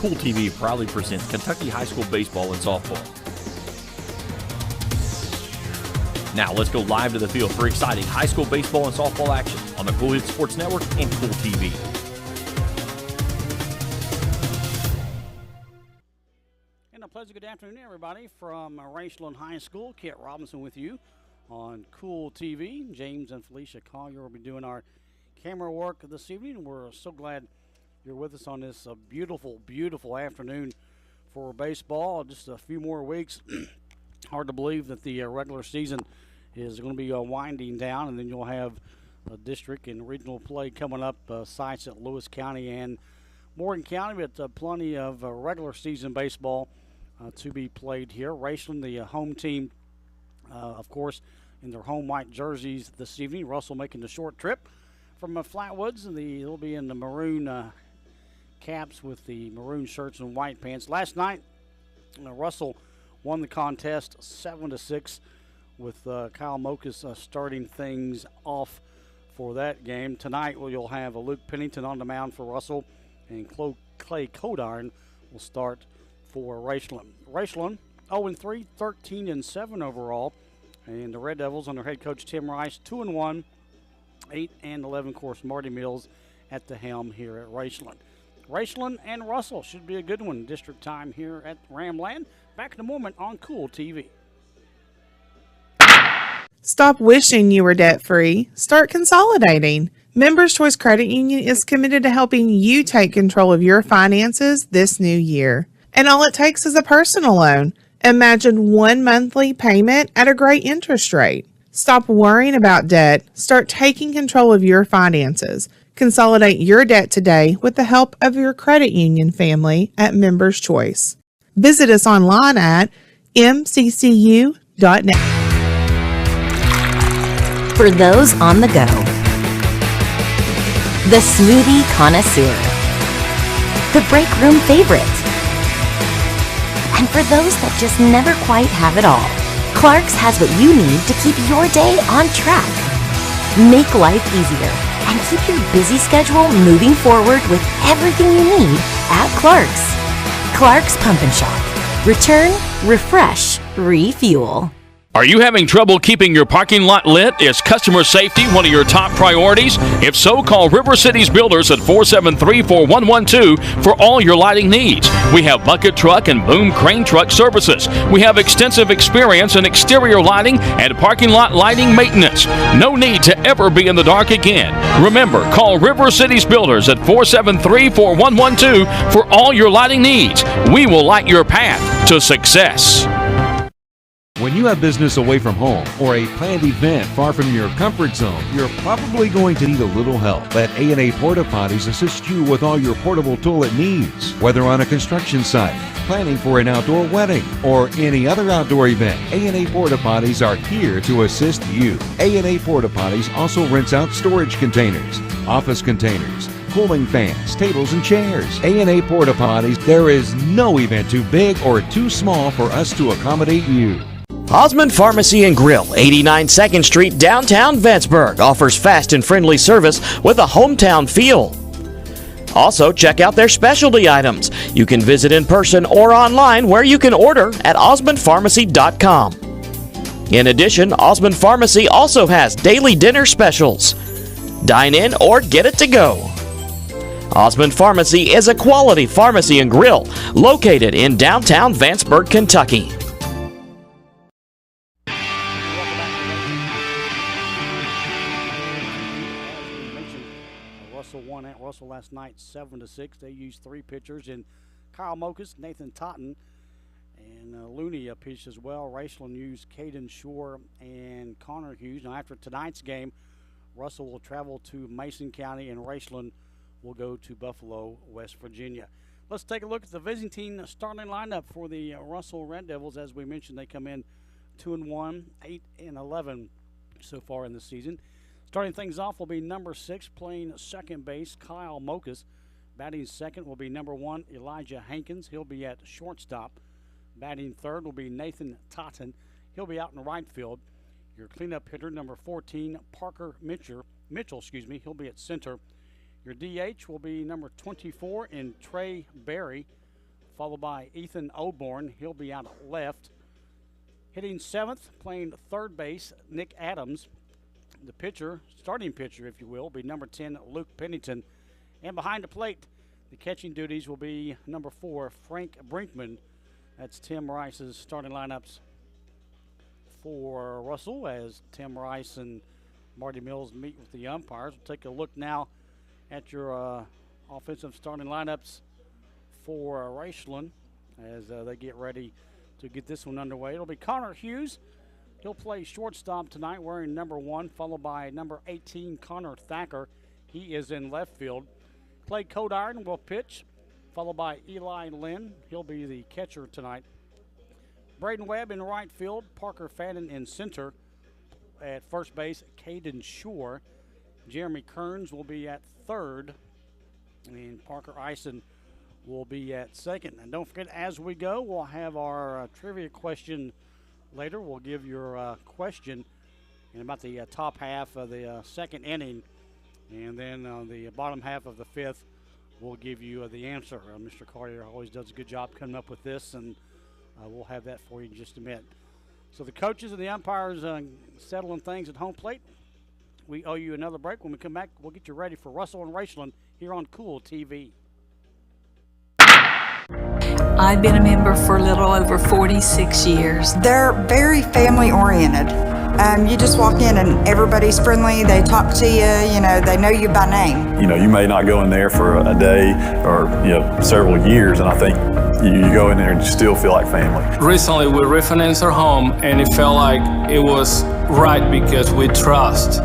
Cool TV proudly presents Kentucky high school baseball and softball. Now let's go live to the field for exciting high school baseball and softball action on the Cool Hits Sports Network and Cool TV. And a pleasant good afternoon, everybody, from Raceland High School. Kit Robinson with you on Cool TV. James and Felicia Collier will be doing our camera work this evening. We're so glad you're with us on this beautiful, beautiful afternoon for baseball. Just a few more weeks. Hard to believe that the regular season is going to be winding down, and then you'll have district and regional play coming up, sites at Lewis County and Morgan County, but plenty of regular season baseball to be played here. Raceland, the home team, of course, in their home white jerseys this evening. Russell making the short trip from Flatwoods, and they'll be in the maroon caps with the maroon shirts and white pants. Last night, Russell won the contest 7-6 with Kyle Mokas starting things off for that game. Tonight, you'll have Luke Pennington on the mound for Russell, and Clay Codiron will start for Raceland. Raceland 0-3, 13-7 overall, and the Red Devils under head coach Tim Rice 2-1, 8-11. Of course, Marty Mills at the helm here at Raceland. Raceland and Russell should be a good one. District time here at Ramland. Back in a moment on Cool TV. Stop wishing you were debt-free. Start consolidating. Members Choice Credit Union is committed to helping you take control of your finances this new year. And all it takes is a personal loan. Imagine one monthly payment at a great interest rate. Stop worrying about debt. Start taking control of your finances. Consolidate your debt today with the help of your credit union family at Members Choice. Visit us online at mccu.net. For those on the go, the smoothie connoisseur, the break room favorite, and for those that just never quite have it all, Clark's has what you need to keep your day on track. Make life easier and keep your busy schedule moving forward with everything you need at Clark's. Clark's Pump and Shop. Return, refresh, refuel. Are you having trouble keeping your parking lot lit? Is customer safety one of your top priorities? If so, call River Cities Builders at 473-4112 for all your lighting needs. We have bucket truck and boom crane truck services. We have extensive experience in exterior lighting and parking lot lighting maintenance. No need to ever be in the dark again. Remember, call River Cities Builders at 473-4112 for all your lighting needs. We will light your path to success. When you have business away from home or a planned event far from your comfort zone, you're probably going to need a little help. Let A&A Porta Potties assist you with all your portable toilet needs. Whether on a construction site, planning for an outdoor wedding, or any other outdoor event, A&A Porta Potties are here to assist you. A&A Porta Potties also rents out storage containers, office containers, cooling fans, tables, and chairs. A&A Porta Potties, there is no event too big or too small for us to accommodate you. Osmond Pharmacy and Grill, 89 2nd Street, downtown Vanceburg, offers fast and friendly service with a hometown feel. Also, check out their specialty items. You can visit in person or online, where you can order at osmondpharmacy.com. In addition, Osmond Pharmacy also has daily dinner specials. Dine in or get it to go. Osmond Pharmacy is a quality pharmacy and grill located in downtown Vanceburg, Kentucky. Russell last night 7-6. They used three pitchers in Kyle Mokas, Nathan Totten, and Looney pitched as well. Raceland used Caden Shore and Connor Hughes. Now after tonight's game, Russell will travel to Mason County and Raceland will go to Buffalo, West Virginia. Let's take a look at the visiting team starting lineup for the Russell Red Devils. As we mentioned, they come in 2-1, 8-11 so far in the season. Starting things off will be number 6, playing second base, Kyle Mokas. Batting second will be number 1, Elijah Hankins. He'll be at shortstop. Batting third will be Nathan Totten. He'll be out in right field. Your cleanup hitter, number 14, Parker Mitchell. He'll be at center. Your DH will be number 24 in Trey Berry. followed by Ethan Oborn. He'll be out at left. Hitting 7th, playing third base, Nick Adams. The pitcher, starting pitcher, if you will be number 10, Luke Pennington. And behind the plate, the catching duties will be number 4, Frank Brinkman. That's Tim Rice's starting lineups for Russell as Tim Rice and Marty Mills meet with the umpires. We'll take a look now at your offensive starting lineups for Raceland as they get ready to get this one underway. It'll be Connor Hughes. He'll play shortstop tonight wearing number 1, followed by number 18, Connor Thacker. He is in left field. Clay Codiron will pitch, followed by Eli Lynn. He'll be the catcher tonight. Braden Webb in right field, Parker Fannin in center. At first base, Caden Shore. Jeremy Kearns will be at third, and Parker Eisen will be at second. And don't forget, as we go, we'll have our trivia question later. We'll give your question in about the top half of the second inning, and then the bottom half of the fifth, we'll give you the answer. Mr. Carter always does a good job coming up with this, and we'll have that for you in just a minute. So the coaches and the umpires settling things at home plate. We owe you another break. When we come back, we'll get you ready for Russell and Raceland here on Cool TV. I've been a member for a little over 46 years. They're very family oriented. You just walk in and everybody's friendly. They talk to you, they know you by name. You may not go in there for a day or, several years, and I think you go in there and you still feel like family. Recently, we refinanced our home, and it felt like it was right because we trust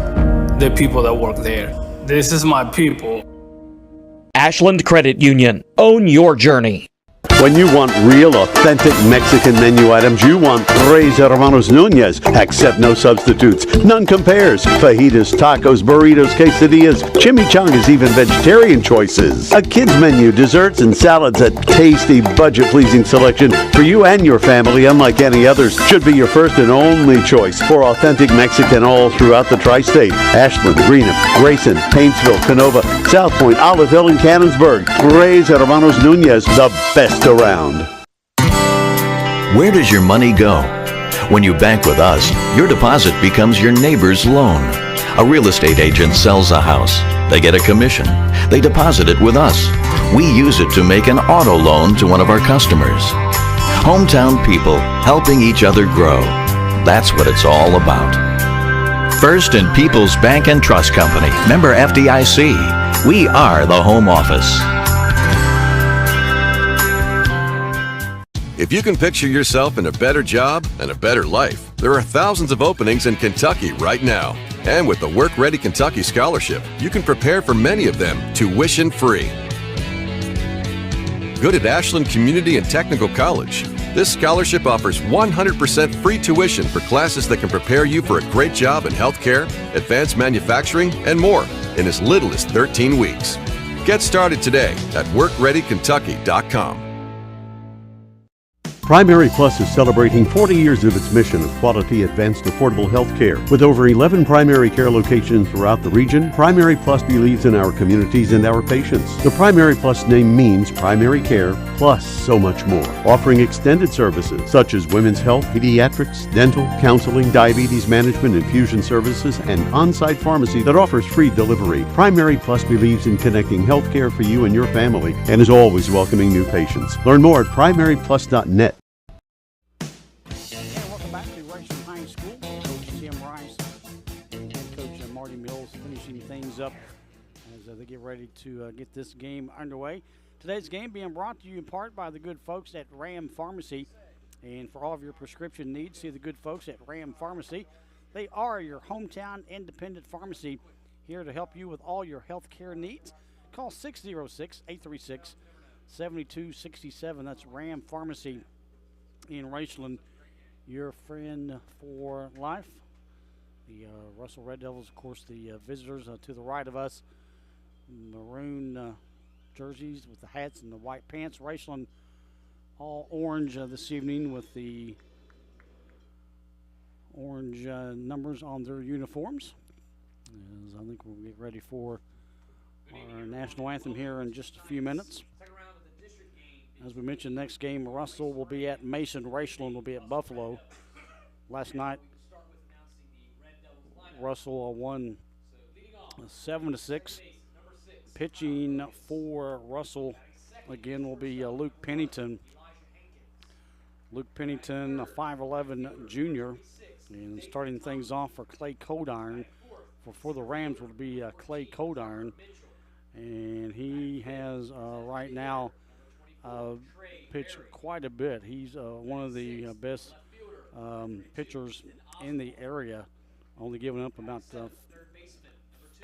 the people that work there. This is my people. Ashland Credit Union. Own your journey. When you want real, authentic Mexican menu items, you want Reyes Hermanos Nunez. Accept no substitutes. None compares. Fajitas, tacos, burritos, quesadillas, chimichangas, even vegetarian choices. A kids menu, desserts and salads, a tasty, budget-pleasing selection for you and your family, unlike any others. Should be your first and only choice for authentic Mexican all throughout the tri-state. Ashland, Greenup, Grayson, Paintsville, Canova, South Point, Olive Hill, and Cannonsburg. Reyes Hermanos Nunez, the best around. Where does your money go? When you bank with us, your deposit becomes your neighbor's loan. A real estate agent sells a house. They get a commission. They deposit it with us. We use it to make an auto loan to one of our customers. Hometown people helping each other grow. That's what it's all about. First and People's Bank and Trust Company, member FDIC. We are the home office. If you can picture yourself in a better job and a better life, there are thousands of openings in Kentucky right now. And with the Work Ready Kentucky Scholarship, you can prepare for many of them tuition-free. Good at Ashland Community and Technical College. This scholarship offers 100% free tuition for classes that can prepare you for a great job in healthcare, advanced manufacturing, and more in as little as 13 weeks. Get started today at WorkReadyKentucky.com. Primary Plus is celebrating 40 years of its mission of quality, advanced, affordable health care. With over 11 primary care locations throughout the region, Primary Plus believes in our communities and our patients. The Primary Plus name means primary care plus so much more, offering extended services such as women's health, pediatrics, dental, counseling, diabetes management, infusion services, and on-site pharmacy that offers free delivery. Primary Plus believes in connecting health care for you and your family and is always welcoming new patients. Learn more at primaryplus.net. Up as they get ready to get this game underway. Today's game being brought to you in part by the good folks at Ram Pharmacy. And for all of your prescription needs, see the good folks at Ram Pharmacy. They are your hometown independent pharmacy, here to help you with all your health care needs. Call 606-836-7267. That's Ram Pharmacy in Raceland, your friend for life. The Russell Red Devils, of course, the visitors to the right of us. Maroon jerseys with the hats and the white pants. Raceland all orange this evening with the orange numbers on their uniforms. As I think we'll get ready for our national anthem here in just a few minutes. As we mentioned, next game, Russell will be at Mason. Raceland will be at Buffalo. Last night, Russell won 7-6. Pitching for Russell again will be Luke Pennington. Luke Pennington, a 5'11 junior. And starting things off for Clay Codiron. For the Rams will be Clay Codiron. And he has right now pitched quite a bit. He's one of the best pitchers in the area, only giving up about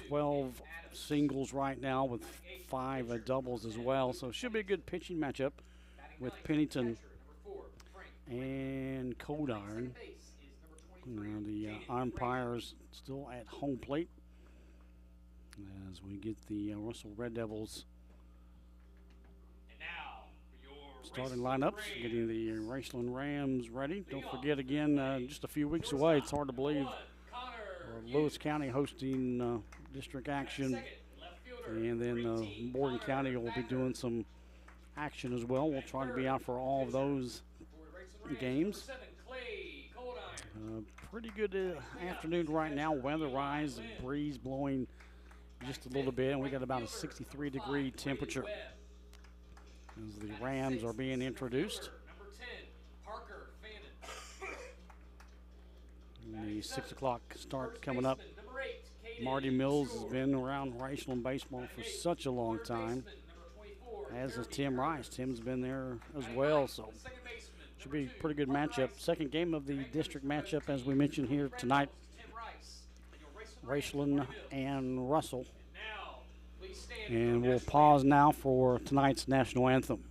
12 singles right now with 5 doubles as well. So it should be a good pitching matchup with Pennington and Codiron. Now the umpires still at home plate as we get the Russell Red Devils starting lineups, getting the Raceland Rams ready. Don't forget again, just a few weeks away. It's hard to believe. Lewis County hosting district action, and then Morgan County will be doing some action as well. We'll try to be out for all of those games. Pretty good afternoon right now. Weather-wise, breeze blowing just a little bit, and we got about a 63-degree temperature as the Rams are being introduced. And the 6 o'clock start coming up. Marty Mills has been around Raceland baseball for such a long time, as is Tim Rice. Tim's been there as well, so should be a pretty good matchup. Second game of the district matchup, as we mentioned here tonight, Raceland and Russell. And we'll pause now for tonight's national anthem.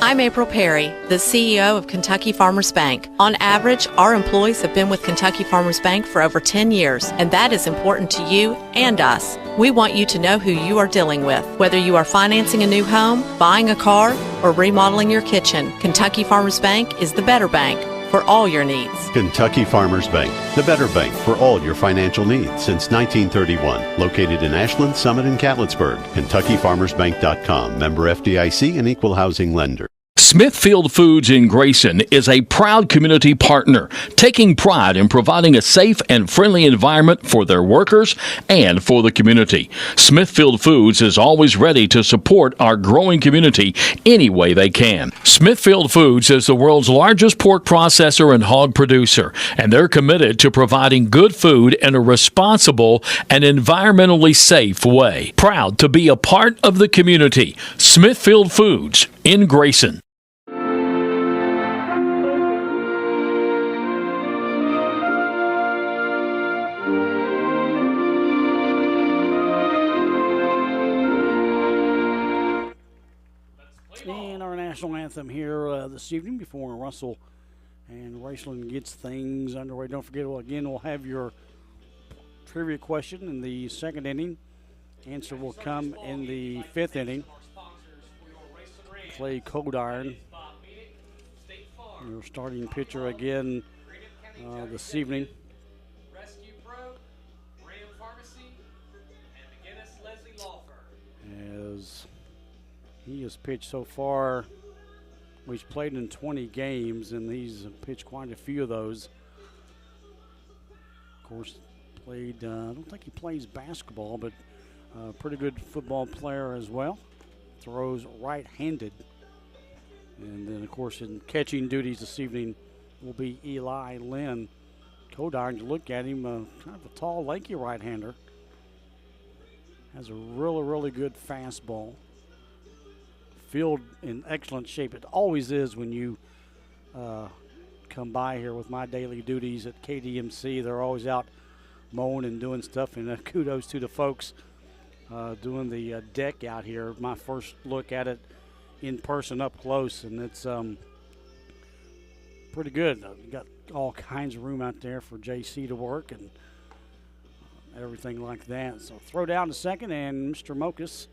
I'm April Perry, the CEO of Kentucky Farmers Bank. On average, our employees have been with Kentucky Farmers Bank for over 10 years, and that is important to you and us. We want you to know who you are dealing with. Whether you are financing a new home, buying a car, or remodeling your kitchen, Kentucky Farmers Bank is the better bank for all your needs. Kentucky Farmers Bank, the better bank for all your financial needs since 1931. Located in Ashland, Summit, and Catlettsburg. KentuckyFarmersBank.com. Member FDIC and equal housing lender. Smithfield Foods in Grayson is a proud community partner, taking pride in providing a safe and friendly environment for their workers and for the community. Smithfield Foods is always ready to support our growing community any way they can. Smithfield Foods is the world's largest pork processor and hog producer, and they're committed to providing good food in a responsible and environmentally safe way. Proud to be a part of the community. Smithfield Foods in Grayson. And our national anthem here this evening before Russell and Raceland gets things underway. Don't forget, we'll have your trivia question in the second inning. Answer will come in the fifth inning. Clay Codiron, your starting pitcher again this evening. As he has pitched so far, he's played in 20 games, and he's pitched quite a few of those. Of course, played, I don't think he plays basketball, but a pretty good football player as well. Throws right-handed. And then, of course, in catching duties this evening will be Eli Lynn. Codiron, to look at him, kind of a tall, lanky right-hander. Has a really, really good fastball. Field in excellent shape. It always is when you come by here with my daily duties at KDMC. They're always out mowing and doing stuff, and kudos to the folks doing the deck out here. My first look at it in person up close, and it's pretty good. You got all kinds of room out there for JC to work and everything like that. So throw down to second, and Mr. Mokus,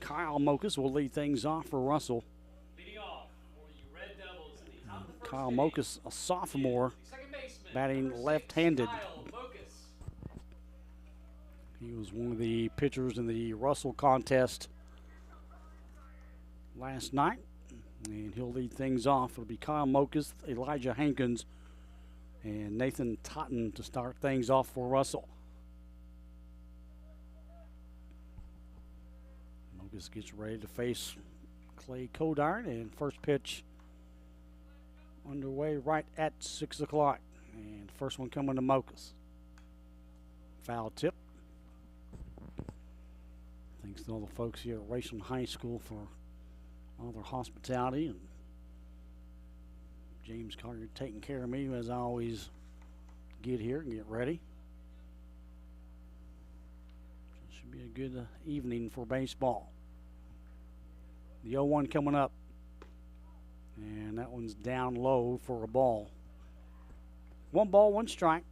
Kyle Mokus, will lead things off for Russell. Kyle Mokus, a sophomore, batting left-handed. He was one of the pitchers in the Russell contest last night, and he'll lead things off. It'll be Kyle Mokus, Elijah Hankins, and Nathan Totten to start things off for Russell. Mokus gets ready to face Clay Codiron, and first pitch underway right at 6 o'clock. And first one coming to Mokus. Foul tip. Thanks to all the folks here at Raceland High School for all their hospitality, and James Collier taking care of me as I always get here and get ready. Should be a good evening for baseball. The 0-1 coming up, and that one's down low for a ball. 1 ball, 1 strike.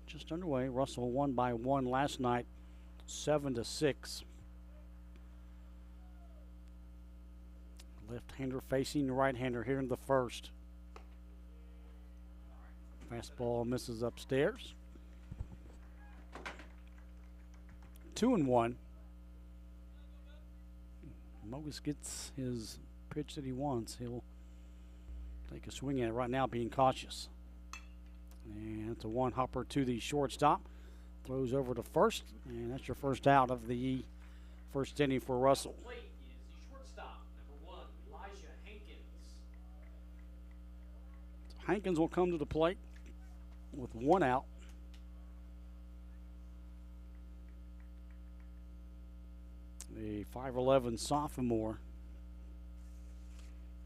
Just underway. Russell won by 1 last night, 7-6. Left-hander facing the right-hander here in the first. Fastball misses upstairs. 2-1. Mogus gets his pitch that he wants. He'll take a swing at it right now, being cautious. And it's a one-hopper to the shortstop. Throws over to first, and that's your first out of the first inning for Russell. Hankins will come to the plate with 1 out. The 5'11" sophomore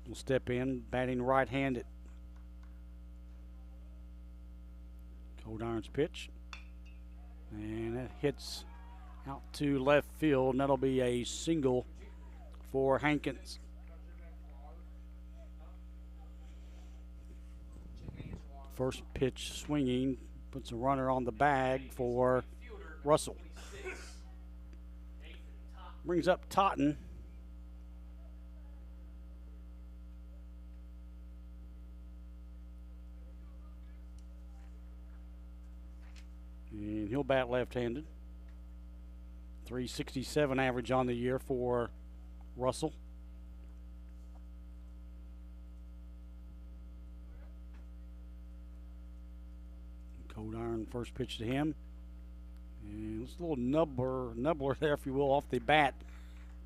will step in, batting right-handed. Codiron's pitch, and that hits out to left field, and that'll be a single for Hankins. First pitch swinging, puts a runner on the bag for Russell. Brings up Totten. And he'll bat left-handed. 367 average on the year for Russell. Codiron first pitch to him. And it's a little nubbler there, if you will, off the bat.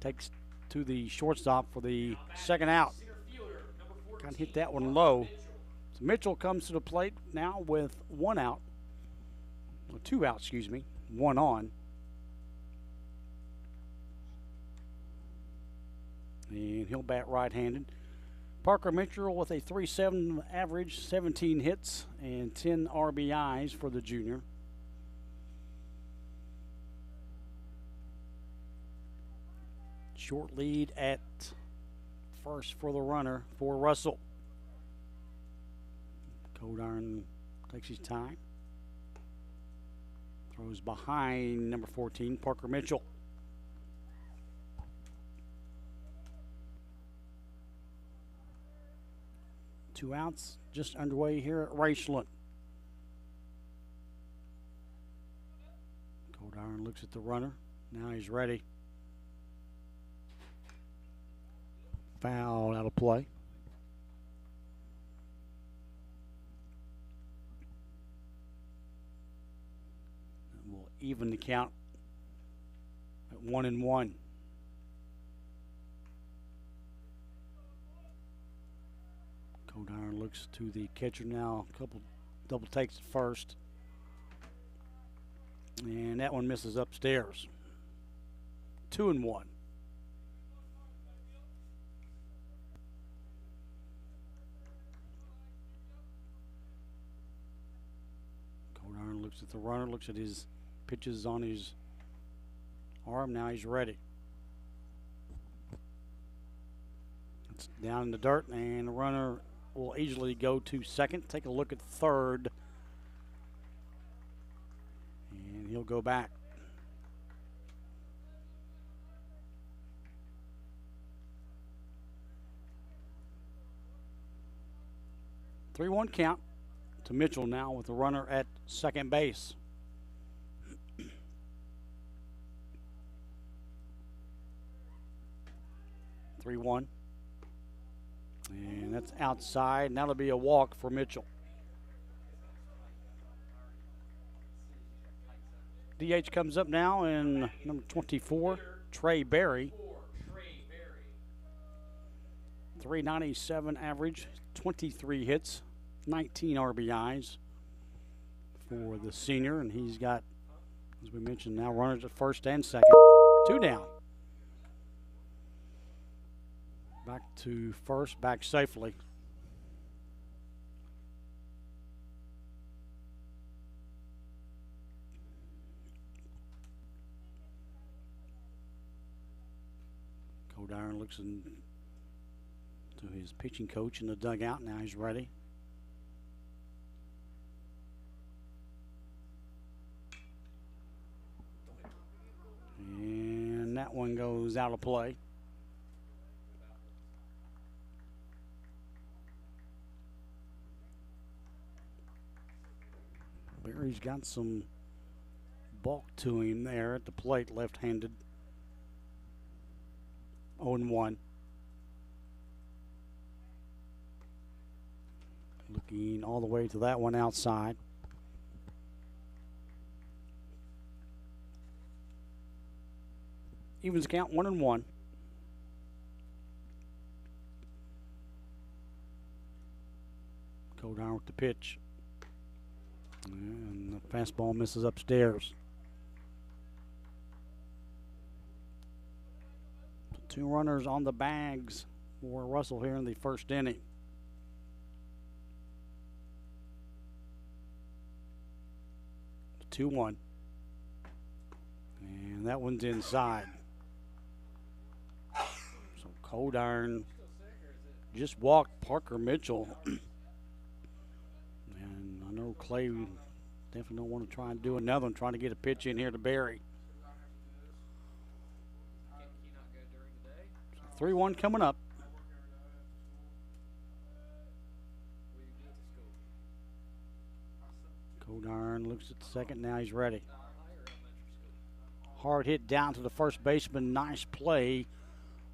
Takes to the shortstop for the second out. Kind of hit that one low. So Mitchell comes to the plate now with 1 out. Or 2 out, excuse me. 1 on. And he'll bat right-handed. Parker Mitchell with a 3.7 average, 17 hits, and 10 RBIs for the junior. Short lead at first for the runner for Russell. Codiron takes his time. Throws behind number 14, Parker Mitchell. Two outs just underway here at Raceland. Codiron looks at the runner. Now he's ready. Foul out of play. And we'll even the count at 1-1. Codiron looks to the catcher now. A couple double takes at first. And that one misses upstairs. 2-1. Codiron looks at the runner, looks at his pitches on his arm. Now he's ready. It's down in the dirt, and the runner will easily go to second. Take a look at third. And he'll go back. Three-one count to Mitchell now with the runner at second base. 3-1. And that's outside, and that'll be a walk for Mitchell. DH comes up now in number 24, Trey Berry. 397 average, 23 hits, 19 RBIs for the senior, and he's got, as we mentioned, now runners at first and second. 2 down. Back to first, back safely. Codiron looks into his pitching coach in the dugout. Now he's ready. And that one goes out of play. Barry's got some bulk to him there at the plate, left-handed. 0-1. Looking all the way to that one outside. Evens count 1-1. Codiron with the pitch. And the fastball misses upstairs. 2 runners on the bags for Russell here in the first inning. It's 2-1. And that one's inside. So Codiron just walked Parker Mitchell. And I know Clay definitely don't want to try and do another one, trying to get a pitch in here to Barry. 3-1 coming up. Codiron looks at the second. Now he's ready. Hard hit down to the first baseman. Nice play.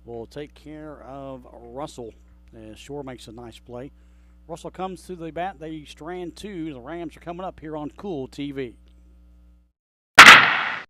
Will take care of Russell. Shore makes a nice play. Russell comes to the bat. They strand 2. The Rams are coming up here on Cool TV.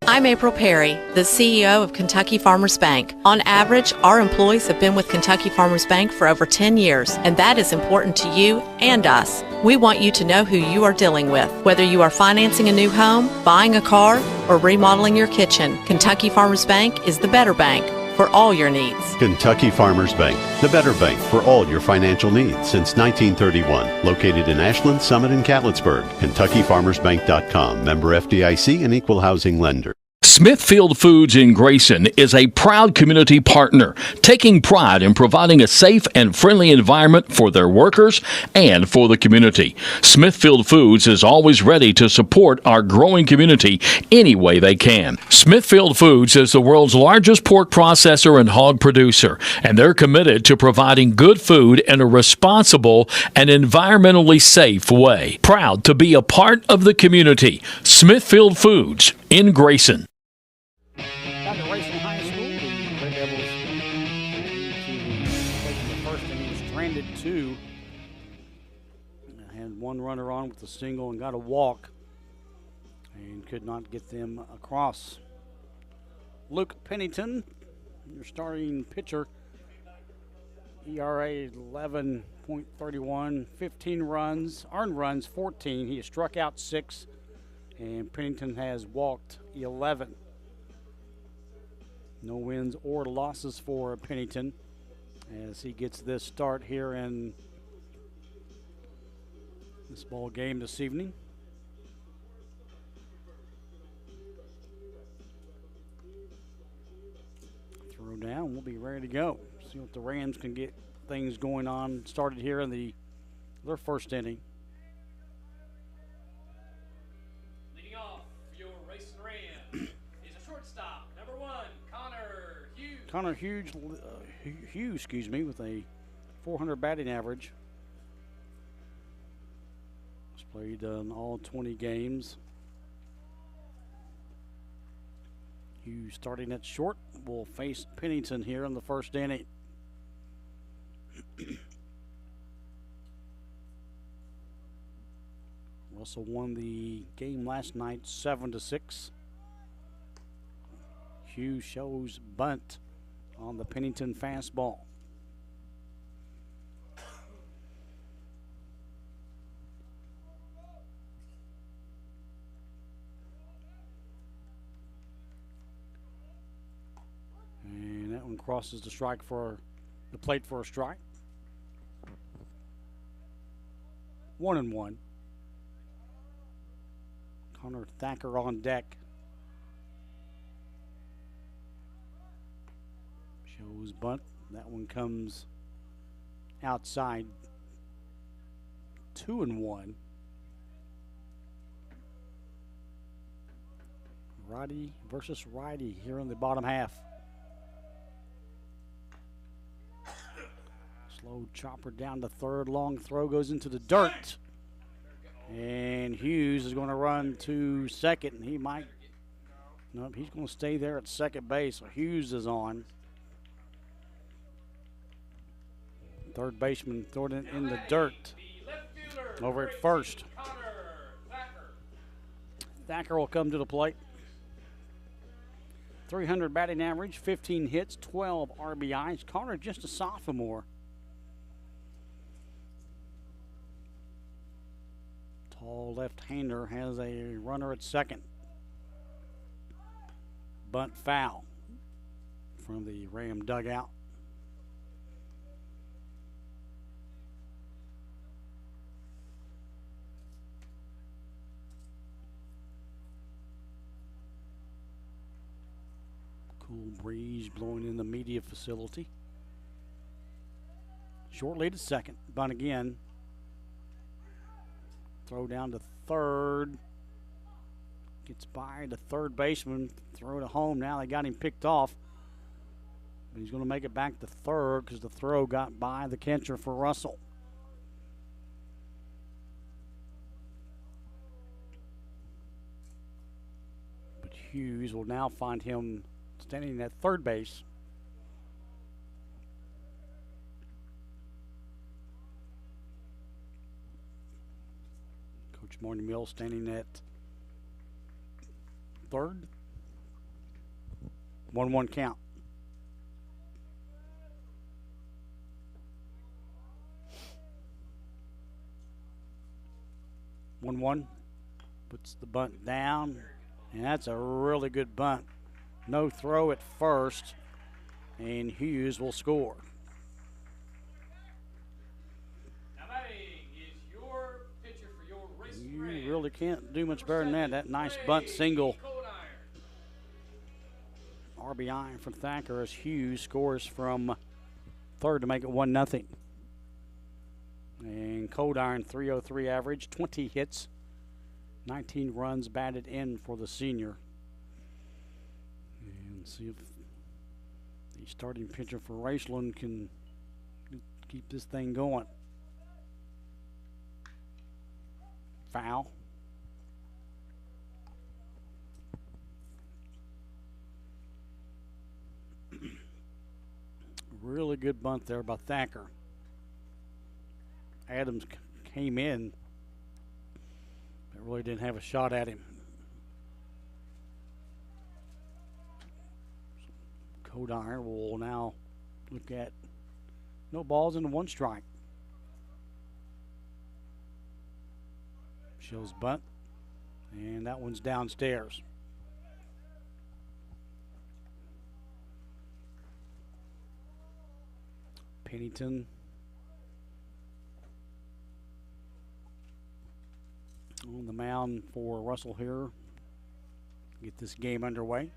I'm April Perry, the CEO of Kentucky Farmers Bank. On average, our employees have been with Kentucky Farmers Bank for over 10 years, and that is important to you and us. We want you to know who you are dealing with. Whether you are financing a new home, buying a car, or remodeling your kitchen, Kentucky Farmers Bank is the better bank for all your needs. Kentucky Farmers Bank, the better bank for all your financial needs since 1931. Located in Ashland, Summit, and Catlettsburg. KentuckyFarmersBank.com. Member FDIC and Equal Housing Lender. Smithfield Foods in Grayson is a proud community partner, taking pride in providing a safe and friendly environment for their workers and for the community. Smithfield Foods is always ready to support our growing community any way they can. Smithfield Foods is the world's largest pork processor and hog producer, and they're committed to providing good food in a responsible and environmentally safe way. Proud to be a part of the community. Smithfield Foods in Grayson. Down to Raceland High School, the Red Devils taking the first inning, stranded 2. Had 1 runner on with a single and got a walk and could not get them across. Luke Pennington, your starting pitcher, ERA 11.31, 15 runs, earned runs 14. He has struck out 6, and Pennington has walked 11. No wins or losses for Pennington as he gets this start here in this ball game this evening. Throw down, we'll be ready to go. See what the Rams can get things going on. Started here in their first inning. Leading off for your Racing Rams is a shortstop, number 1, Connor Hughes. Connor Hughes, with a 400 batting average. He's played in all 20 games. Hughes starting at short will face Pennington here in the first inning. Russell won the game last night 7-6. Hughes shows bunt on the Pennington fastball. And that one crosses the plate for a strike. 1-1. Connor Thacker on deck. Shows bunt. That one comes outside. 2-1. Righty versus righty here in the bottom half. Slow chopper down to third. Long throw goes into the dirt. And Hughes is going to run to second. And he might. Nope, he's going to stay there at second base. So Hughes is on. Third baseman throwing it in the dirt over at first. Thacker will come to the plate. 300 batting average, 15 hits, 12 RBIs. Connor just a sophomore. Tall left-hander has a runner at second. Bunt foul from the Ram dugout. Cool breeze blowing in the media facility. Short lead at second. Bunt again. Throw down to third. Gets by the third baseman. Throw to home. Now they got him picked off. But he's going to make it back to third because the throw got by the catcher for Russell. But Hughes will now find him standing at third base. Coach Marty Mills standing at third. 1-1 count. Puts the bunt down, and that's a really good bunt. No throw at first, and Hughes will score. Now batting is your pitcher for your Raceland Rams. You really can't do much better than that. That nice bunt single. RBI from Thacker as Hughes scores from third to make it 1-0. And Cold Iron 303 average, 20 hits, 19 runs batted in for the senior. And see if the starting pitcher for Raceland can keep this thing going. Foul. Really good bunt there by Thacker. Adams came in, but really didn't have a shot at him. Cold Iron will now look at no balls and 1 strike. Shows bunt, and that one's downstairs. Pennington on the mound for Russell here. Get this game underway.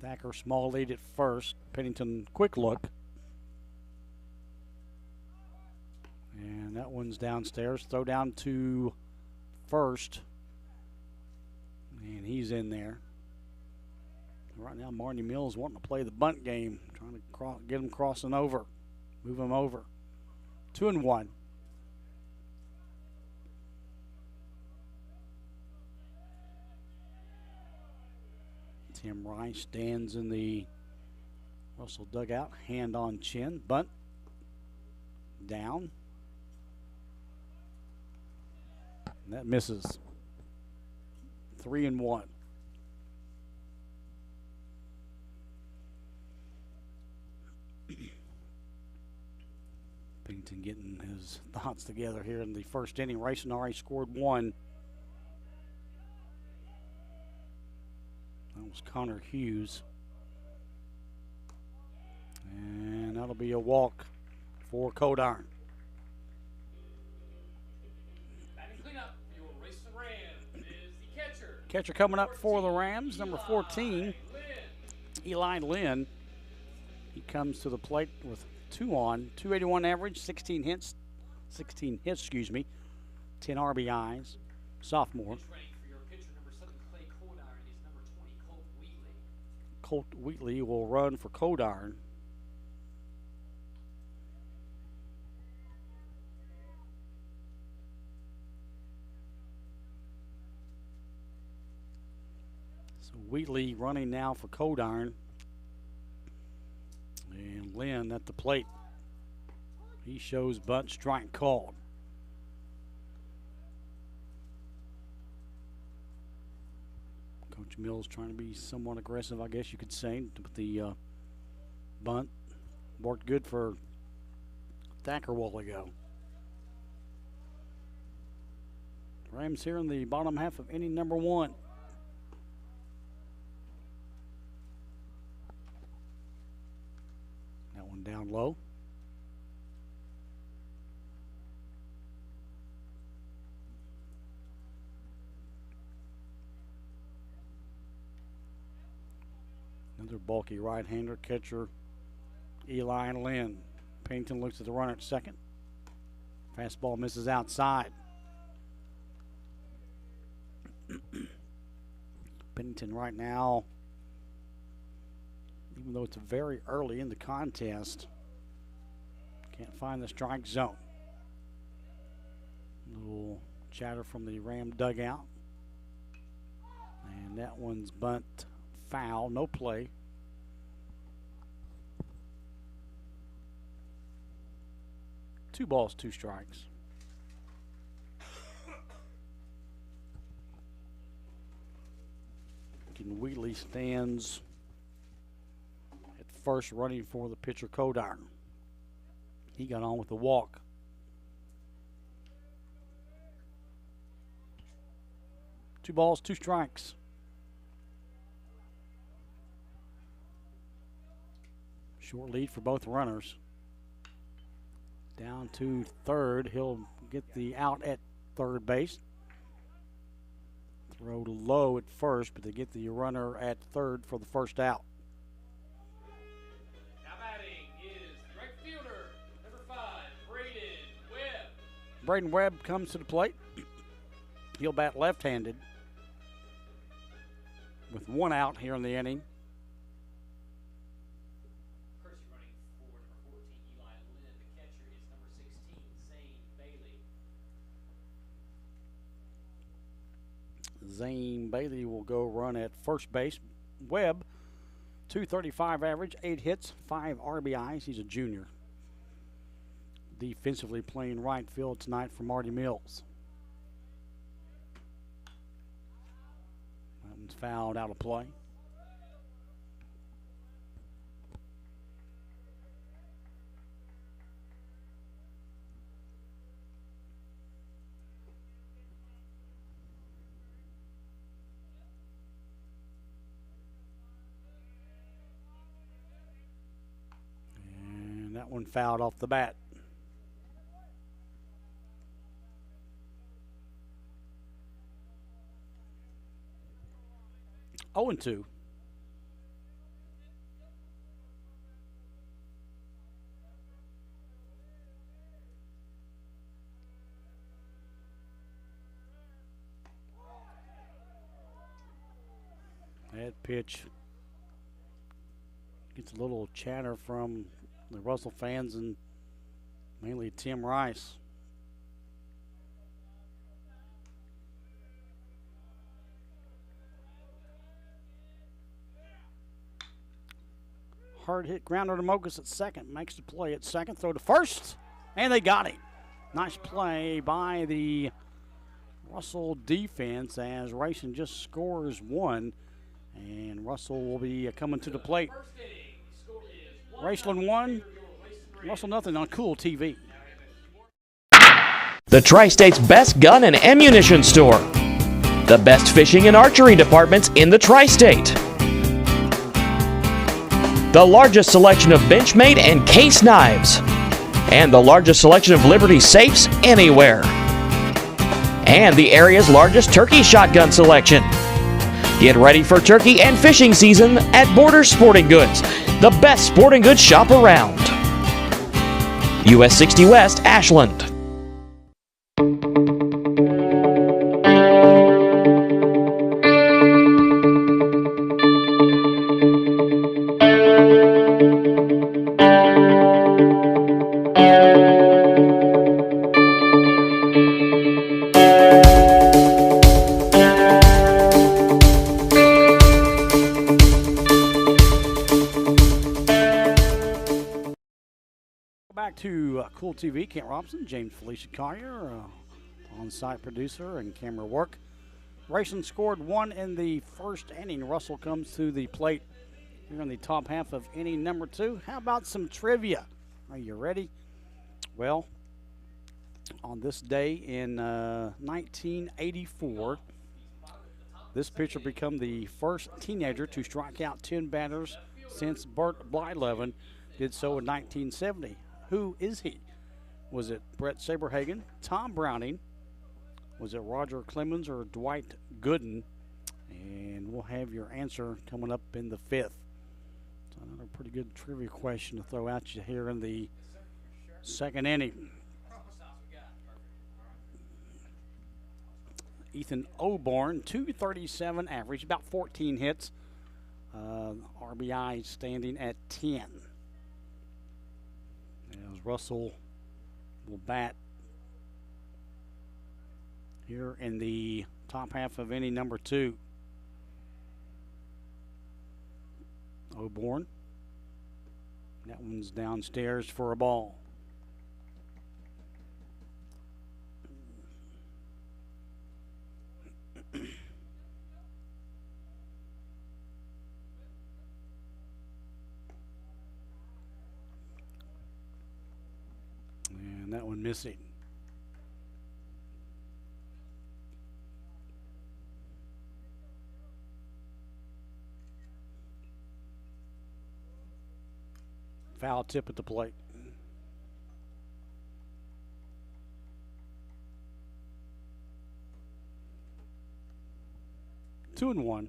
Thacker small lead at first. Pennington quick look. And that one's downstairs. Throw down to first. And he's in there. Right now, Marty Mills wanting to play the bunt game, trying to get him crossing over, move him over. 2-1. Tim Rice stands in the Russell dugout, hand on chin, bunt, down. And that misses. 3-1. Pennington getting his thoughts together here in the first inning. Raceland already scored 1. That was Connor Hughes. And that'll be a walk for Codiron. Batting cleanup for your Raceland Rams is the catcher. Catcher coming up for the Rams, number 14, Eli Lynn. He comes to the plate with 2 on, 281 average, 16 hits, 10 RBIs, sophomore. Colt Wheatley will run for Codiron. So Wheatley running now for Codiron. And Lynn at the plate. He shows bunt, strike called. Coach Mills trying to be somewhat aggressive, I guess you could say, with the bunt. Worked good for Thacker a while ago. Rams here in the bottom half of inning number 1. That one down low. Another bulky right-hander catcher, Eli Lynn. Pennington looks at the runner at second. Fastball misses outside. Pennington right now, even though it's very early in the contest, can't find the strike zone. Little chatter from the Ram dugout. And that one's bunt foul, no play. Two balls, 2 strikes. Wheatley stands at first running for the pitcher Codiron. He got on with the walk. Two balls, 2 strikes. Short lead for both runners. Down to third. He'll get the out at third base. Throw low at first, but they get the runner at third for the first out. Now batting is right fielder, number 5, Braden Webb. Braden Webb comes to the plate. He'll bat left-handed with 1 out here in the inning. Zane Bailey will go run at first base. Webb, 235 average, 8 hits, 5 RBIs. He's a junior. Defensively playing right field tonight for Marty Mills. That one's fouled out of play. That one fouled off the bat. Oh, and 2. That pitch gets a little chatter from the Russell fans and mainly Tim Rice. Hard hit grounder to Mokus at second. Makes the play at second. Throw to first. And they got him. Nice play by the Russell defense as Raceland just scores one, and Russell will be coming to the plate. Raceland 1, Russell nothing on Cool TV. The Tri-State's best gun and ammunition store. The best fishing and archery departments in the Tri-State. The largest selection of Benchmade and case knives. And the largest selection of Liberty safes anywhere. And the area's largest turkey shotgun selection. Get ready for turkey and fishing season at Borders Sporting Goods, the best sporting goods shop around. US 60 West, Ashland. Back to Cool TV, Kent Robinson, James Felicia Collier, on-site producer and camera work. Raceland scored one in the first inning. Russell comes to the plate here in the top half of inning number 2. How about some trivia? Are you ready? Well, on this day in 1984, this pitcher became the first teenager to strike out 10 batters since Bert Blyleven did so in 1970. Who is he? Was it Brett Saberhagen, Tom Browning? Was it Roger Clemens or Dwight Gooden? And we'll have your answer coming up in the 5th. So another pretty good trivia question to throw at you here in the second inning. Ethan Oborn, 237 average, about 14 hits. RBI standing at 10. As Russell will bat here in the top half of inning number 2. Oborn. That one's downstairs for a ball. And that one missing. Foul tip at the plate. Two and one.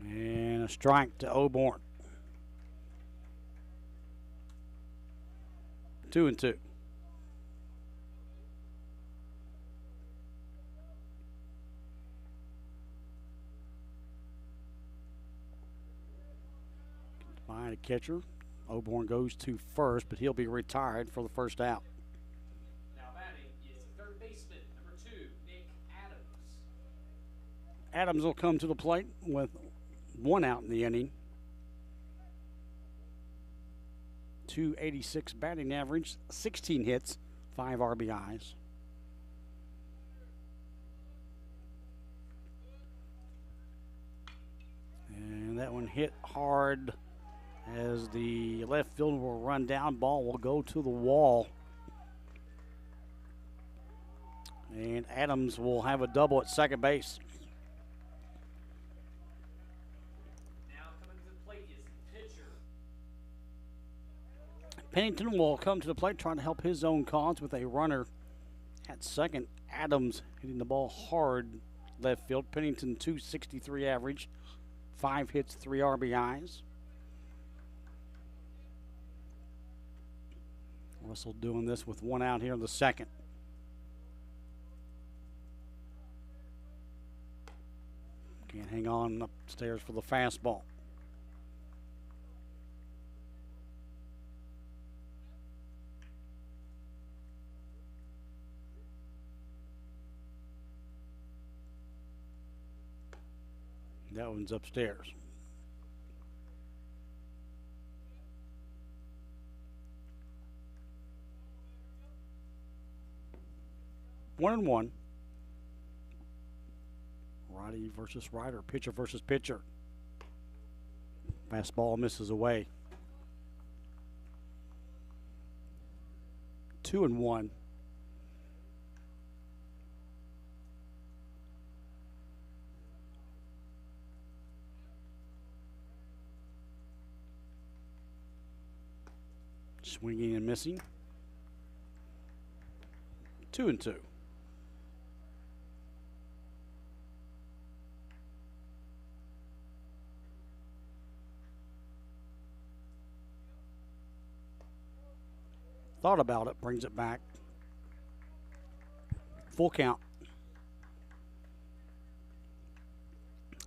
And a strike to Oborn. 2-2. By the catcher. Oborn goes to first, but he'll be retired for the first out. Now batting is third baseman, number 2, Nick Adams. Adams will come to the plate with one out in the inning. 286 batting average, 16 hits, 5 RBIs. And that one hit hard as the left fielder will run down. Ball will go to the wall. And Adams will have a double at second base. Pennington will come to the plate trying to help his own cause with a runner at second. Adams hitting the ball hard left field. Pennington 263 average, 5 hits, 3 RBIs. Russell doing this with one out here in the second. Can't hang on upstairs for the fastball. That one's upstairs. 1-1. Righty versus righter, pitcher versus pitcher. Fastball misses away. 2-1. Swinging and missing. 2-2. Thought about it, brings it back. Full count.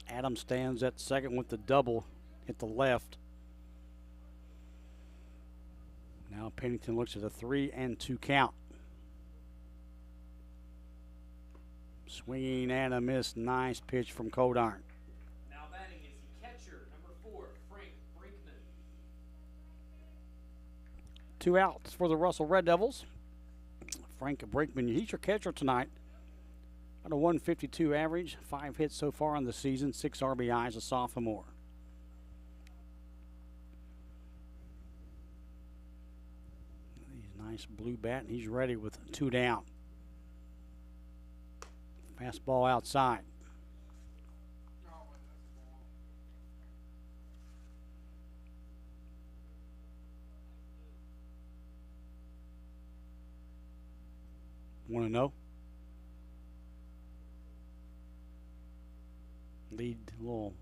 Adams stands at second with the double, hit the left. Now Pennington looks at a 3-2 count. Swinging and a miss. Nice pitch from Codiron. Now batting is the catcher, number 4, Frank Brinkman. 2 outs for the Russell Red Devils. Frank Brinkman, he's your catcher tonight. Got a 152 average, 5 hits so far on the season, 6 RBIs, a sophomore. Nice blue bat, and he's ready with 2 down. Fastball outside. Want to know? Lead a little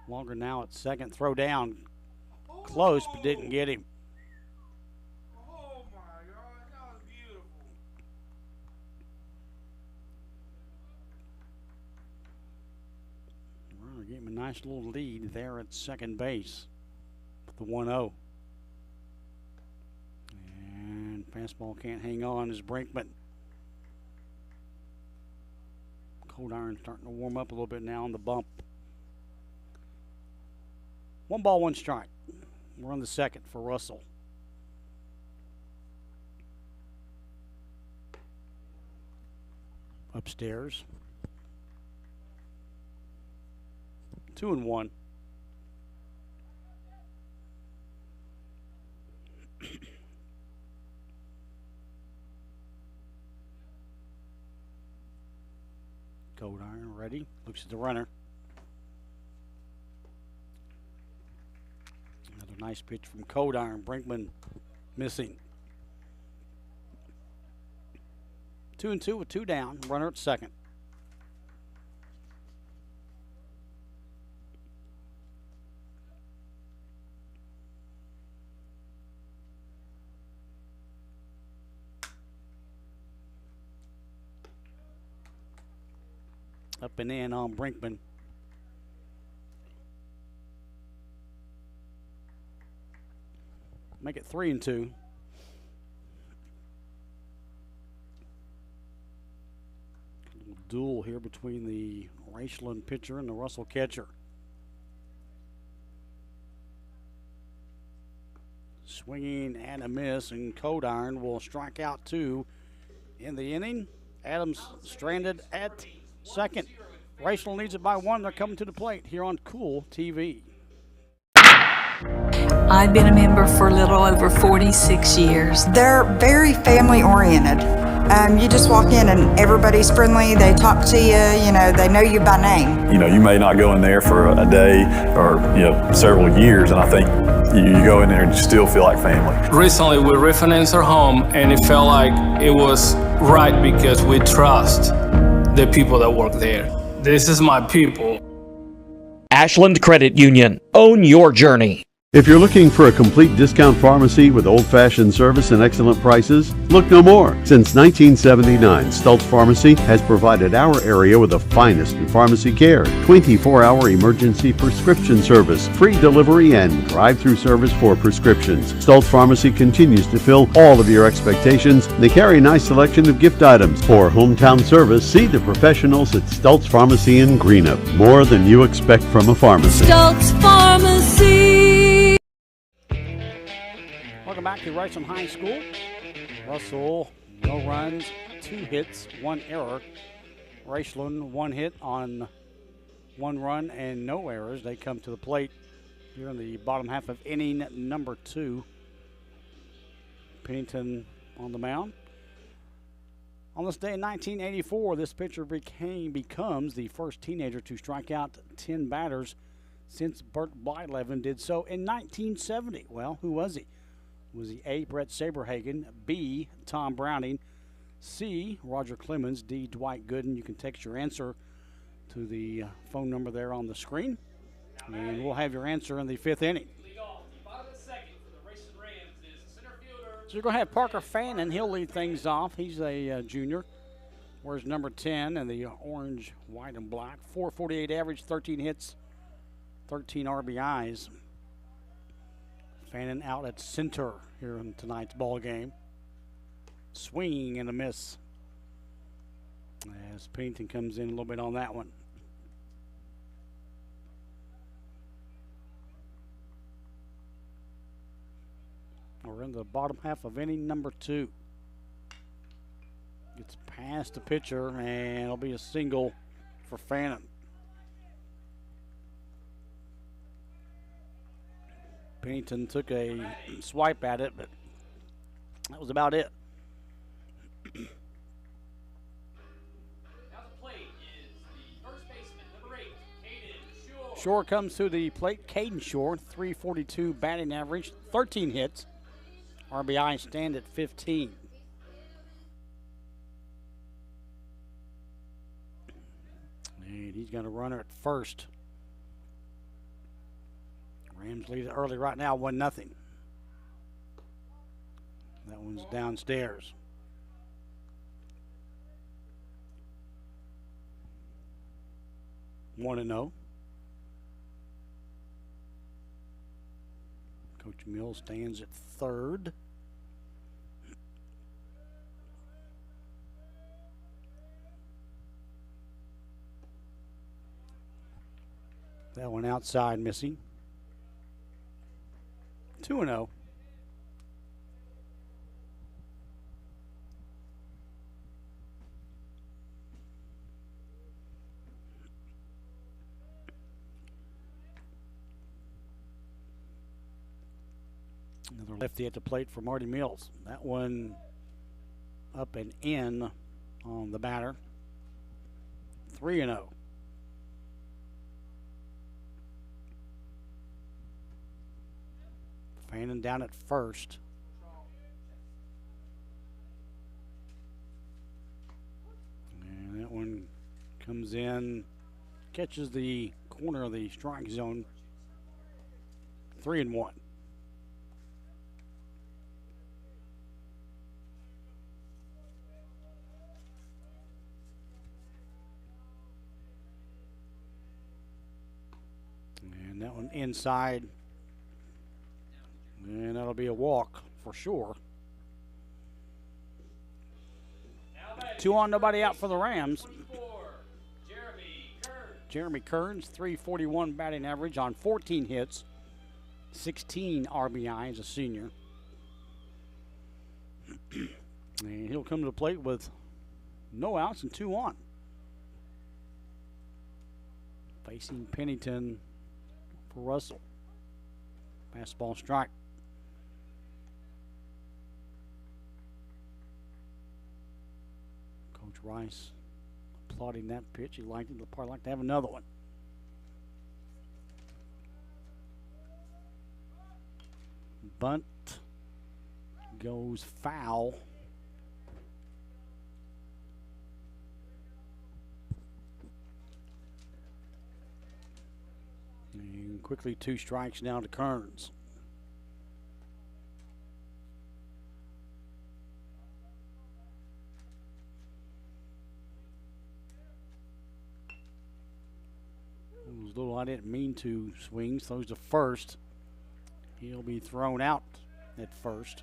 longer now at second. Throw down. Close, but didn't get him. Gave him a nice little lead there at second base with the 1-0. And fastball can't hang on as Brinkman. Codiron starting to warm up a little bit now on the bump. 1 ball, 1 strike. We're on the second for Russell. Upstairs. 2-1. Codiron ready. Looks at the runner. Another nice pitch from Codiron. Brinkman missing. 2-2 with 2 down. Runner at second. Up and in on Brinkman. Make it 3-2. Duel here between the Raceland pitcher and the Russell catcher. Swinging and a miss, and Codiron will strike out 2 in the inning. Adams stranded at second. Raceland leads it by 1. They're coming to the plate here on Cool TV. I've been a member for a little over 46 years. They're very family oriented. You just walk in and everybody's friendly. They talk to you, you know, they know you by name. You know, you may not go in there for a day or, several years, and I think you go in there and you still feel like family. Recently, we refinanced our home, and it felt like it was right because we trust the people that work there. This is my people. Ashland Credit Union. Own your journey. If you're looking for a complete discount pharmacy with old-fashioned service and excellent prices, look no more. Since 1979, Stultz Pharmacy has provided our area with the finest in pharmacy care, 24-hour emergency prescription service, free delivery, and drive-through service for prescriptions. Stultz Pharmacy continues to fill all of your expectations. They carry a nice selection of gift items. For hometown service, see the professionals at Stultz Pharmacy in Greenup. More than you expect from a pharmacy. Stultz Pharmacy. Welcome back to Raceland High School. Russell, no runs, 2 hits, 1 error. Raceland 1 hit on 1 run and no errors. They come to the plate here in the bottom half of inning number 2. Pennington on the mound. On this day in 1984, this pitcher becomes the first teenager to strike out 10 batters since Bert Blyleven did so in 1970. Well, who was he? Was he A, Brett Saberhagen, B, Tom Browning, C, Roger Clemens, D, Dwight Gooden? You can text your answer to the phone number there on the screen, and we'll have your answer in the 5th inning. So you're going to have Parker Fannin. He'll lead things off. He's a junior. Wears number 10 in the orange, white, and black. 448 average, 13 hits, 13 RBIs. Fannin out at center here in tonight's ball game. Swing and a miss as Pennington comes in a little bit on that one. We're in the bottom half of inning number 2. Gets past the pitcher, and it'll be a single for Fannin. Pennington took a swipe at it, but that was about it. Shore comes to the plate. Caden Shore, 342 batting average, 13 hits. RBI stand at 15. And he's got a runner at first. Rams lead it early right now, 1-0. That one's downstairs. One and 0. Coach Mills stands at third. That one outside missing. 2-0. Another lefty at the plate for Marty Mills. That one up and in on the batter. 3-0. Fannin down at first. And that one comes in, catches the corner of the strike zone. 3-1. And that one inside. And that'll be a walk for sure. 2 on, nobody out for the Rams. Jeremy Kearns, 341 batting average on 14 hits, 16 RBI as a senior. And he'll come to the plate with no outs and 2 on. Facing Pennington for Russell. Fastball strike. Coach Rice applauding that pitch. He liked it. He'll probably like to have another one. Bunt goes foul. And quickly 2 strikes now to Kearns. Those little I didn't mean to swings. Throws to first. He'll be thrown out at first.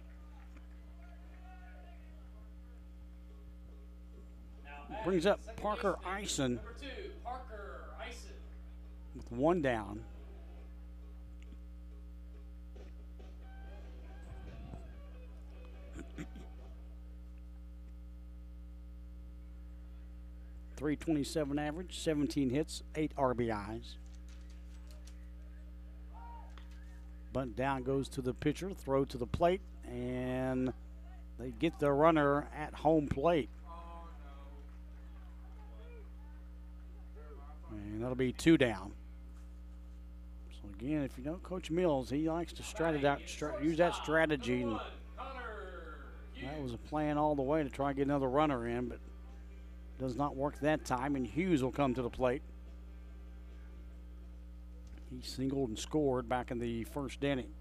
Brings up Parker Ison. Number 2, Parker Ison. With 1 down. .327 average, 17 hits, 8 RBIs. Bunt down goes to the pitcher, throw to the plate, and they get the runner at home plate. And that'll be 2 down. So again, if you know Coach Mills, he likes to use that strategy. And that was a plan all the way to try and get another runner in, but does not work that time, and Hughes will come to the plate. He singled and scored back in the first inning.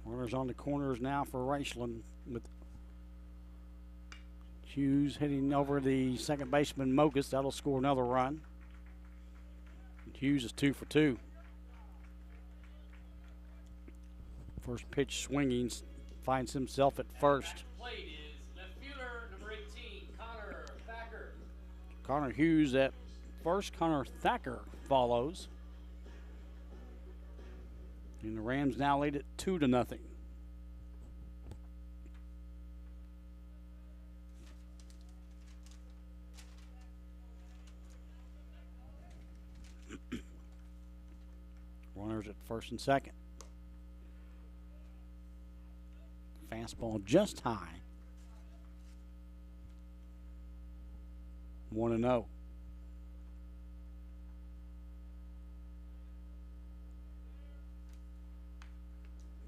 Runners on the corners now for Raceland, with Hughes hitting over the second baseman Mogus. That'll score another run. Hughes is 2 for 2. First pitch swinging, finds himself at first. Connor Hughes at first. Connor Thacker follows. And the Rams now lead it 2-0. Runners at first and second. Fastball just high. 1-0.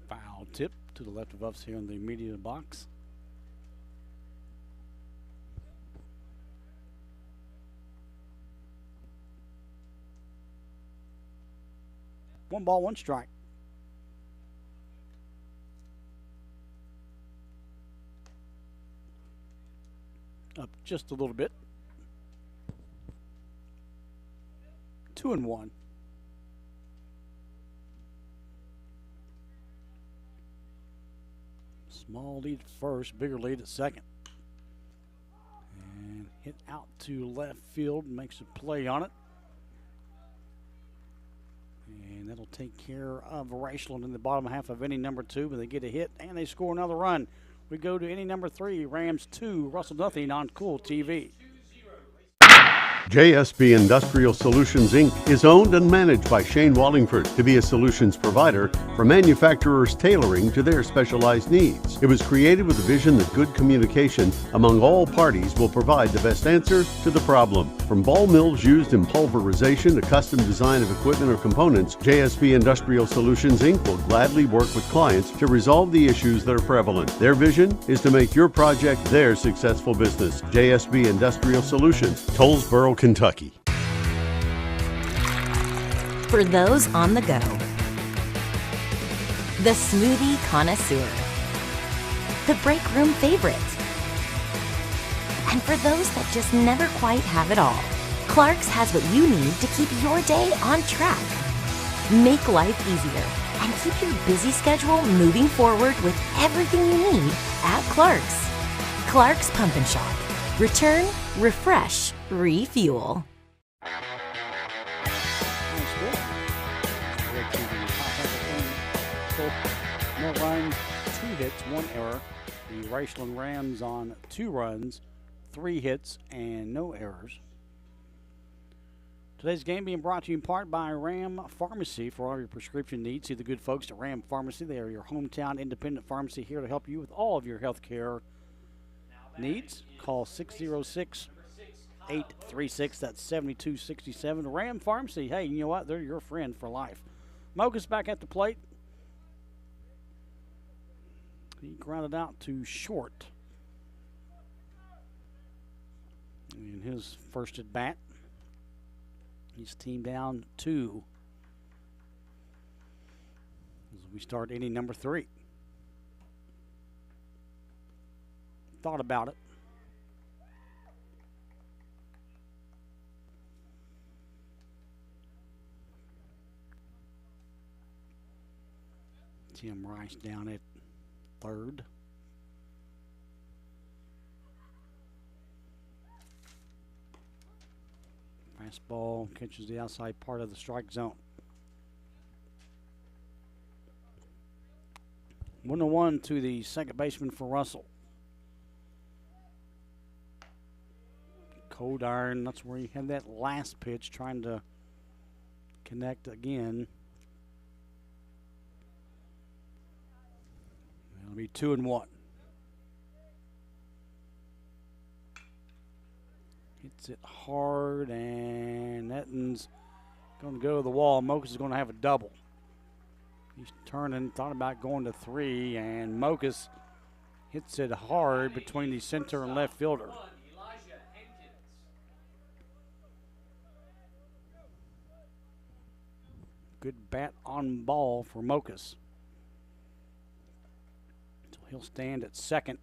Foul tip to the left of us here in the media box. One ball, one strike. Up just a little bit. 2-1. Small lead at first, bigger lead at second. And hit out to left field, makes a play on it. And that'll take care of Raceland in the bottom half of inning number 2, but they get a hit and they score another run. We go to inning number 3, Rams 2, Russell nothing on Cool TV. JSB Industrial Solutions, Inc. is owned and managed by Shane Wallingford to be a solutions provider for manufacturers tailoring to their specialized needs. It was created with a vision that good communication among all parties will provide the best answer to the problem. From ball mills used in pulverization to custom design of equipment or components, JSB Industrial Solutions, Inc. will gladly work with clients to resolve the issues that are prevalent. Their vision is to make your project their successful business. JSB Industrial Solutions, Tollsboro, Kentucky. For those on the go, the smoothie connoisseur, the break room favorite, and for those that just never quite have it all, Clark's has what you need to keep your day on track. Make life easier and keep your busy schedule moving forward with everything you need at Clark's. Clark's Pump and Shop. Return, refresh, refuel. No runs, 2 hits, 1 error. The Raceland Rams on 2 runs, 3 hits, and no errors. Today's game being brought to you in part by Ram Pharmacy. For all your prescription needs, see the good folks at Ram Pharmacy. They are your hometown independent pharmacy here to help you with all of your health care needs. Call 606-836, that's 7267. Ram Pharmacy, hey, you know what? They're your friend for life. Mogus back at the plate. He grounded out to short in his first at bat. He's team down 2 as we start inning number 3. Thought about it. Tim Rice down at third. Fastball catches the outside part of the strike zone. 1-1 to the second baseman for Russell. Cold iron, that's where he had that last pitch, trying to connect again. It'll be 2-1. Hits it hard, and Etton's going to go to the wall. Mokus is going to have a double. He's turning, thought about going to 3, and Mokus hits it hard between the center and left fielder. Good bat on ball for Mokus. So he'll stand at second.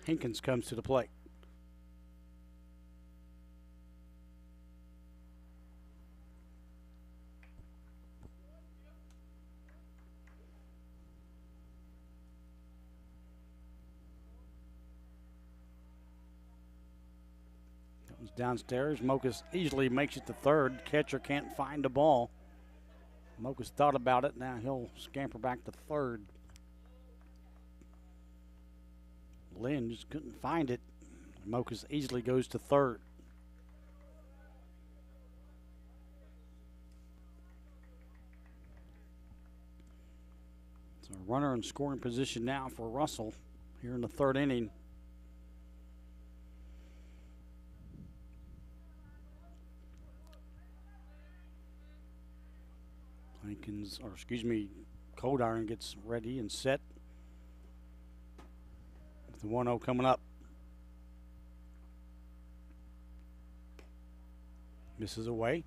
Hankins comes to the plate. Comes downstairs. Mokus easily makes it to third. Catcher can't find the ball. Mokus thought about it. Now he'll scamper back to third. Lynn just couldn't find it. Mokus easily goes to third. So a runner in scoring position now for Russell here in the third inning. Cold Iron gets ready and set. The 1-0 coming up. Misses away.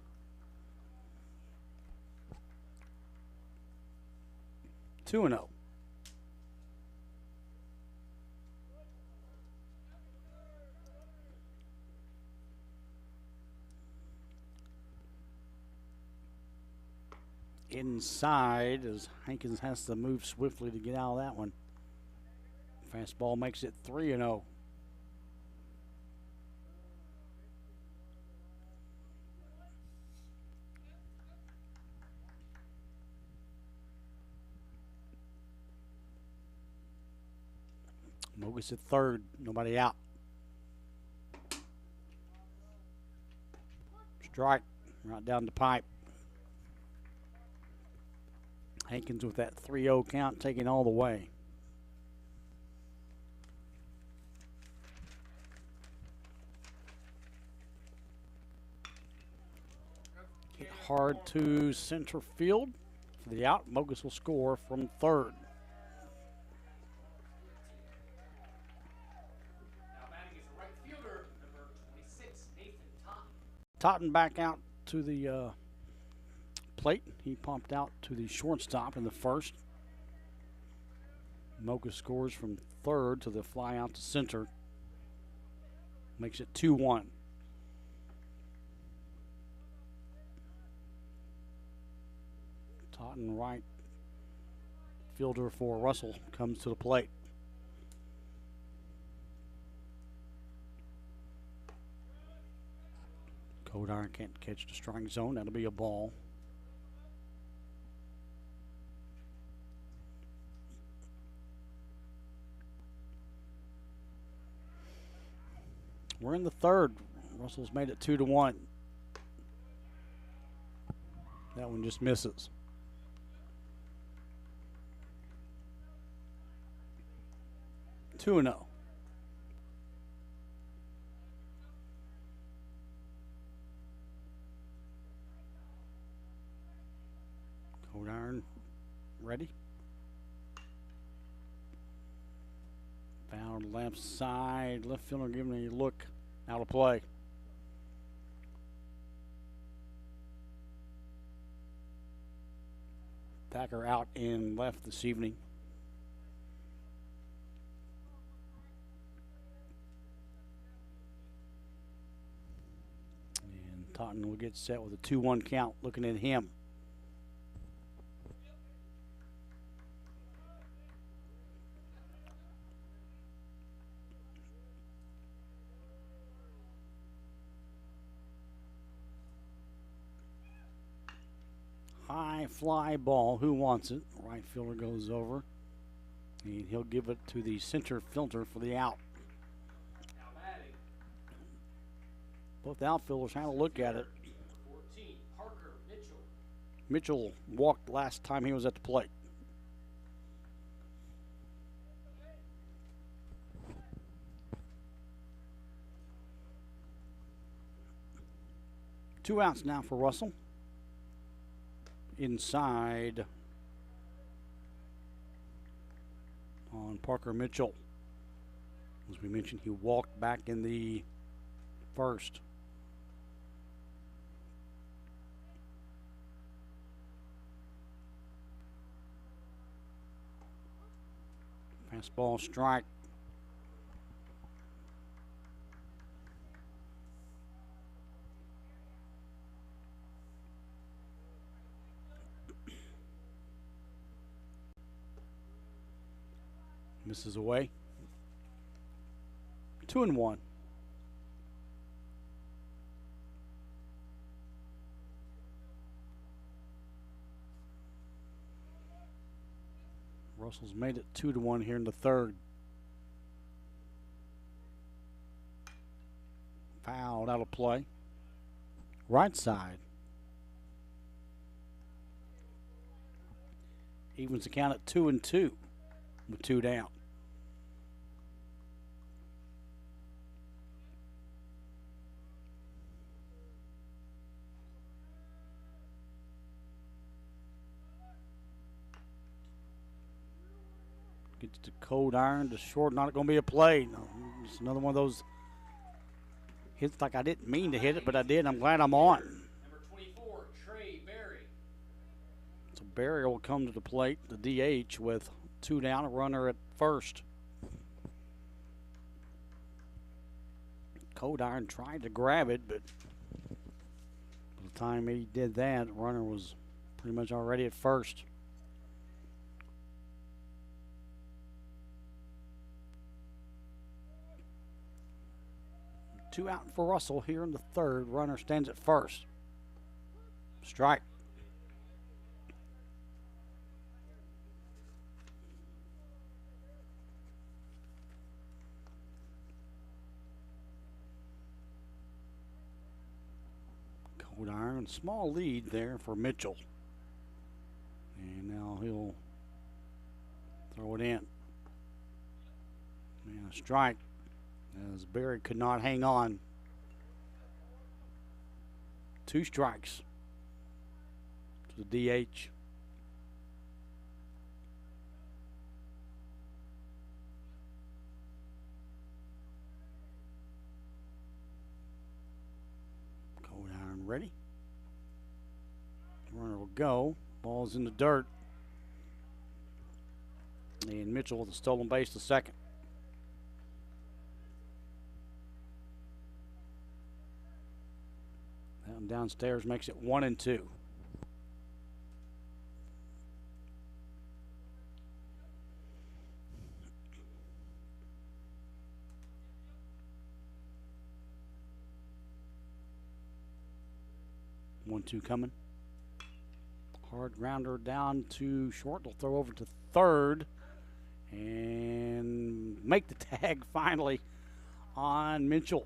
Two 2-0. Inside as Hankins has to move swiftly to get out of that one. Fastball makes it 3-0. Mogus at third, nobody out. Strike, right down the pipe. Hankins with that 3-0 count, taking all the way. Hit hard to center field for the out. Mogus will score from third. Totten back out to the plate. He pumped out to the shortstop in the first. Mocha scores from third to the fly out to center. Makes it 2-1. Totten, right fielder for Russell, comes to the plate. Cold Iron can't catch the strike zone. That'll be a ball. We're in the third. Russell's made it 2-1. That one just misses. Two 2-0. Cold Iron ready. Foul left side. Left fielder giving a look. Out of play. Thacker out in left this evening. And Totten will get set with a 2-1 count, looking at him. High high fly ball. Who wants it? Right fielder goes over. And he'll give it to the center fielder for the out. Both outfielders had a look at it. 14, Parker Mitchell. Mitchell walked last time he was at the plate. Two outs now for Russell. Inside on Parker Mitchell. As we mentioned, he walked back in the first. Fastball strike. Misses away. 2-1. Russell's made it 2-1 here in the third. Fouled out of play. Right side. Evens the count at 2-2 with 2 down. Gets the cold iron to short. Not going to be a play. No, it's another one of those hits like I didn't mean to hit it, but I did. I'm glad I'm on. Number 24, Trey Berry. So Berry will come to the plate, the DH, with 2 down, a runner at first. Cold iron tried to grab it, but by the time he did that, the runner was pretty much already at first. Two out for Russell here in the third. Runner stands at first. Strike. Cold iron, small lead there for Mitchell. And now he'll throw it in. And a strike. As Berry could not hang on. 2 strikes to the DH. Cold iron ready. Runner will go. Ball's in the dirt. And Mitchell with a stolen base to second. Downstairs makes it 1-2. One, two coming. Hard grounder down to short. They'll throw over to third and make the tag finally on Mitchell.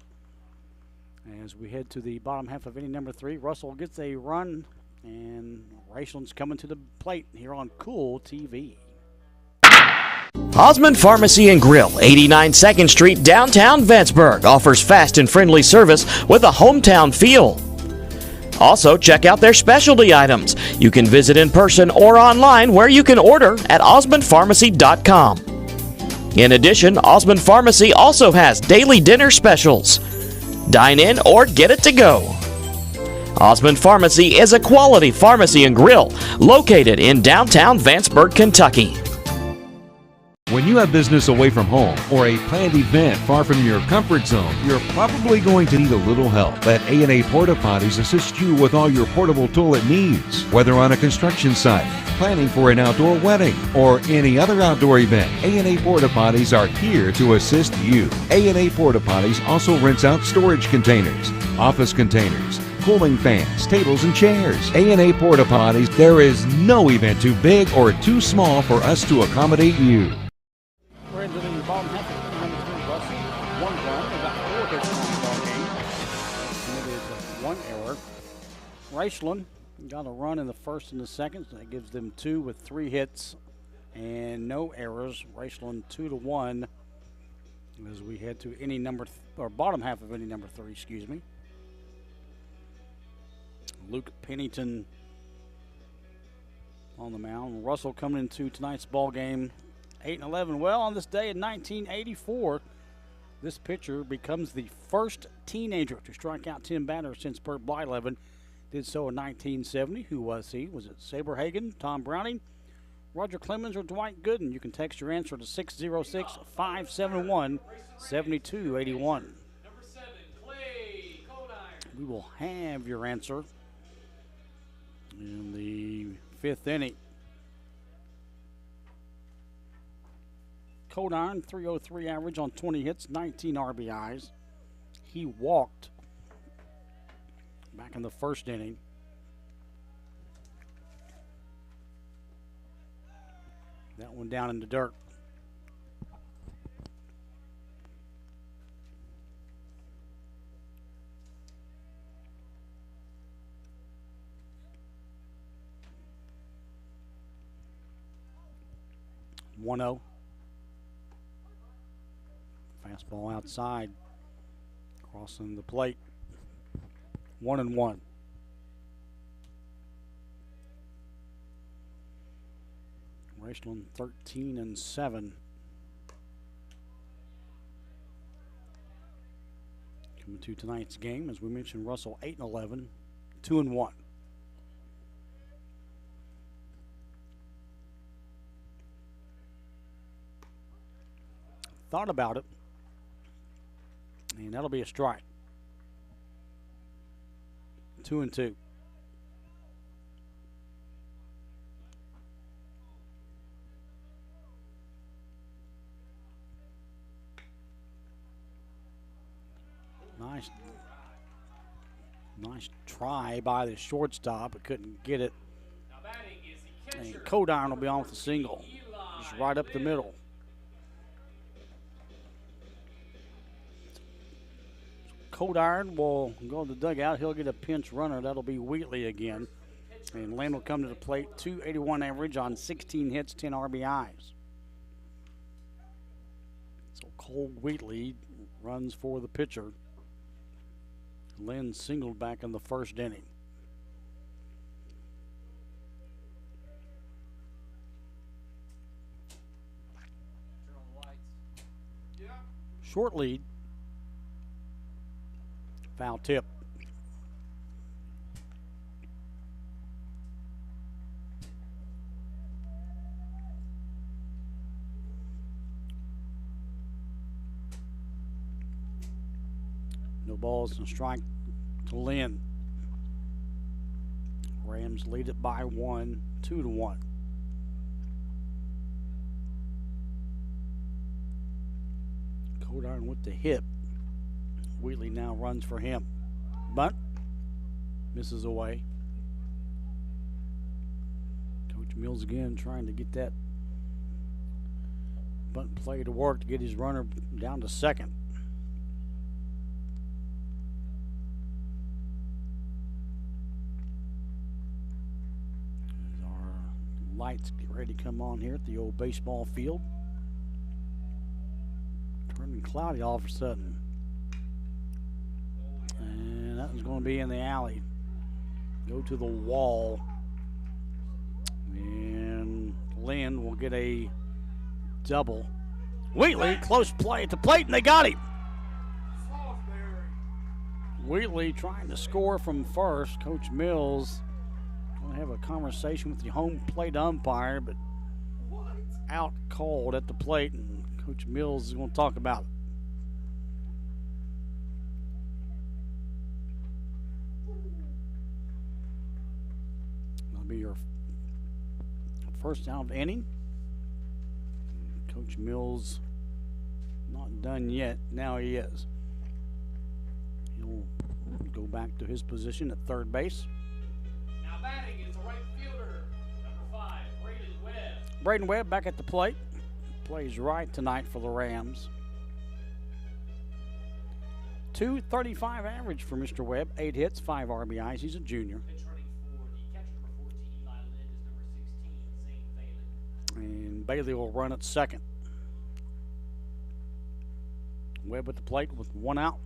As we head to the bottom half of inning number 3, Russell gets a run, and Raceland's coming to the plate here on Cool TV. Osmond Pharmacy and Grill, 89 2nd Street, downtown Vanceburg, offers fast and friendly service with a hometown feel. Also, check out their specialty items. You can visit in person or online, where you can order at osmondpharmacy.com. In addition, Osmond Pharmacy also has daily dinner specials. Dine in or get it to go. Osmond Pharmacy is a quality pharmacy and grill located in downtown Vanceburg, Kentucky. When you have business away from home or a planned event far from your comfort zone, you're probably going to need a little help. Let A&A Porta Potties assist you with all your portable toilet needs. Whether on a construction site, planning for an outdoor wedding, or any other outdoor event, A&A Porta Potties are here to assist you. A&A Porta Potties also rents out storage containers, office containers, cooling fans, tables, and chairs. A&A Porta Potties, there is no event too big or too small for us to accommodate you. We're into the bottom half of number 3 Russell. 1 run. We've got 4 hits in the ball game. Committed one error. Raceland got a run in the first and the second. So that gives them 2 with 3 hits and no errors. Raceland 2-1 as we head to any number or bottom half of any number 3. Excuse me. Luke Pennington on the mound. Russell coming into tonight's ball game 8-11. Well, on this day in 1984, this pitcher becomes the first teenager to strike out 10 batters since Bert Blyleven did so in 1970. Who was he? Was it Saberhagen, Tom Browning, Roger Clemens, or Dwight Gooden? You can text your answer to 606-571-7281. We will have your answer in the 5th inning. Cold Iron, 303 average on 20 hits, 19 RBIs. He walked back in the first inning. That one down in the dirt. One-0. Fastball outside, crossing the plate. 1-1. Raceland 13-7. Coming to tonight's game, as we mentioned, Russell 8-11, 2-1. Thought about it, and that'll be a strike. 2-2. Nice try by the shortstop, but couldn't get it. And Codiron will be on with the single, just right up the middle. Codiron will go to the dugout. He'll get a pinch runner. That'll be Wheatley again. And Lynn will come to the plate. 281 average on 16 hits, 10 RBIs. So Cole Wheatley runs for the pitcher. Lynn singled back in the first inning. Short lead. Foul tip. No balls and strike to Lynn. Rams lead it by 1, 2-1. Codiron with the hit. Wheatley now runs for him. Bunt. Misses away. Coach Mills again trying to get that bunt play to work to get his runner down to second. As our lights get ready to come on here at the old baseball field. Turning cloudy all of a sudden. And that one's going to be in the alley. Go to the wall. And Lynn will get a double. Wheatley, close play at the plate, and they got him. Wheatley trying to score from first. Coach Mills going to have a conversation with the home plate umpire, but out cold at the plate, and Coach Mills is going to talk about it. Be your first out of inning. Coach Mills not done yet. Now he is. He'll go back to his position at third base. Now batting is the right fielder, number 5, Braden Webb. Braden Webb back at the plate. Plays right tonight for the Rams. .235 average for Mr. Webb. 8 hits, 5 RBIs. He's a junior. And Bailey will run at second. Webb at the plate with 1 out.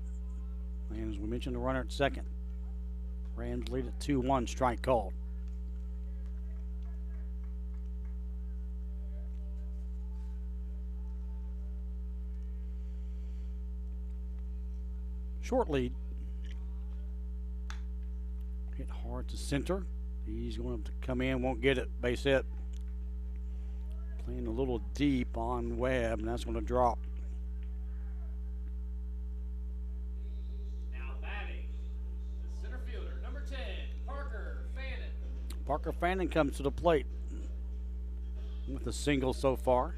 And as we mentioned, the runner at second. Rams lead at 2-1, strike called. Short lead. Hit hard to center. He's going to come in, won't get it. Base hit. Playing a little deep on Webb, and that's going to drop. Now batting, the center fielder, number 10, Parker Fannin. Parker Fannin comes to the plate with a single so far.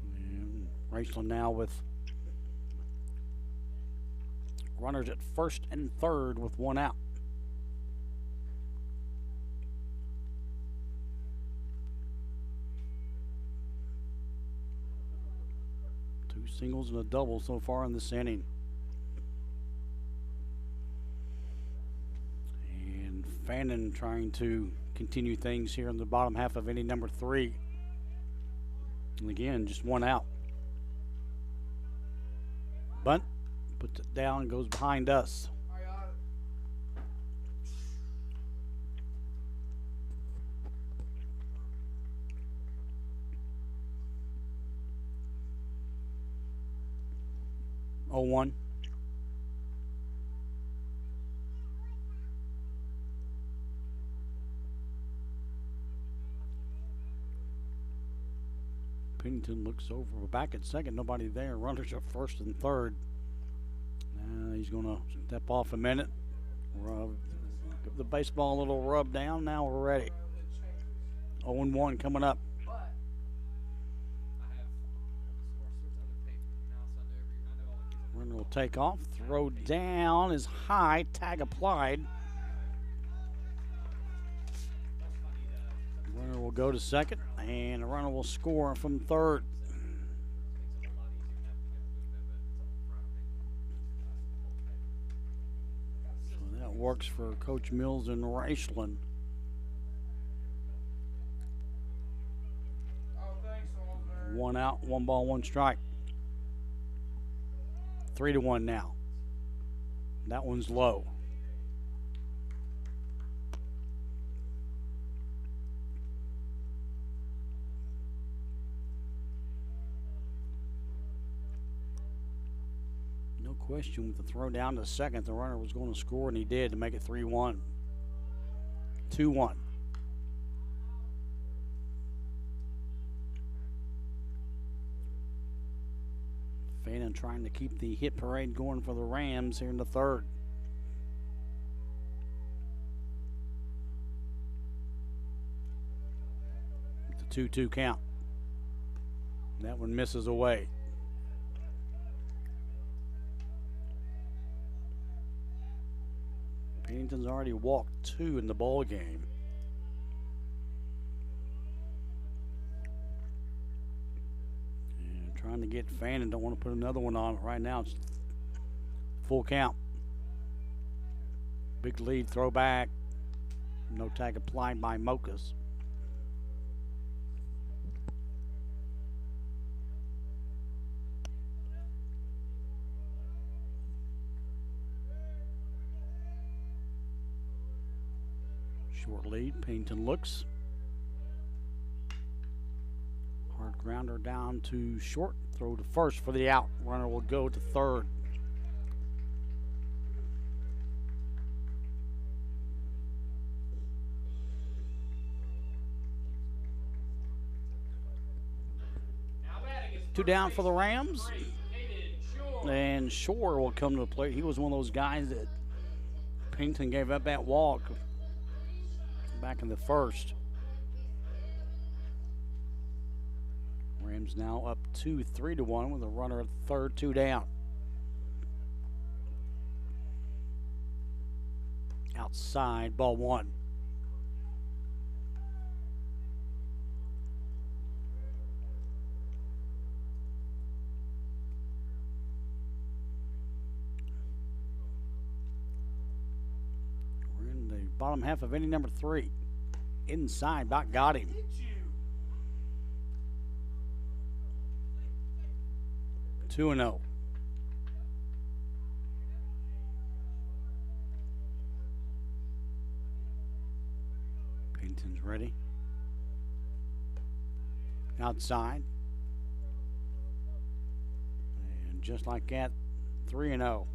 And Raceland now with runners at first and third with 1 out. Two singles and a double so far in this inning. And Fannin trying to continue things here in the bottom half of inning number 3. And again, just 1 out. Bunt. Puts it down and goes behind us. Oh, 1. Pennington looks over. We're back at second. Nobody there. Runners are first and third. He's going to step off a minute. Give the baseball a little rub down. Now we're ready. 0-1 coming up. Runner will take off. Throw down is high. Tag applied. Runner will go to second, and the runner will score from third. Works for Coach Mills in Raceland. One out, 1 ball, 1 strike. 3-1 now. That one's low. Question with the throw down to second, the runner was going to score, and he did to make it 3-1. 2-1. Fannin trying to keep the hit parade going for the Rams here in the third. With the 2-2 count. That one misses away. Pennington's already walked 2 in the ball game. And trying to get Fannin, don't want to put another one on. Right now it's full count. Big lead, throw back. No tag applied by Mokas. Short lead, Pennington looks. Hard grounder down to short. Throw to first for the out. Runner will go to third. Two down for the Rams. And Shore will come to the plate. He was one of those guys that Pennington gave up that walk back in the first. Ran Rams now up 3-1 with a runner at third, 2 down. Outside, ball 1. We're in the bottom half of inning number 3. Inside, about got him. Two and 0. Pennington's ready. Outside. And just like that, 3 and 0.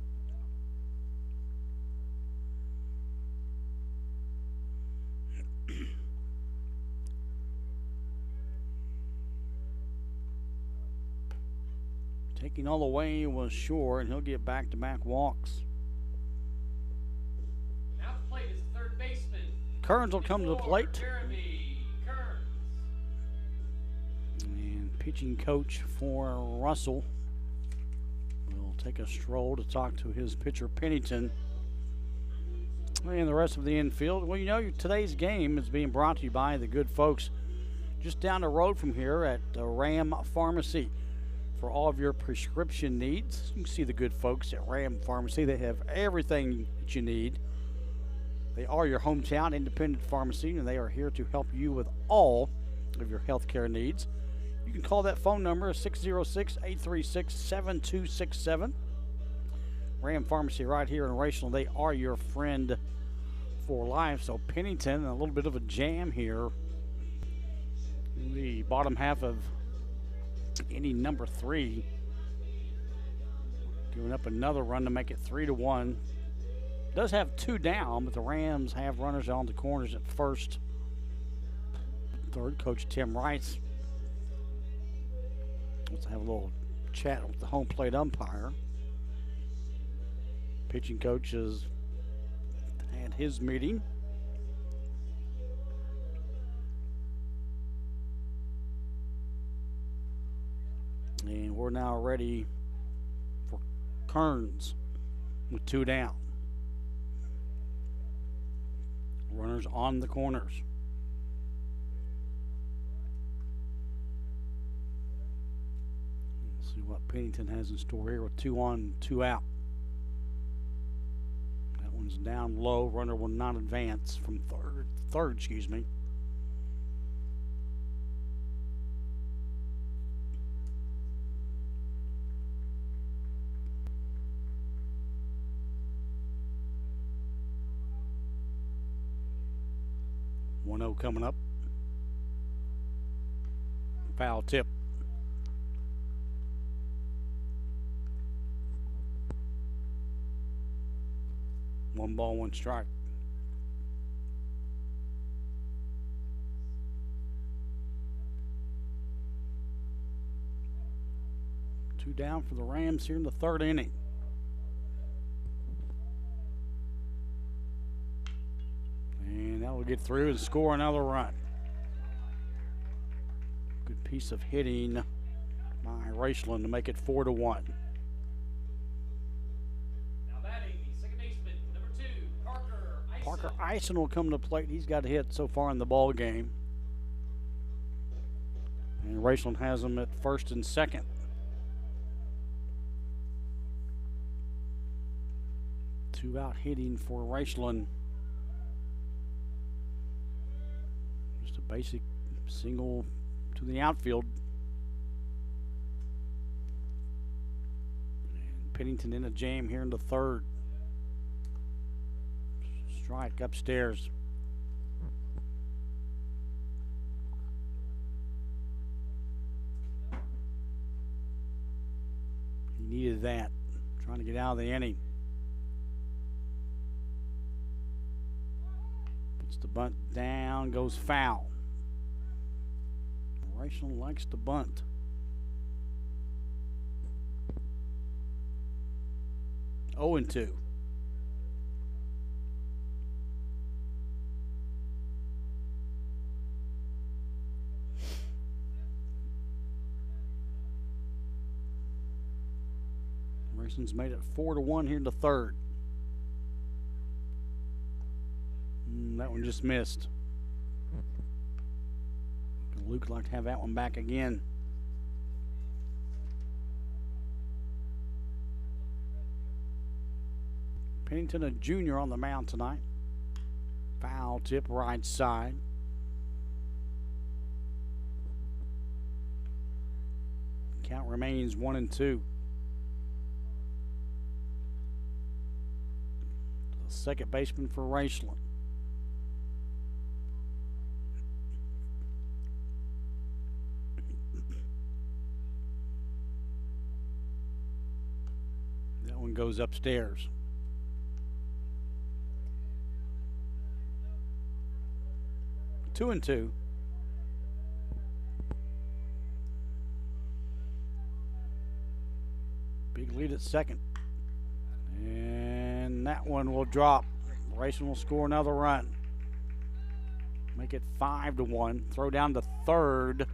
Taking all the way was Shore, and he'll get back-to-back walks. Now the plate is the third baseman. Kearns will come to the plate. Jeremy Kearns. And pitching coach for Russell will take a stroll to talk to his pitcher, Pennington. And the rest of the infield. Well, you know, today's game is being brought to you by the good folks just down the road from here at Ram Pharmacy. For all of your prescription needs, you can see the good folks at Ram Pharmacy. They have everything that you need. They are your hometown independent pharmacy, and they are here to help you with all of your healthcare needs. You can call that phone number 606-836-7267. Ram Pharmacy right here in Raceland. They are your friend for life. So Pennington, a little bit of a jam here in the bottom half of inning number 3, giving up another run to make it 3-1. Does have 2 down, but the Rams have runners on the corners at first, third. Coach Tim Rice let's have a little chat with the home plate umpire. Pitching coach has had his meeting. And we're now ready for Kearns with 2 down. Runners on the corners. Let's see what Pennington has in store here with 2 on, 2 out. That one's down low. Runner will not advance from third, excuse me. Coming up. Foul tip. One ball, one strike. Two down for the Rams here in the 3rd inning. And that will get through and score another run. Good piece of hitting by Raceland to make it 4-1. Now batting, the second baseman, number 2, Parker Ison will come to the plate. He's got a hit so far in the ball game. And Raceland has him at first and second. Two out hitting for Raceland. Just a basic single to the outfield. And Pennington in a jam here in the 3rd. Strike upstairs. He needed that. Trying to get out of the inning. Puts the bunt down, goes foul. Raceland likes to bunt. Oh and 2. Raceland's made it 4-1 here in the third. That one just missed. Luke would like to have that one back again. Pennington, a junior, on the mound tonight. Foul tip right side. Count remains 1-2. The second baseman for Raceland. That one goes upstairs. Two and two. Big lead at second. And that one will drop. Raceland will score another run. Make it 5-1. Throw down to third.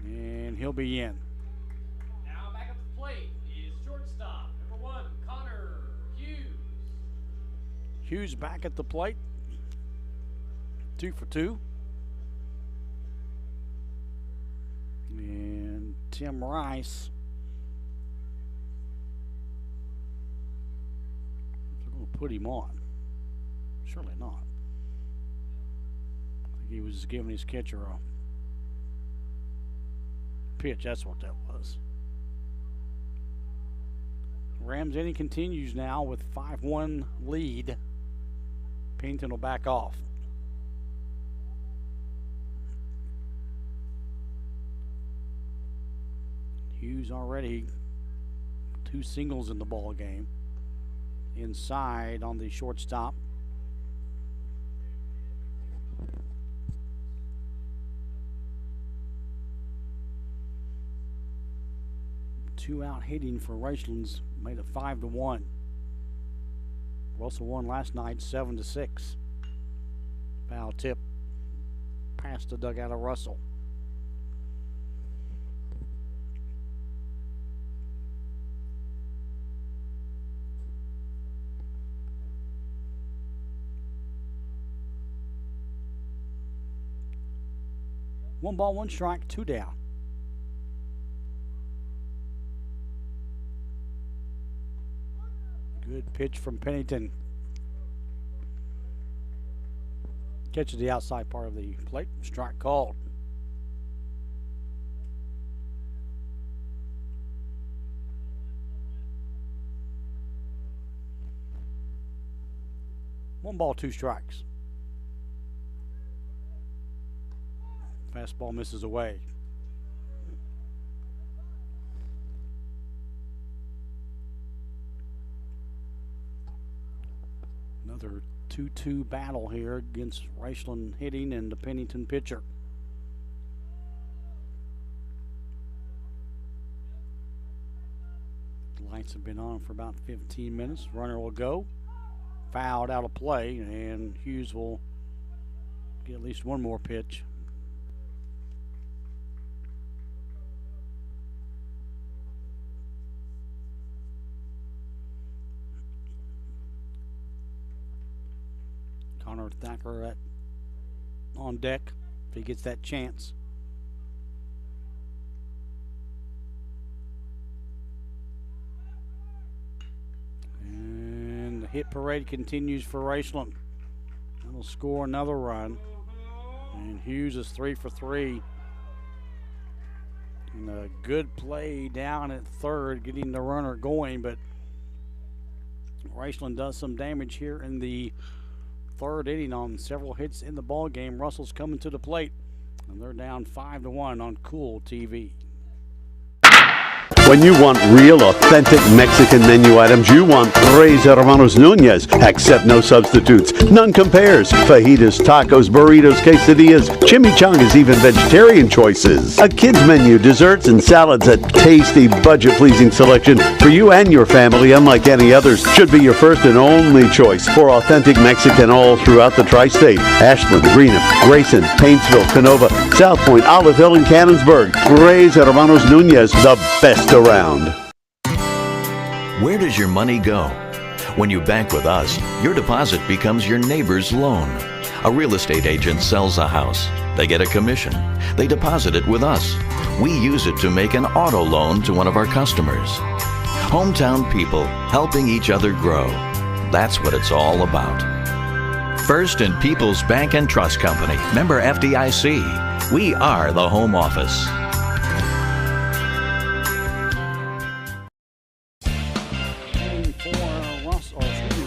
And he'll be in. Now back up the plate is shortstop, number 1, Connor Hughes. Hughes back at the plate. 2 for 2. And Tim Rice. They're going to put him on. Surely not. I think he was giving his catcher a pitch. That's what that was. Rams inning continues now with 5-1 lead. Pennington will back off. Hughes already 2 singles in the ball game. Inside on the shortstop. Two out hitting for Raceland's made it 5-1. Russell won last night 7-6. Foul tip past the dugout of Russell. One ball, one strike, 2 down. Good pitch from Pennington. Catches the outside part of the plate. Strike called. One ball, 2 strikes. Fastball misses away. Another 2-2 battle here against Raceland hitting and the Pennington pitcher. The lights have been on for about 15 minutes. Runner will go. Fouled out of play, and Hughes will get at least one more pitch. Connor Thacker on deck if he gets that chance. And the hit parade continues for Raceland. That'll score another run. And Hughes is 3 for 3. And a good play down at third, getting the runner going, but Raceland does some damage here in the third inning on several hits in the ball game. Russell's coming to the plate, and they're down 5-1 on Cool TV. When you want real, authentic Mexican menu items, you want Tres Hermanos Nunez. Accept no substitutes. None compares. Fajitas, tacos, burritos, quesadillas, chimichangas, even vegetarian choices. A kids menu, desserts and salads, a tasty, budget-pleasing selection for you and your family, unlike any others. Should be your first and only choice for authentic Mexican all throughout the tri-state. Ashland, Greenup, Grayson, Paintsville, Canova, South Point, Olive Hill, and Cannonsburg. Tres Hermanos Nunez, the best around. Where does your money go? When you bank with us, your deposit becomes your neighbor's loan. A real estate agent sells a house. They get a commission. They deposit it with us. We use it to make an auto loan to one of our customers. Hometown people helping each other grow. That's what it's all about. First and People's Bank and Trust Company, member FDIC. We are the home office.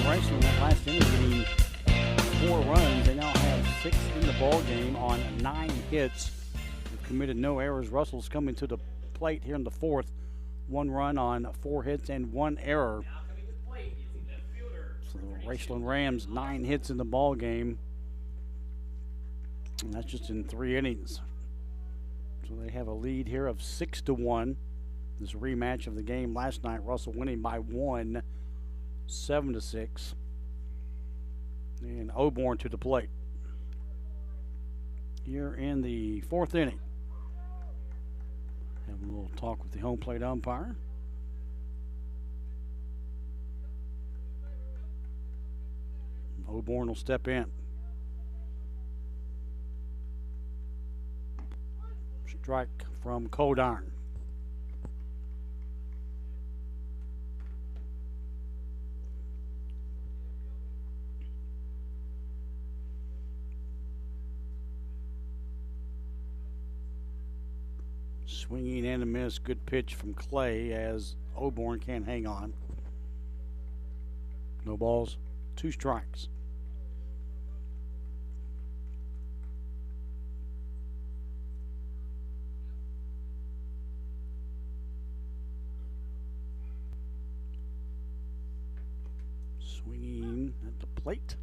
Raceland, that last inning, getting 4 runs. They now have 6 in the ball game on 9 hits. They've committed no errors. Russell's coming to the plate here in the 4th. 1 run on 4 hits and 1 error. So the Raceland Rams 9 hits in the ball game. And that's just in 3 innings. So they have a lead here of 6-1. This rematch of the game last night. Russell winning by 1. 7-6, and Oborn to the plate here in the 4th inning. Have a little talk with the home plate umpire. Oborn will step in. Strike from Codarn. Swinging and a miss. Good pitch from Clay as Oborn can't hang on. No balls, 2 strikes. Swinging at the plate.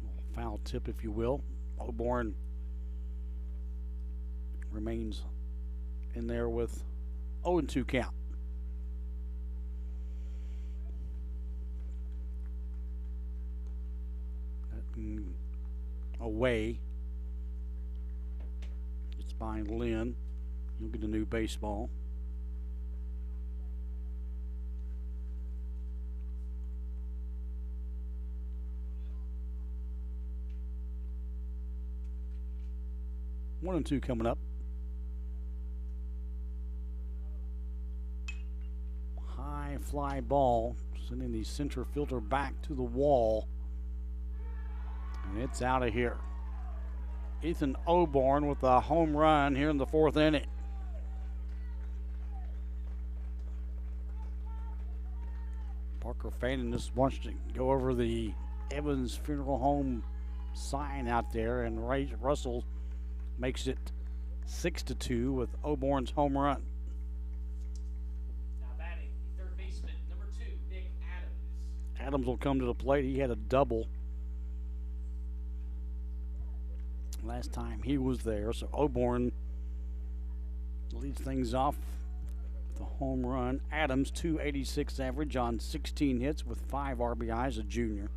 A little foul tip, if you will. Oborn remains in there with 0-2 count. Away. It's by Lynn. He'll get a new baseball. One and 2 coming up. High fly ball, sending the center fielder back to the wall. And it's out of here. Ethan Oborn with a home run here in the 4th inning. Parker Fannin just wants to go over the Evans Funeral Home sign out there, and Russell makes it 6-2 with Oborn's home run. Now batting, third baseman, number 2, Nick Adams. Adams will come to the plate. He had a double last time he was there, so Oborn leads things off with a home run. Adams, .286 average on 16 hits with 5 RBIs, a junior.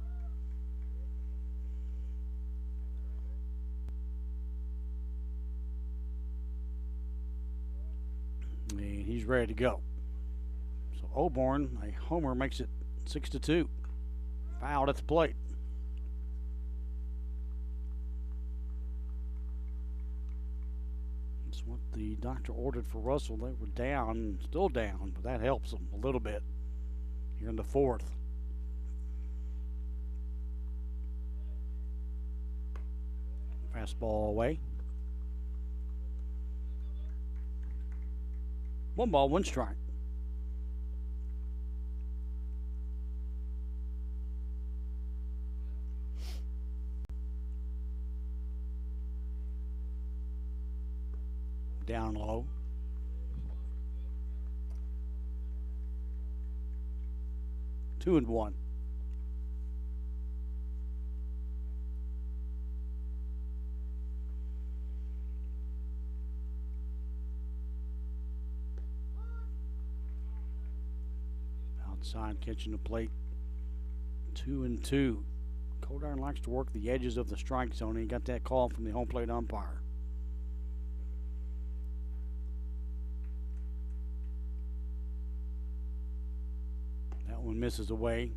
And he's ready to go. So Oborn, a homer, makes it 6-2. Fouled at the plate. That's what the doctor ordered for Russell. They were down, still down, but that helps them a little bit here in the 4th. Fastball away. 1 ball, 1 strike. Down low. Two and one. Outside catching the plate. 2-2. Codarn likes to work the edges of the strike zone. He got that call from the home plate umpire. misses away.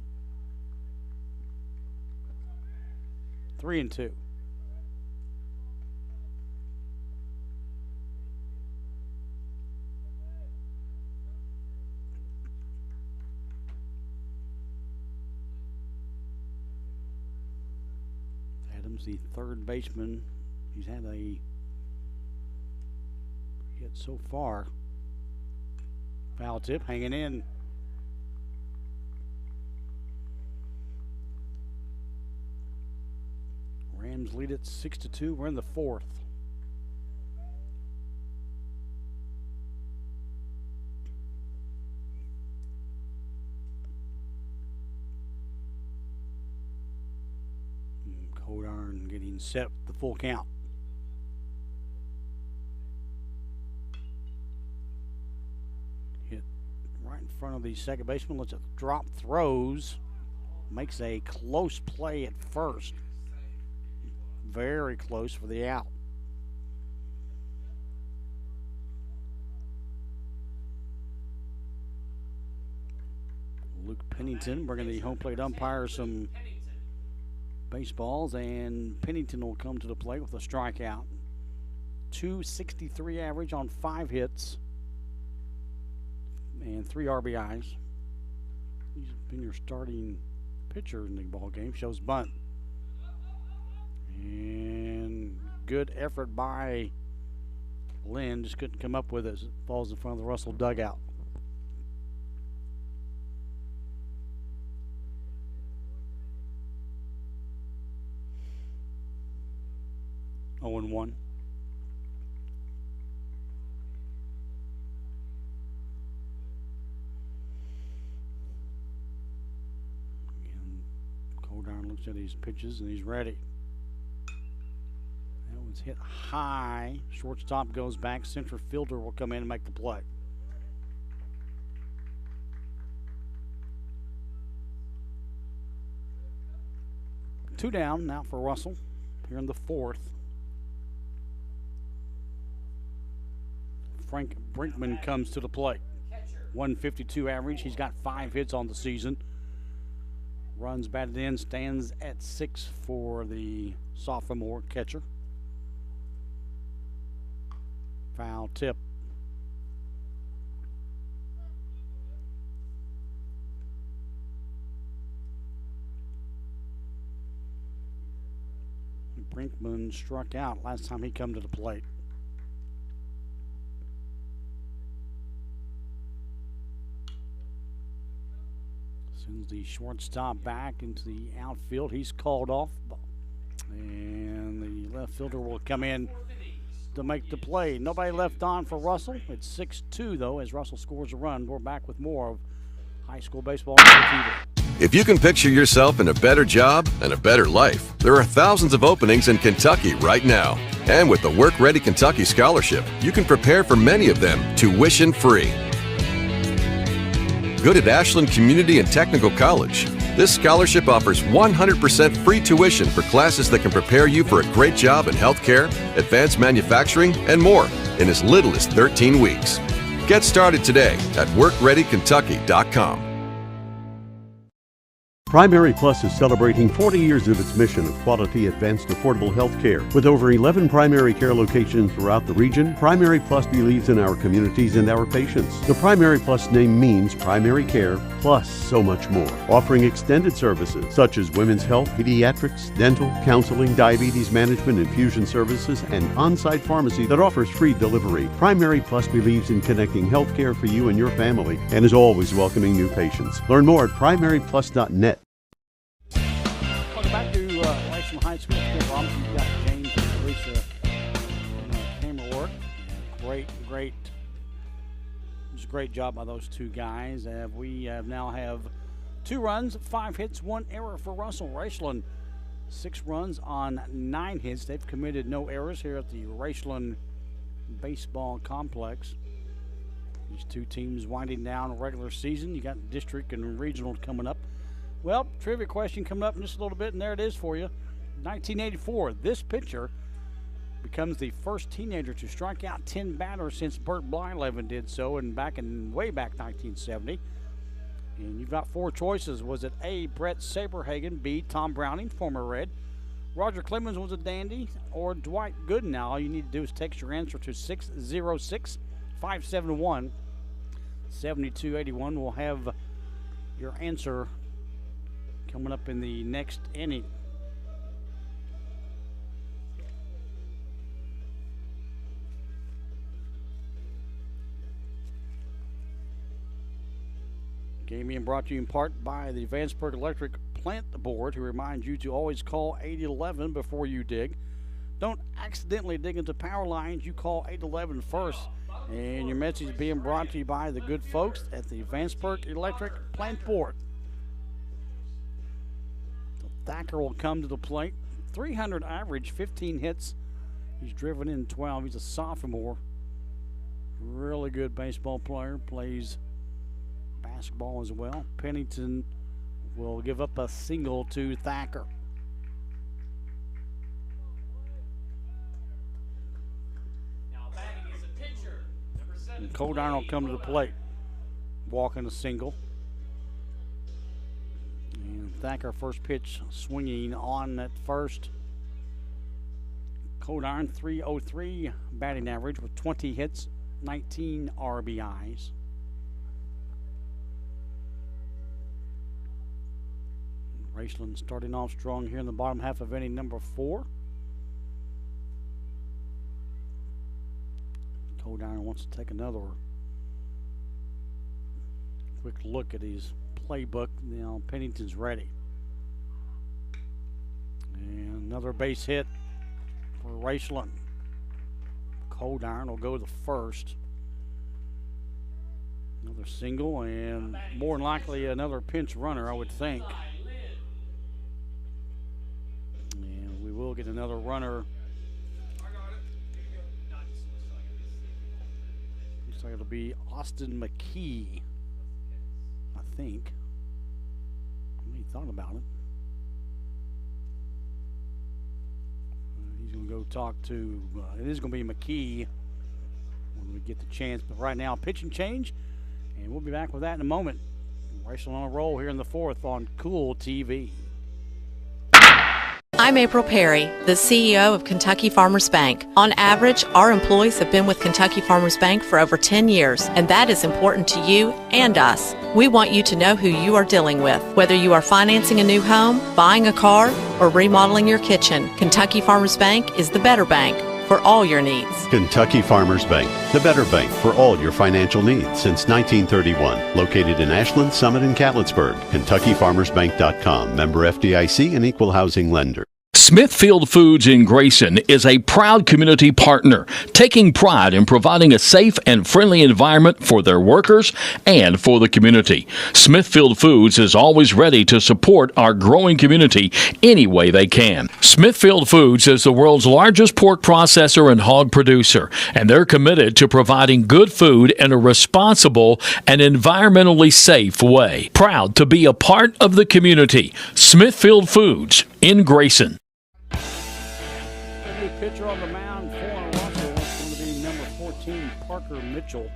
3-2. Adams, the third baseman, he's had a hit so far. Foul tip, hanging in. Rams lead it 6-2. We're in the fourth. Cold Iron getting set the full count. Hit right in front of the second baseman. Lets it drop, throws. Makes a close play at first. Very close for the out. Luke Pennington bringing the home plate umpire some baseballs, and Pennington will come to the plate with a strikeout. .263 average on 5 hits and 3 RBIs. He's been your starting pitcher in the ball game. Shows bunt. And good effort by Lynn. Just couldn't come up with it as it falls in front of the Russell dugout. Oh and 1. Again, Cold Iron looks at his pitches and he's ready. That one's hit high. Shortstop goes back. Center fielder will come in and make the play. Two down now for Russell here in the fourth. Frank Brinkman comes to the plate. 152 average. He's got 5 hits on the season. Runs batted in, stands at 6 for the sophomore catcher. Foul tip. Brinkman struck out last time he come to the plate. Sends the shortstop back into the outfield. He's called off. And the left fielder will come in to make the play. Nobody left on for Russell. It's 6-2 though as Russell scores a run. We're back with more of high school baseball on TV. If you can picture yourself in a better job and a better life, there are thousands of openings in Kentucky right now. And with the Work Ready Kentucky Scholarship, you can prepare for many of them tuition free. Good at Ashland Community and Technical College. This scholarship offers 100% free tuition for classes that can prepare you for a great job in healthcare, advanced manufacturing, and more in as little as 13 weeks. Get started today at workreadykentucky.com. Primary Plus is celebrating 40 years of its mission of quality, advanced, affordable health care. With over 11 primary care locations throughout the region, Primary Plus believes in our communities and our patients. The Primary Plus name means primary care plus so much more. Offering extended services such as women's health, pediatrics, dental, counseling, diabetes management, infusion services, and on-site pharmacy that offers free delivery. Primary Plus believes in connecting health care for you and your family and is always welcoming new patients. Learn more at primaryplus.net. Welcome back to Raceland High School. Kit Robinson, you've got James and Felicia in camera work. Just a great job by those two guys. We now have 2 runs, 5 hits, 1 error for Russell. Raceland, 6 runs on 9 hits. They've committed no errors here at the Raceland Baseball Complex. These two teams winding down a regular season. You got district and regional coming up. Well, trivia question coming up in just a little bit, and there it is for you. 1984, this pitcher becomes the first teenager to strike out 10 batters since Bert Blyleven did so, and way back 1970. And you've got four choices. Was it A, Brett Saberhagen, B, Tom Browning, former Red, Roger Clemens was a dandy, or Dwight Gooden? Now, all you need to do is text your answer to 606-571-7281. We'll have your answer coming up in the next inning. Game being brought to you in part by the Vanceburg Electric Plant Board, who reminds you to always call 811 before you dig. Don't accidentally dig into power lines. You call 811 first. And your message is being brought to you by the good folks at the Vanceburg Electric Plant Board. So Thacker will come to the plate. 300 average, 15 hits. He's driven in 12. He's a sophomore. Really good baseball player. Plays basketball as well. Pennington will give up a single to Thacker. And Codine will come to the plate, walking a single. And Thacker first pitch swinging on at first. Codine 303 batting average with 20 hits, 19 RBIs. Raceland starting off strong here in the bottom half of inning number 4. Codine wants to take another quick look at his playbook. Now Pennington's ready. And another base hit for Raceland. Codine will go to first. Another single and more than likely another pinch runner, I would think. And we will get another runner. Looks like it'll be Austin McKee, I think. He thought about it. He's going to go talk to, it is going to be McKee when we get the chance. But right now, pitching change, and we'll be back with that in a moment. Raceland on a roll here in the 4th on Cool TV. I'm April Perry, the CEO of Kentucky Farmers Bank. On average, our employees have been with Kentucky Farmers Bank for over 10 years, and that is important to you and us. We want you to know who you are dealing with. Whether you are financing a new home, buying a car, or remodeling your kitchen, Kentucky Farmers Bank is the better bank for all your needs. Kentucky Farmers Bank, the better bank for all your financial needs since 1931. Located in Ashland, Summit, and Catlettsburg. KentuckyFarmersBank.com. Member FDIC and Equal Housing Lender. Smithfield Foods in Grayson is a proud community partner, taking pride in providing a safe and friendly environment for their workers and for the community. Smithfield Foods is always ready to support our growing community any way they can. Smithfield Foods is the world's largest pork processor and hog producer, and they're committed to providing good food in a responsible and environmentally safe way. Proud to be a part of the community. Smithfield Foods in Grayson. Pitcher on the mound for Russell. It's going to be number 14, Parker Mitchell.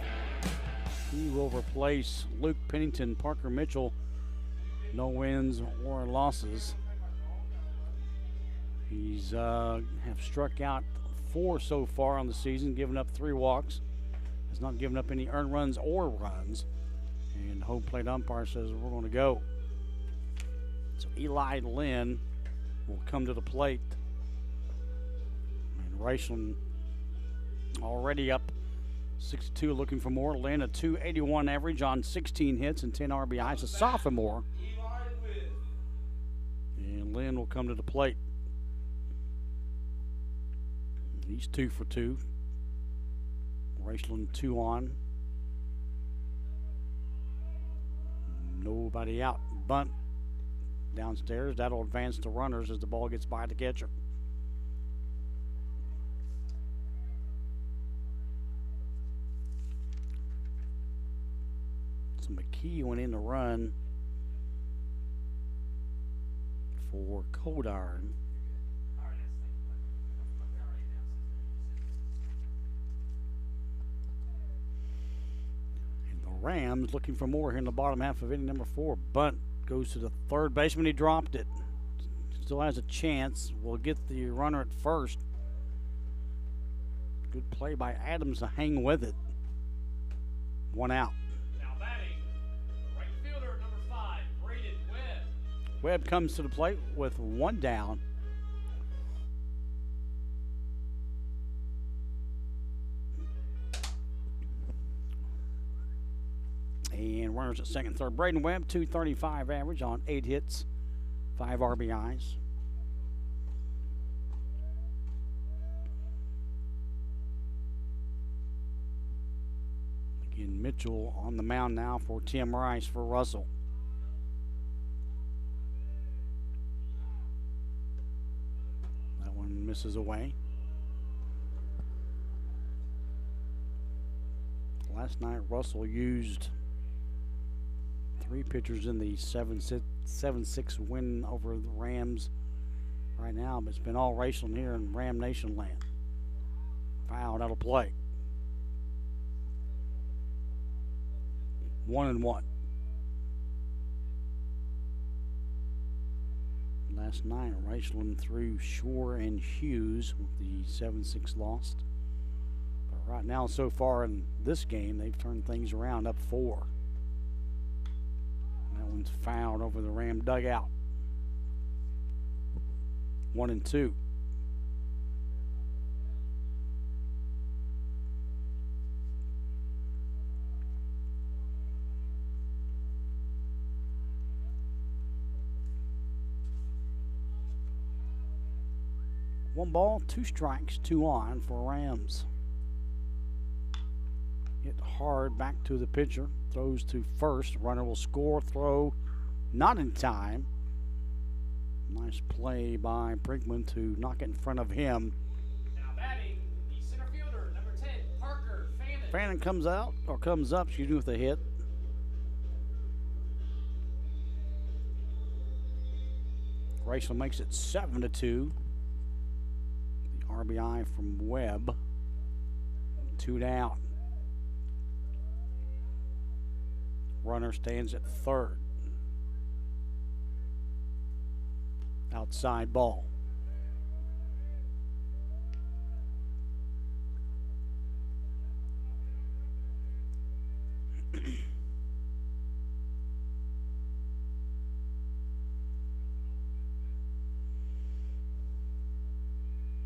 He will replace Luke Pennington. Parker Mitchell, no wins or losses. He's have struck out 4 so far on the season, given up 3 walks. Has not given up any earned runs or runs. And home plate umpire says we're going to go. So Eli Lynn will come to the plate. Raceland already up 62, looking for more. Lynn, a 281 average on 16 hits and 10 RBIs, a sophomore. And Lynn will come to the plate. He's 2 for 2. Raceland 2 on. Nobody out. Bunt downstairs. That'll advance the runners as the ball gets by the catcher. McKee went in to run for Cold Iron. And the Rams looking for more here in the bottom half of inning number 4. Bunt goes to the third baseman. He dropped it. Still has a chance. Will get the runner at first. Good play by Adams to hang with it. 1 out. Now batting, the right fielder, number 5, Braden Webb. Webb comes to the plate with 1 down. And runners at second, third. Braden Webb, 235 average on 8 hits, 5 RBIs. Again, Mitchell on the mound now for Tim Rice for Russell. That one misses away. Last night, Russell used 3 pitchers in the 7-6 win over the Rams right now, but it's been all Raceland here in Ram Nation land. Foul out of play. 1-1. Last night, Raceland threw Shore and Hughes with the 7-6 loss. But right now, so far in this game, they've turned things around, up 4. That one's fouled over the Ram dugout. 1-2. One ball, 2 strikes, 2 on for Rams. Hit hard back to the pitcher. Throws to first. Runner will score. Throw not in time. Nice play by Brinkman to knock it in front of him. Now batting, the center fielder, number 10, Parker Fannin. Fannin comes up, with a hit. Raceland makes it 7-2. The RBI from Webb. 2 down. Runner stands at third. Outside ball.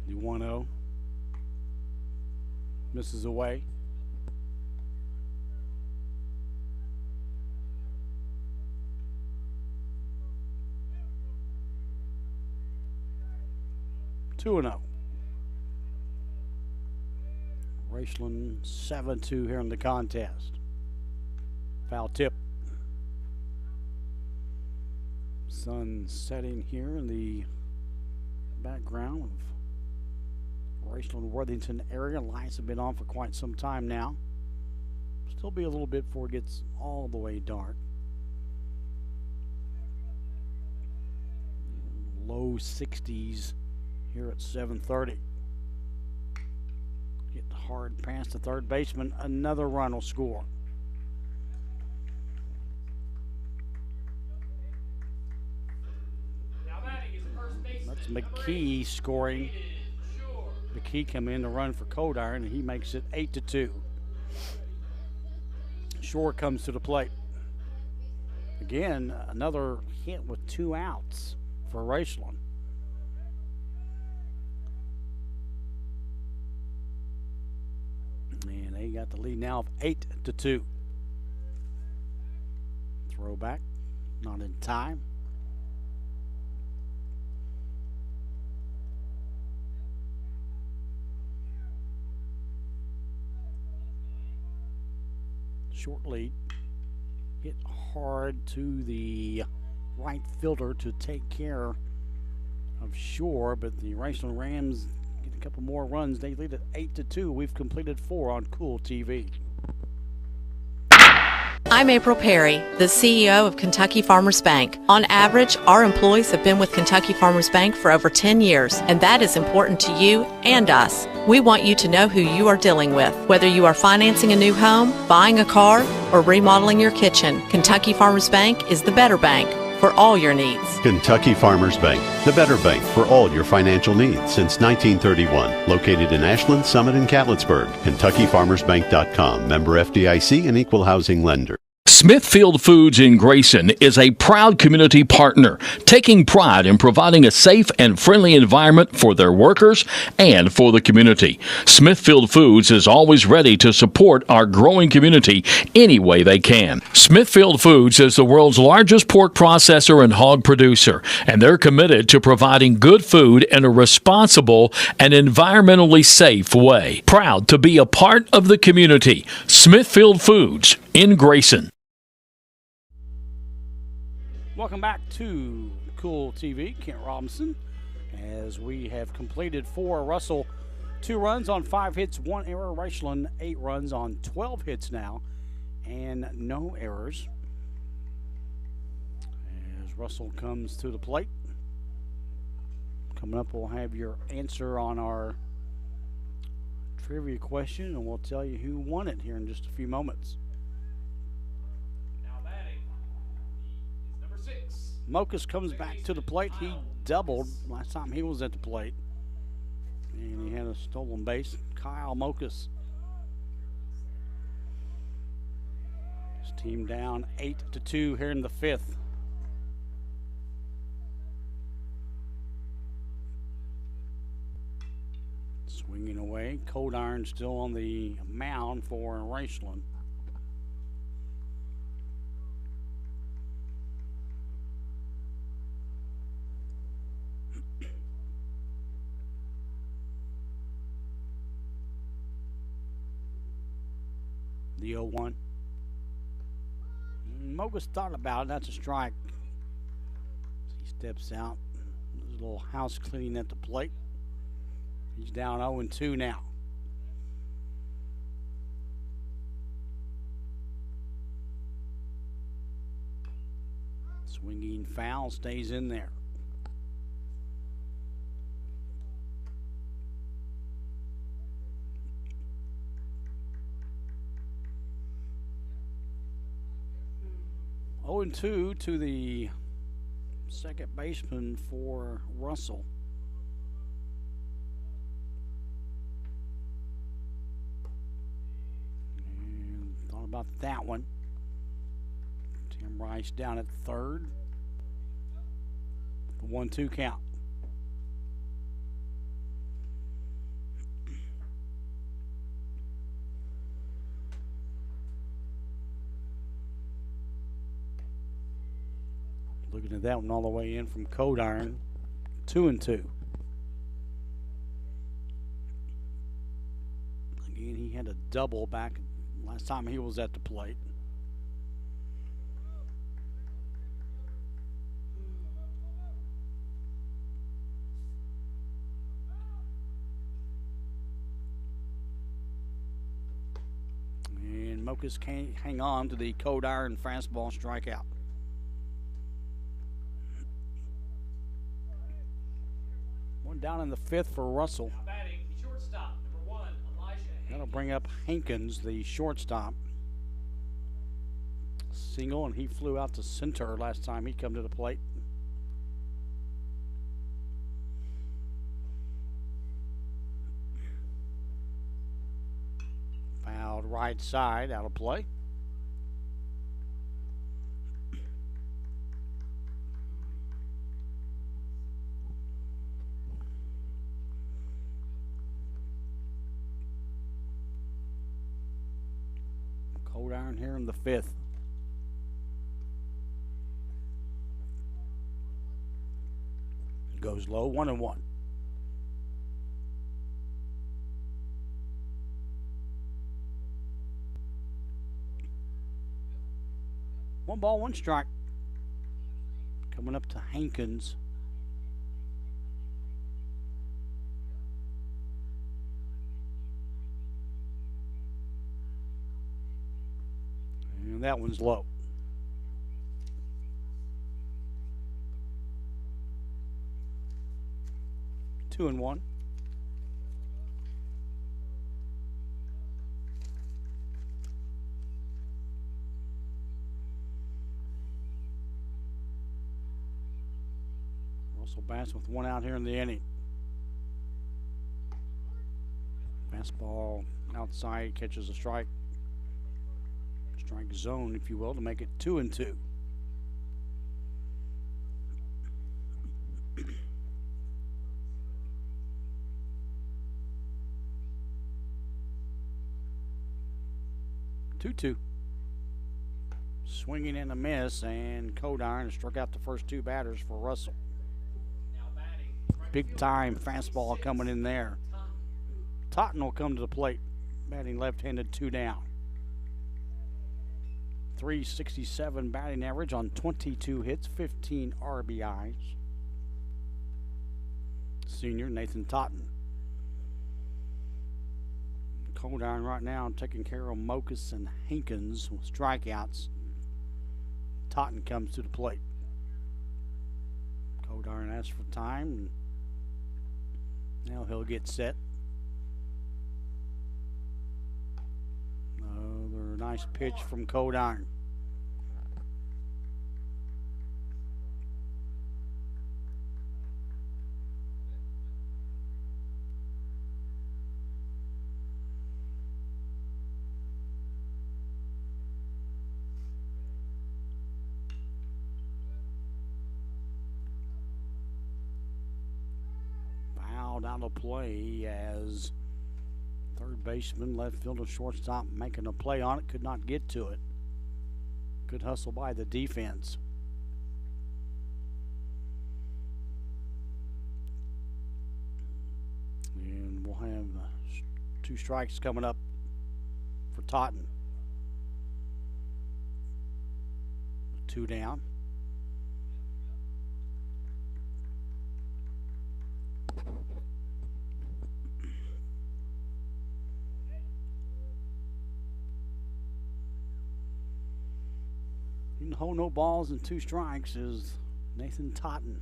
The 1-0. Misses away. Two 2-0. Raceland 7-2 here in the contest. Foul tip. Sun setting here in the background of Raceland Worthington area. Lights have been on for quite some time now. Still be a little bit before it gets all the way dark. Low 60s here at 7:30. Hit hard past the third baseman. Another run will score. That's McKee scoring. McKee come in to run for Cold Iron, and he makes it 8-2. Shore comes to the plate. Again, another hit with 2 outs for Raceland. And they got the lead now of 8-2. Throwback, not in time. Short lead. Hit hard to the right fielder to take care of Shore, but the Raceland Rams get a couple more runs. They lead at 8-2. We've completed 4 on Cool TV. I'm April Perry, the CEO of Kentucky Farmers Bank. On average, our employees have been with Kentucky Farmers Bank for over 10 years, and that is important to you and us. We want you to know who you are dealing with. Whether you are financing a new home, buying a car, or remodeling your kitchen, Kentucky Farmers Bank is the better bank for all your needs. Kentucky Farmers Bank, the better bank for all your financial needs since 1931. Located in Ashland, Summit, and Catlettsburg. KentuckyFarmersBank.com. Member FDIC and equal housing lender. Smithfield Foods in Grayson is a proud community partner, taking pride in providing a safe and friendly environment for their workers and for the community. Smithfield Foods is always ready to support our growing community any way they can. Smithfield Foods is the world's largest pork processor and hog producer, and they're committed to providing good food in a responsible and environmentally safe way. Proud to be a part of the community. Smithfield Foods in Grayson. Welcome back to Cool TV. Kent Robinson, as we have completed 4. Russell, 2 runs on 5 hits, 1 error. Raceland, 8 runs on 12 hits now, and no errors. As Russell comes to the plate. Coming up, we'll have your answer on our trivia question, and we'll tell you who won it here in just a few moments. Mokus comes back to the plate. He doubled last time he was at the plate, and he had a stolen base. Kyle Mokus. His team down 8-2 here in the 5th. Swinging away. Cold Iron still on the mound for Raceland. The 0-1. Mogus thought about it. That's a strike. He steps out. There's a little house cleaning at the plate. He's down 0-2 now. Swinging foul, stays in there. Oh, 2 to the second baseman for Russell. And thought about that one. Tim Rice down at third. The 1-2 count. Looking at that one all the way in from Cold Iron. 2-2. Again, he had a double back last time he was at the plate. And Mokus can't hang on to the Cold Iron fastball strikeout. One down in the 5th for Russell. That'll bring up Hankins, the shortstop. Single, and he flew out to center last time he come to the plate. Fouled right side, out of play. Cold Iron here in the 5th. Goes low, 1-1. One ball, one strike. Coming up to Hankins. And that one's low. Two and one. Russell Bass with one out here in the inning. Fastball outside, catches a strike. Strike zone, if you will, to make it 2-2. Swinging and a miss, and Codiron struck out the first two batters for Russell. Big time fastball coming in there. Totten will come to the plate, batting left-handed, 2 down. .367 batting average on 22 hits, 15 RBIs. Senior Nathan Totten. Codiron right now taking care of Mokus and Hankins with strikeouts. Totten comes to the plate. Codiron asks for time. Now he'll get set. Another nice pitch from Codiron. Out of play as third baseman, left fielder, shortstop making a play on it, could not get to it. Good hustle by the defense. And we'll have 2 strikes coming up for Totten. 2 down. Hold no balls and 2 strikes is Nathan Totten.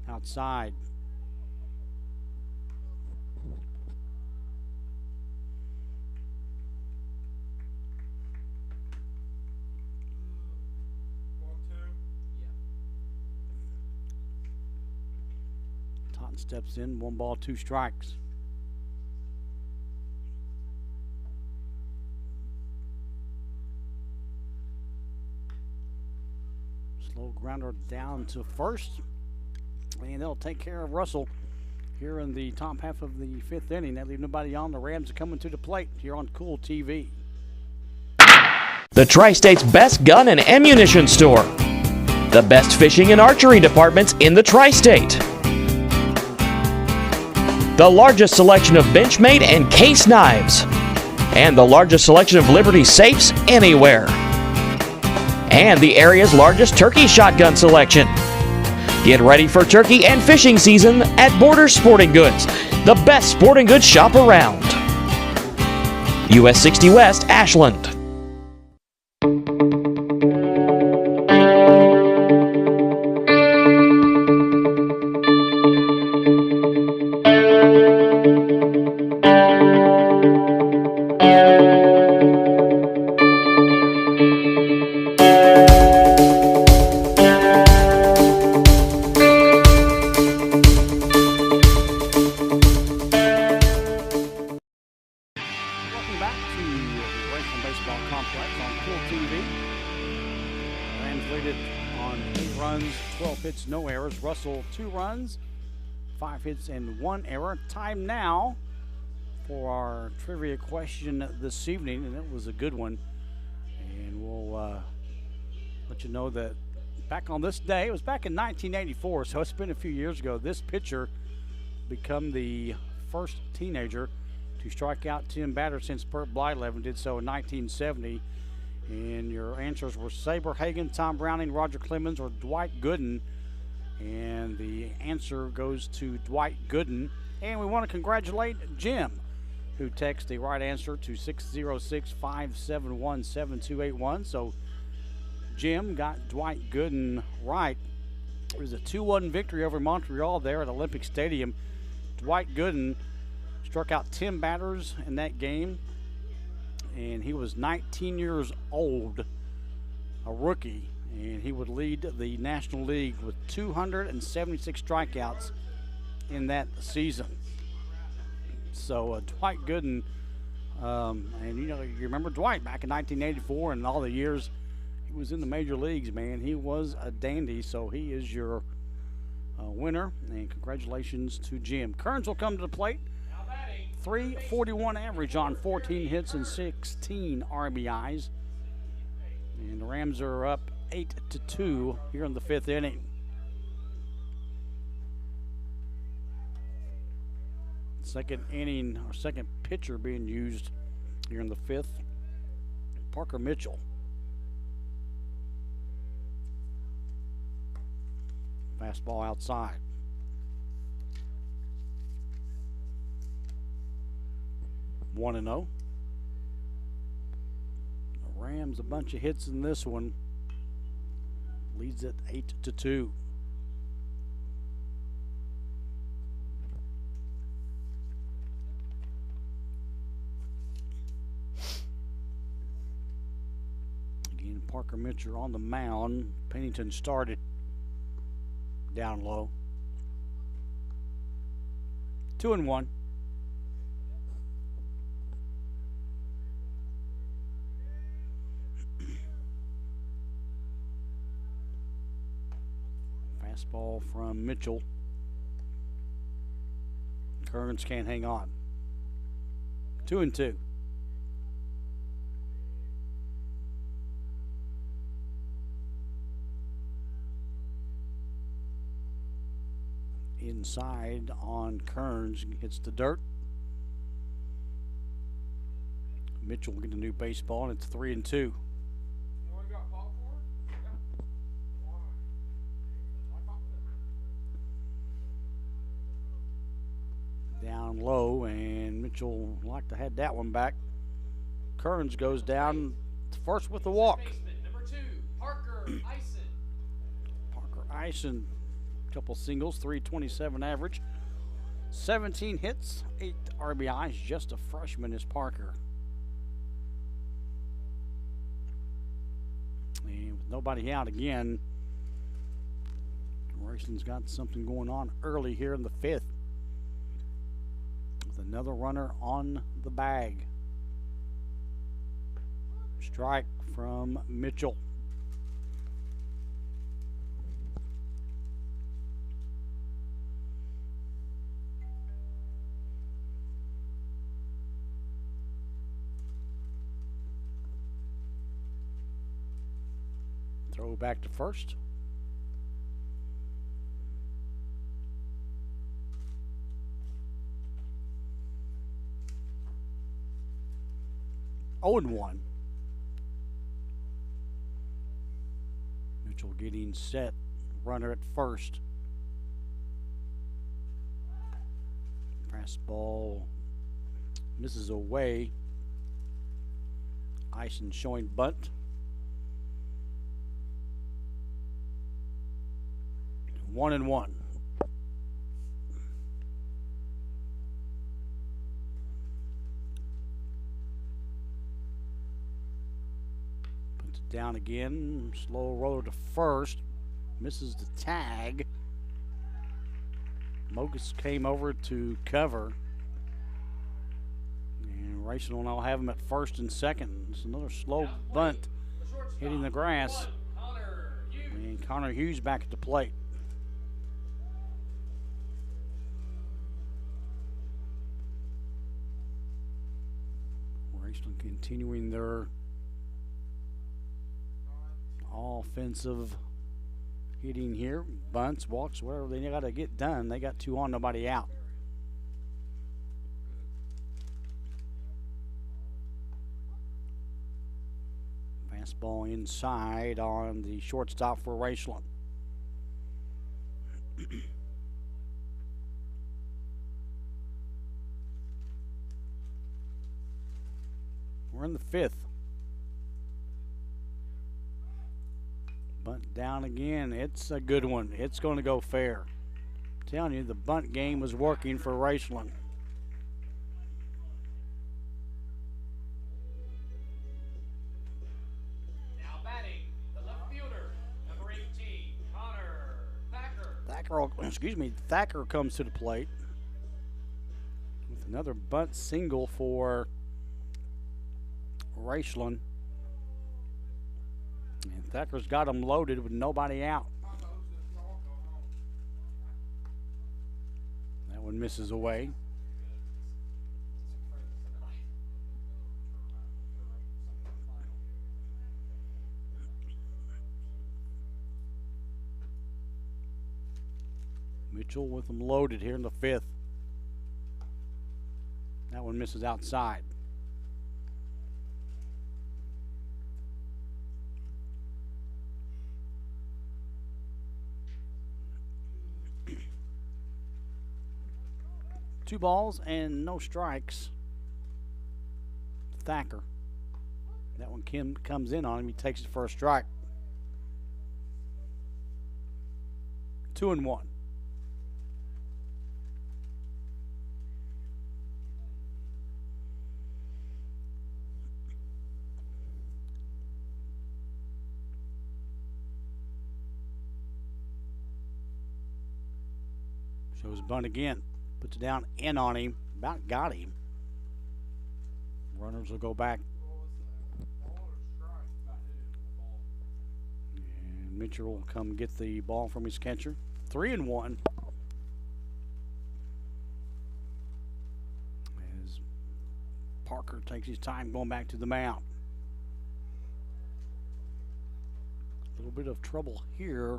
Outside. Totten steps in, 1 ball, 2 strikes. Slow grounder down to first, and they'll take care of Russell here in the top half of the 5th inning. They leave nobody on. The Rams are coming to the plate here on Cool TV. The Tri-State's best gun and ammunition store. The best fishing and archery departments in the Tri-State. The largest selection of Benchmade and case knives. And the largest selection of Liberty safes anywhere. And the area's largest turkey shotgun selection. Get ready for turkey and fishing season at Borders Sporting Goods, the best sporting goods shop around. US 60 West, Ashland. No errors. Russell 2 runs, 5 hits and 1 error. Time now for our trivia question this evening, and it was a good one. And we'll let you know that back on this day, it was back in 1984, so it's been a few years ago. This pitcher become the first teenager to strike out 10 batters since Bert Blyleven did so in 1970. And your answers were Saber Hagan, Tom Browning, Roger Clemens, or Dwight Gooden. And the answer goes to Dwight Gooden. And we want to congratulate Jim, who text the right answer to 606-571-7281. So Jim got Dwight Gooden right. It was a 2-1 victory over Montreal there at Olympic Stadium. Dwight Gooden struck out 10 batters in that game, and he was 19 years old, a rookie, and he would lead the National League with 276 strikeouts in that season. So Dwight Gooden, and you remember Dwight back in 1984 and all the years he was in the major leagues, man. He was a dandy, so he is your winner, and congratulations to Jim. Kearns will come to the plate. 341 average on 14 hits and 16 RBIs. And the Rams are up 8-2 here in the 5th inning. Second inning, or second pitcher being used here in the 5th, Parker Mitchell. Fastball outside. One and 0. The Rams a bunch of hits in this one. Leads it 8-2. Again, Parker Mitchell on the mound. Pennington started down low. 2-1. Fastball from Mitchell. Kearns can't hang on. 2-2. Inside on Kearns, hits the dirt. Mitchell will get a new baseball, and it's 3-2. Down low, and Mitchell like to have that one back. Kearns goes down first with the walk. Number 2, Parker Eisen. Parker Eisen, couple singles, 327 average, 17 hits, 8 RBIs. Just a freshman is Parker. And with nobody out again, Raceland's got something going on early here in the 5th. With another runner on the bag. Strike from Mitchell. Throw back to first. Oh, and 1. Mitchell getting set. Runner at first. Fastball misses away. Eisen showing bunt. 1-1. Puts it down again. Slow roller to first. Misses the tag. Mogus came over to cover. And Raceland will now have him at first and second. It's another slow bunt hitting the grass. And Connor Hughes back at the plate. Raceland continuing their offensive hitting here. Bunts, walks, whatever they got to get done. They got 2 on, nobody out. Fastball inside on the shortstop for Raceland. We're in the 5th. Bunt down again. It's a good one. It's going to go fair. I'm telling you, the bunt game was working for Raceland. Now batting, the left fielder, number 18, Connor Thacker. Thacker comes to the plate with another bunt single for Raceland. And Thacker's got him loaded with nobody out. That one misses away. Mitchell with them loaded here in the 5th. That one misses outside. Two balls and no strikes. Thacker. That one comes in on him. He takes it for a strike. 2-1. Shows bunt again. Puts it down in on him. About got him. Runners will go back. And Mitchell will come get the ball from his catcher. 3-1. As Parker takes his time going back to the mound. A little bit of trouble here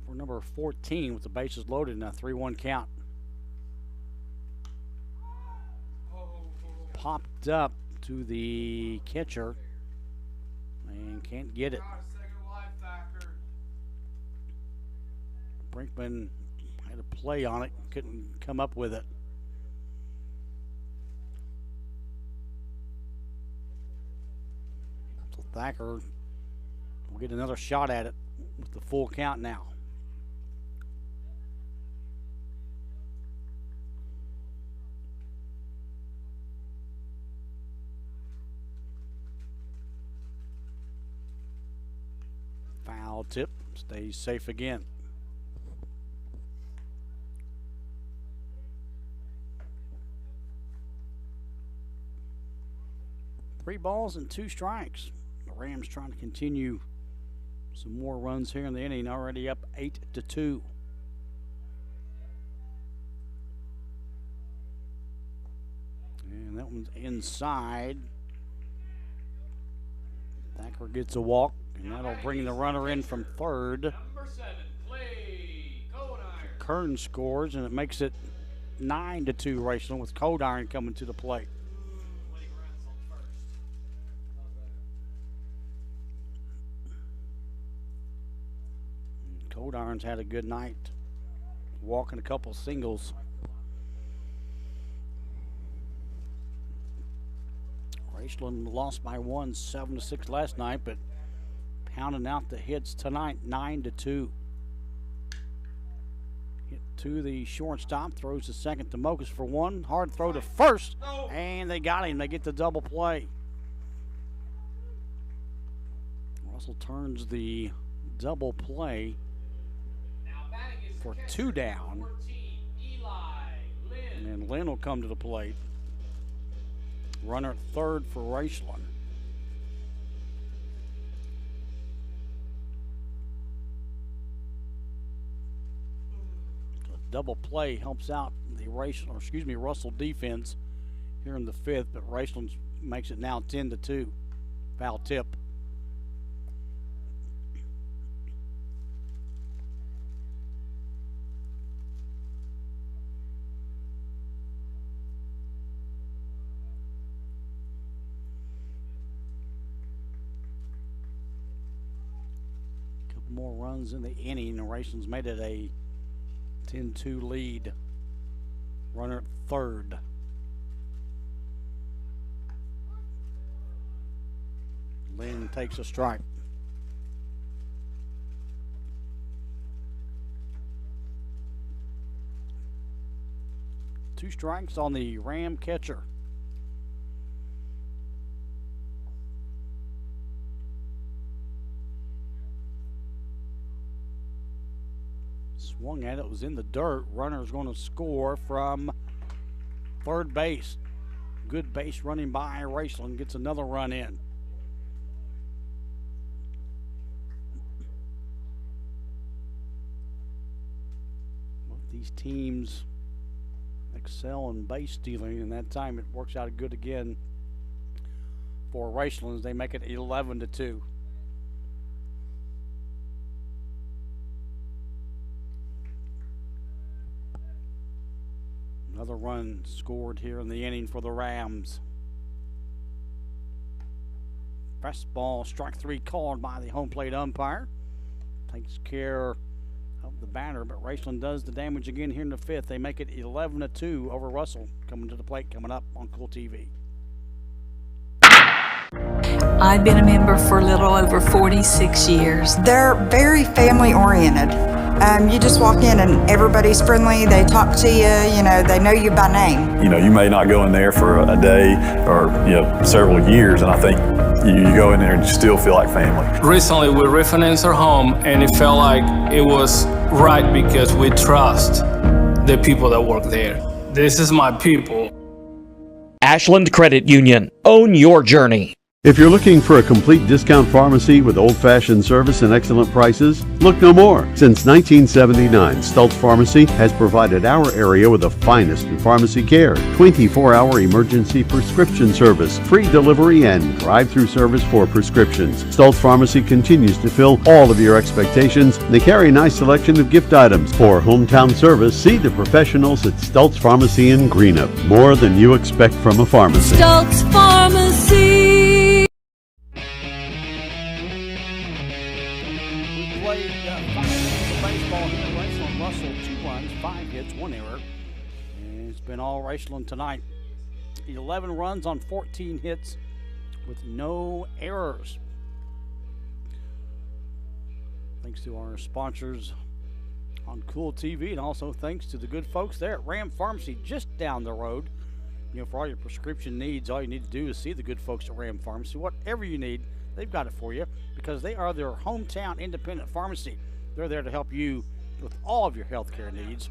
for number 14 with the bases loaded in a 3-1 count. Popped up to the catcher and can't get it. Brinkman had a play on it, couldn't come up with it. So Thacker will get another shot at it with the full count now. Foul tip, stays safe again. Three balls and two strikes. The Rams trying to continue some more runs here in the inning, already up 8-2. And that one's inside. Thacker gets a walk, and that'll bring the runner in from third. Number 7, play, Codiron. Kern scores, and it makes it 9-2 Raceland with Codiron coming to the plate. Codiron's had a good night, walking a couple singles. Raceland lost by 1, 7-6 last night, but pounding out the hits tonight, 9-2. Hit to the shortstop, throws the second to Mokus for one. Hard throw to first, and they got him. They get the double play. Russell turns the double play for 2 down. And then Lynn will come to the plate. Runner at third for Raceland. Double play helps out the Russell defense here in the 5th, but Raceland makes it now 10-2. Foul tip. Couple more runs in the inning, and Raceland's made it a 10-2 lead. Runner at third. takes a strike. Two strikes on the Ram catcher. Swung at it, was in the dirt. Runner's going to score from third base. Good base running by Raceland, gets another run in. Both these teams excel in base stealing, and that time it works out good again for Raceland as they make it 11-2. Another run scored here in the inning for the Rams. Fastball, strike three called by the home plate umpire. Takes care of the batter, but Raceland does the damage again here in the fifth. They make it 11-2 over Russell. Coming to the plate, coming up on Cool TV. I've been a member for a little over 46 years. They're very family oriented. You just walk in and everybody's friendly. They talk to you, they know you by name. You may not go in there for a day or, several years, and I think you go in there and you still feel like family. Recently, we refinanced our home, and it felt like it was right because we trust the people that work there. This is my people. Ashland Credit Union. Own your journey. If you're looking for a complete discount pharmacy with old-fashioned service and excellent prices, look no more. Since 1979, Stultz Pharmacy has provided our area with the finest in pharmacy care, 24-hour emergency prescription service, free delivery, and drive-through service for prescriptions. Stultz Pharmacy continues to fill all of your expectations. They carry a nice selection of gift items. For hometown service, see the professionals at Stultz Pharmacy in Greenup. More than you expect from a pharmacy. Stultz Pharmacy. Been all Raceland tonight. 11 runs on 14 hits with no errors. Thanks to our sponsors on Cool TV, and also thanks to the good folks there at Ram Pharmacy just down the road. For all your prescription needs, all you need to do is see the good folks at Ram Pharmacy. Whatever you need, they've got it for you because they are their hometown independent pharmacy. They're there to help you with all of your healthcare needs.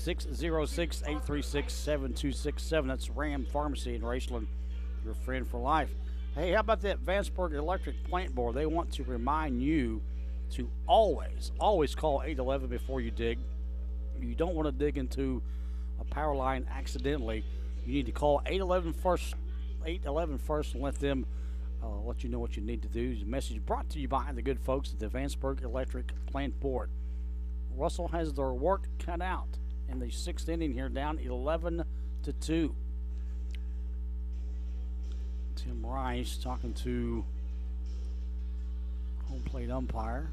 606-836-7267. That's Ram Pharmacy in Raceland, your friend for life. Hey, how about that Vanceburg Electric Plant Board? They want to remind you to always call 811 before you dig. You don't want to dig into a power line accidentally. You need to call 811 first and let them let you know what you need to do. The message brought to you by the good folks at the Vanceburg Electric Plant Board. Russell has their work cut out in the sixth inning here, down 11-2. Tim Rice talking to home plate umpire.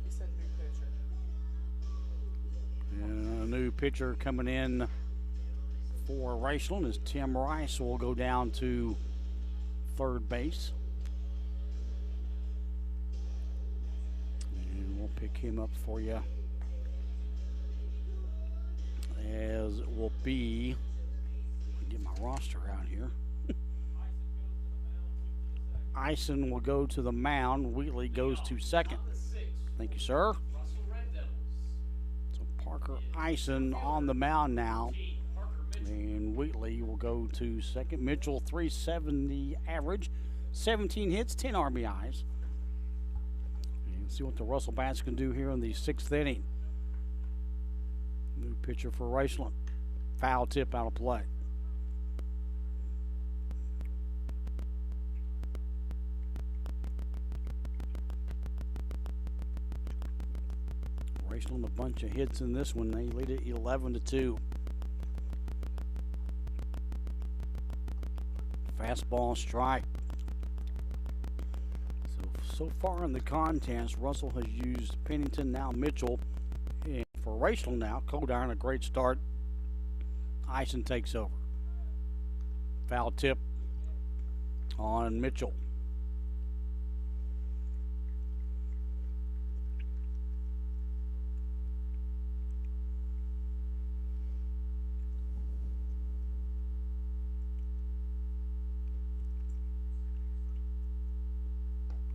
He said new pitcher. And a new pitcher coming in for Raceland is Tim Rice. Will go down to third base. And we'll pick him up for you, as it will be, I'll get my roster out here. Ison will go to the mound. Wheatley goes to second. Thank you, sir. So Parker Ison on the mound now. And Wheatley will go to second. Mitchell, 370 average, 17 hits, 10 RBIs. And see what the Russell Bats can do here in the sixth inning. New pitcher for Raceland. Foul tip out of play. Raceland a bunch of hits in this one. They lead it 11-2. Fastball strike. So far in the contest, Russell has used Pennington, now Mitchell. And for for Raceland now. Cold Iron, a great start. Ison takes over. Foul tip on Mitchell.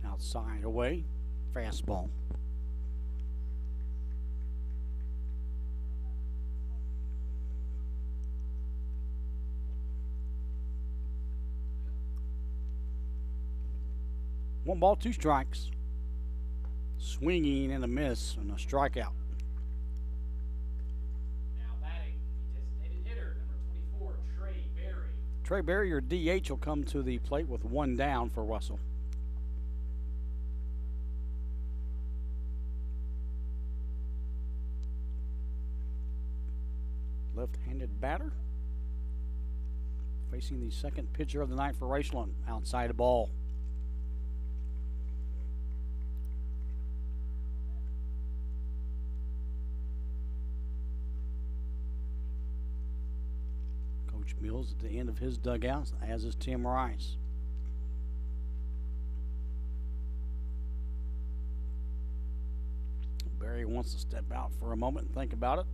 Outside away, fastball. One ball, two strikes. Swinging and a miss and a strikeout. Now batting, designated hitter, number 24, Trey Berry. Trey Berry, your DH, will come to the plate with one down for Russell. Left-handed batter. Facing the second pitcher of the night for Raceland. Outside the ball. Coach Mills at the end of his dugout, as is Tim Rice. Barry wants to step out for a moment and think about it.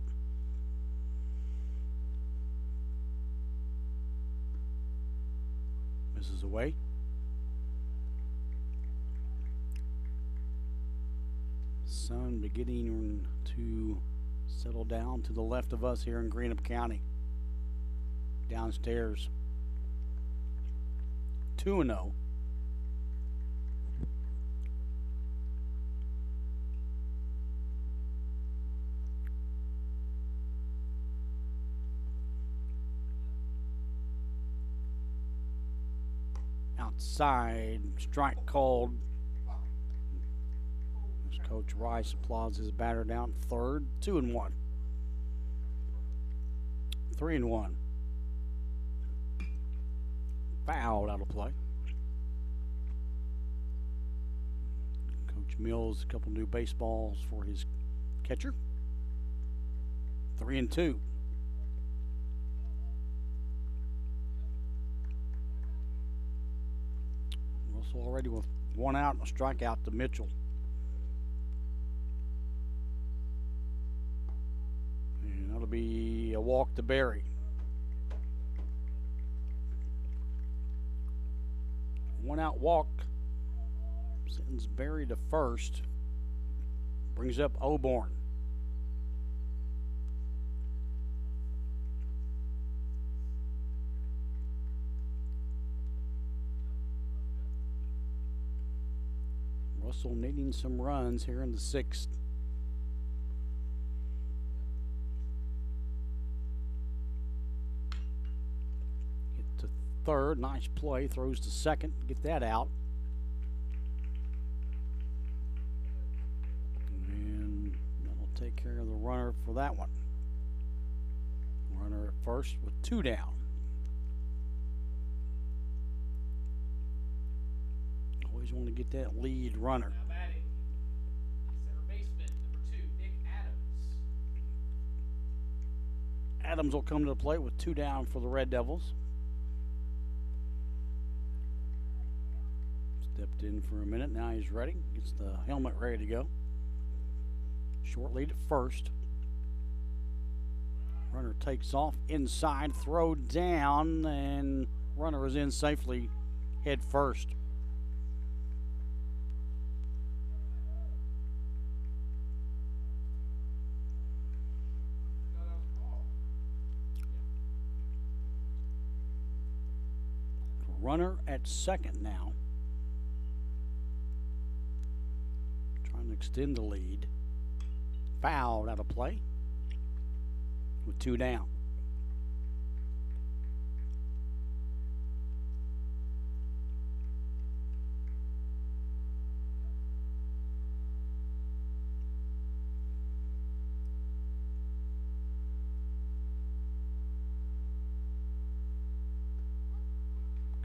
Misses away. Sun beginning to settle down to the left of us here in Greenup County. Downstairs. 2-0. Outside, strike called. As Coach Rice applauds his batter down third. 2-1. 3-1. Fouled out of play. Coach Mills, a couple new baseballs for his catcher. 3-2. Russell already with one out and a strikeout to Mitchell. And that'll be a walk to Berry. One out walk sends Berry to first. Brings up Oborn. Russell needing some runs here in the sixth. Hit to third, nice play, throws to second, get that out. And that'll take care of the runner for that one. Runner at first with two down. Always want to get that lead runner. Now batting, center baseman, number 2, Nick Adams. Adams will come to the plate with two down for the Red Devils. Stepped in for a minute. Now he's ready. Gets the helmet ready to go. Short lead at first. Runner takes off inside, throw down, and runner is in safely head first. Runner at second now. Trying to extend the lead. Fouled out of play with two down.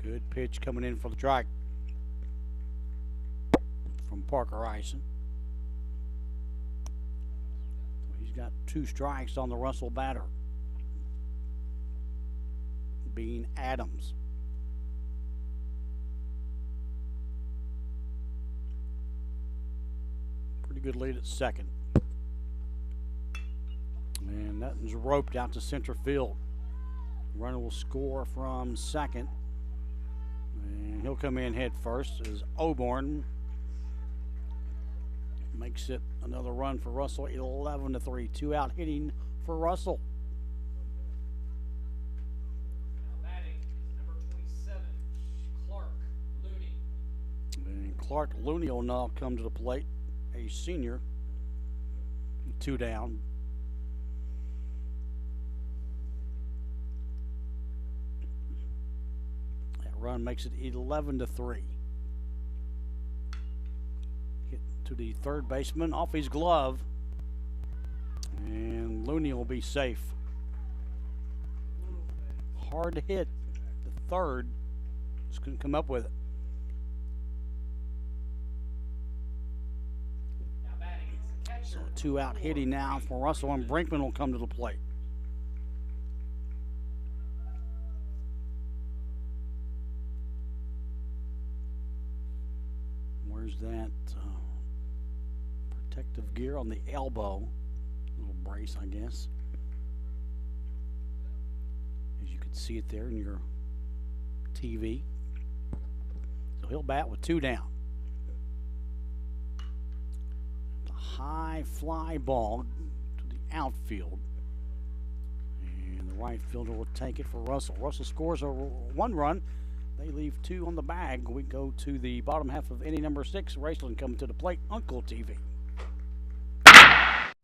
Good pitch coming in for the strike from Parker Ison. So he's He's got 2 strikes on the Russell batter, being Adams. Pretty good lead at second. And Nutton's roped out to center field. Runner will score from second. And he'll come in head first as Oborn makes it another run for Russell, 11-3. 2 out hitting for Russell. And Clark Looney will now come to the plate, a senior. 2 down. That run makes it 11-3. Hit to the third baseman off his glove. And Looney will be safe. Hard to hit. The third just couldn't come up with it. So 2 out hitting now for Russell, and Brinkman will come to the plate. Where's that protective gear on the elbow? Little brace, I guess. As you can see it there in your TV. So he'll bat with 2 down. High fly ball to the outfield, and the right fielder will take it for Russell. Russell scores a 1 run. They leave 2 on the bag. We go to the bottom half of inning number 6. Raceland coming to the plate on Cool TV.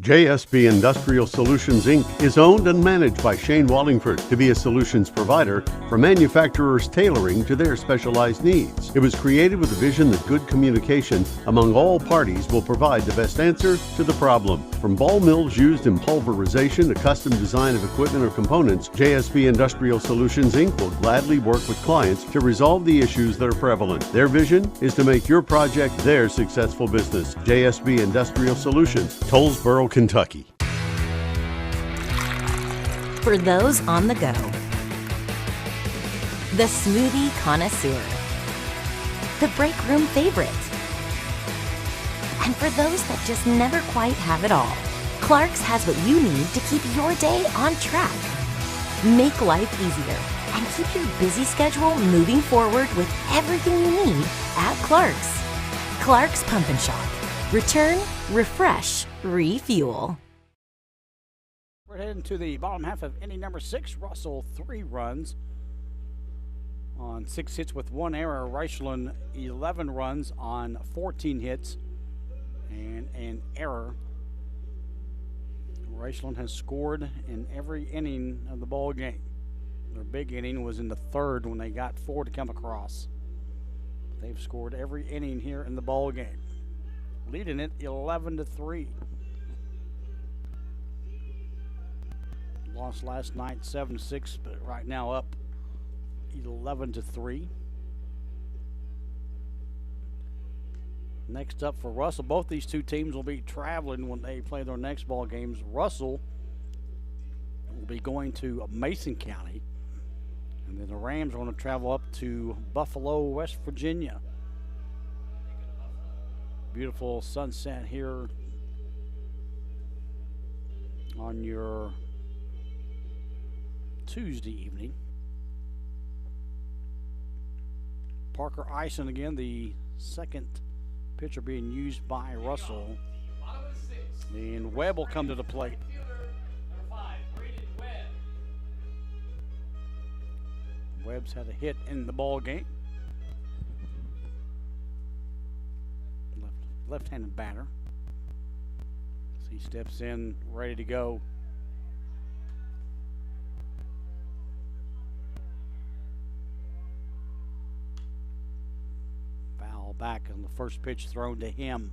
JSB Industrial Solutions, Inc. is owned and managed by Shane Wallingford to be a solutions provider for manufacturers tailoring to their specialized needs. It was created with the vision that good communication among all parties will provide the best answer to the problem. From ball mills used in pulverization to custom design of equipment or components, JSB Industrial Solutions, Inc. will gladly work with clients to resolve the issues that are prevalent. Their vision is to make your project their successful business. JSB Industrial Solutions, Tollsboro, Kentucky. For those on the go, the smoothie connoisseur, the break room favorite, and for those that just never quite have it all, Clark's has what you need to keep your day on track. Make life easier and keep your busy schedule moving forward with everything you need at Clark's. Clark's Pump and Shop. Return, refresh, refuel. We're heading to the bottom half of inning number 6. Russell 3 runs on 6 hits with 1 error. Raceland 11 runs on 14 hits and an error. Raceland has scored in every inning of the ball game. Their big inning was in the 3rd when they got 4 to come across. They've scored every inning here in the ball game, leading it 11-3. Lost last night 7-6, but right now up 11-3. Next up for Russell, both these 2 teams will be traveling when they play their next ball games. Russell will be going to Mason County, and then the Rams are going to travel up to Buffalo, West Virginia. Beautiful sunset here on your Tuesday evening. Parker Ison again, the second pitcher being used by Russell. And Webb will come to the plate. Webb's had a hit in the ball game. Left-handed batter. So he steps in, ready to go. Foul back on the first pitch thrown to him.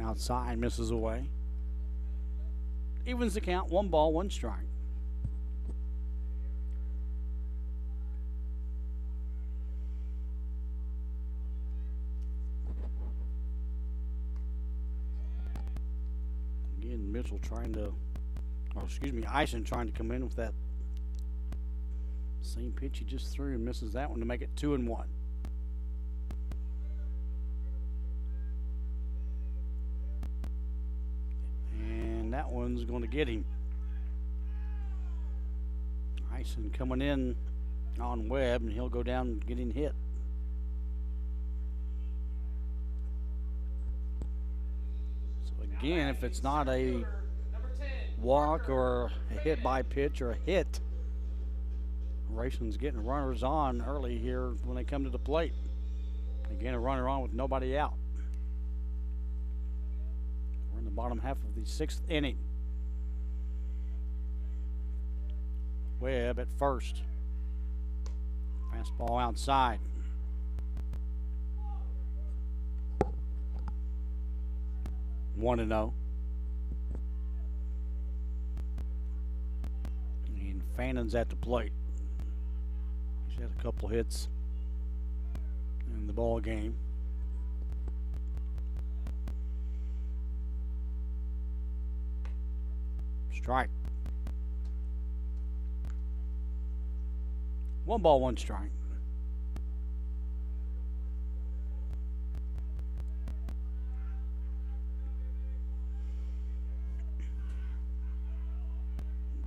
Outside, misses away. Evens the count, 1 ball, 1 strike. Again, Mitchell Ison trying to come in with that same pitch he just threw and misses that one to make it 2-1. And that one's going to get him. Ison coming in on Webb, and he'll go down getting hit. So again, if it's not a walk or a hit by pitch or a hit, Raceland's getting runners on early here when they come to the plate. Again, a runner on with nobody out. We're in the bottom half of the 6th inning. Webb at first. Fastball outside. One and 0. And Fannon's at the plate. He's had a couple hits in the ball game. Strike. 1 ball, 1 strike.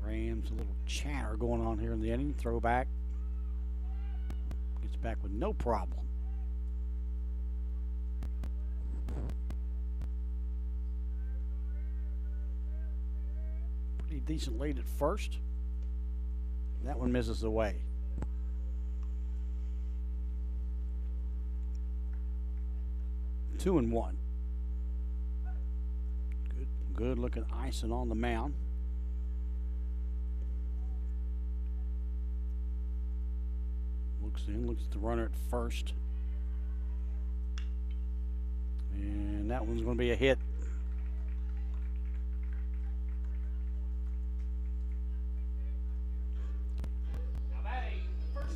Rams, a little chatter going on here in the inning. Throwback. Gets back with no problem. Pretty decent lead at first. That one misses away. Two and 1. Good looking Ison on the mound. Looks at the runner at first. And that one's going to be a hit.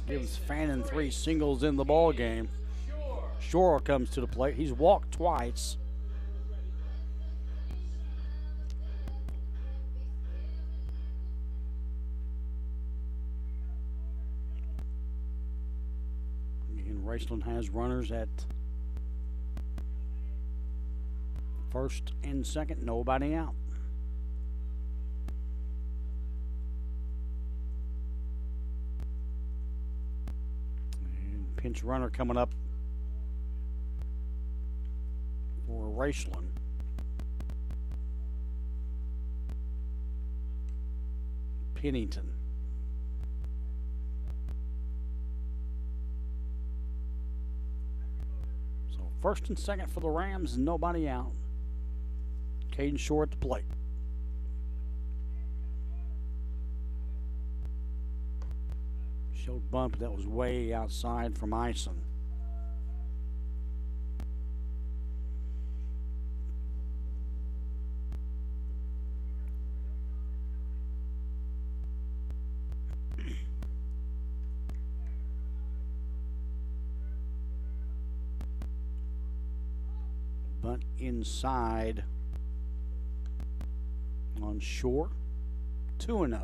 Gives Fannin 3 singles in the ball game. Shore comes to the plate. He's walked twice. And Raceland has runners at first and second. Nobody out. And pinch runner coming up for Raceland. Pennington. So first and second for the Rams, nobody out. Caden Shore at the plate. Showed bump that was way outside from Ison. Bunt inside on Shore. 2-0.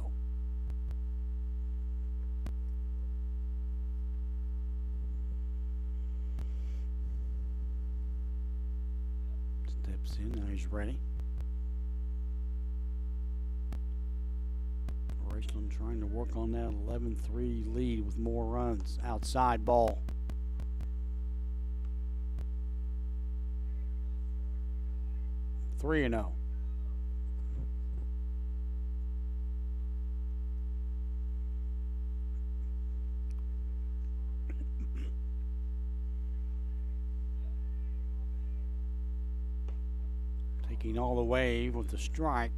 Steps in, now he's ready. Raceland trying to work on that 11-3 lead with more runs. Outside ball. Three and 0. Taking all the way with the strike.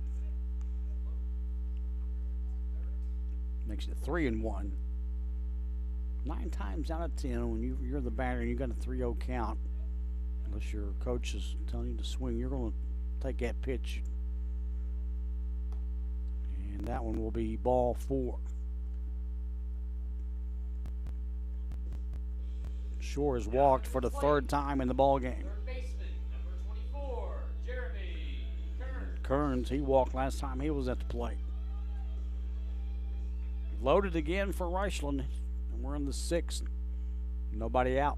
Makes it 3-1. 9 times out of 10, when you're the batter and you got a 3-0 count, unless your coach is telling you to swing, you're going to take that pitch And that one will be ball 4. Shore has walked for the 3rd time in the ball game. Kearns, he walked last time he was at the plate. Loaded again for Raceland, and we're in the 6th. Nobody out.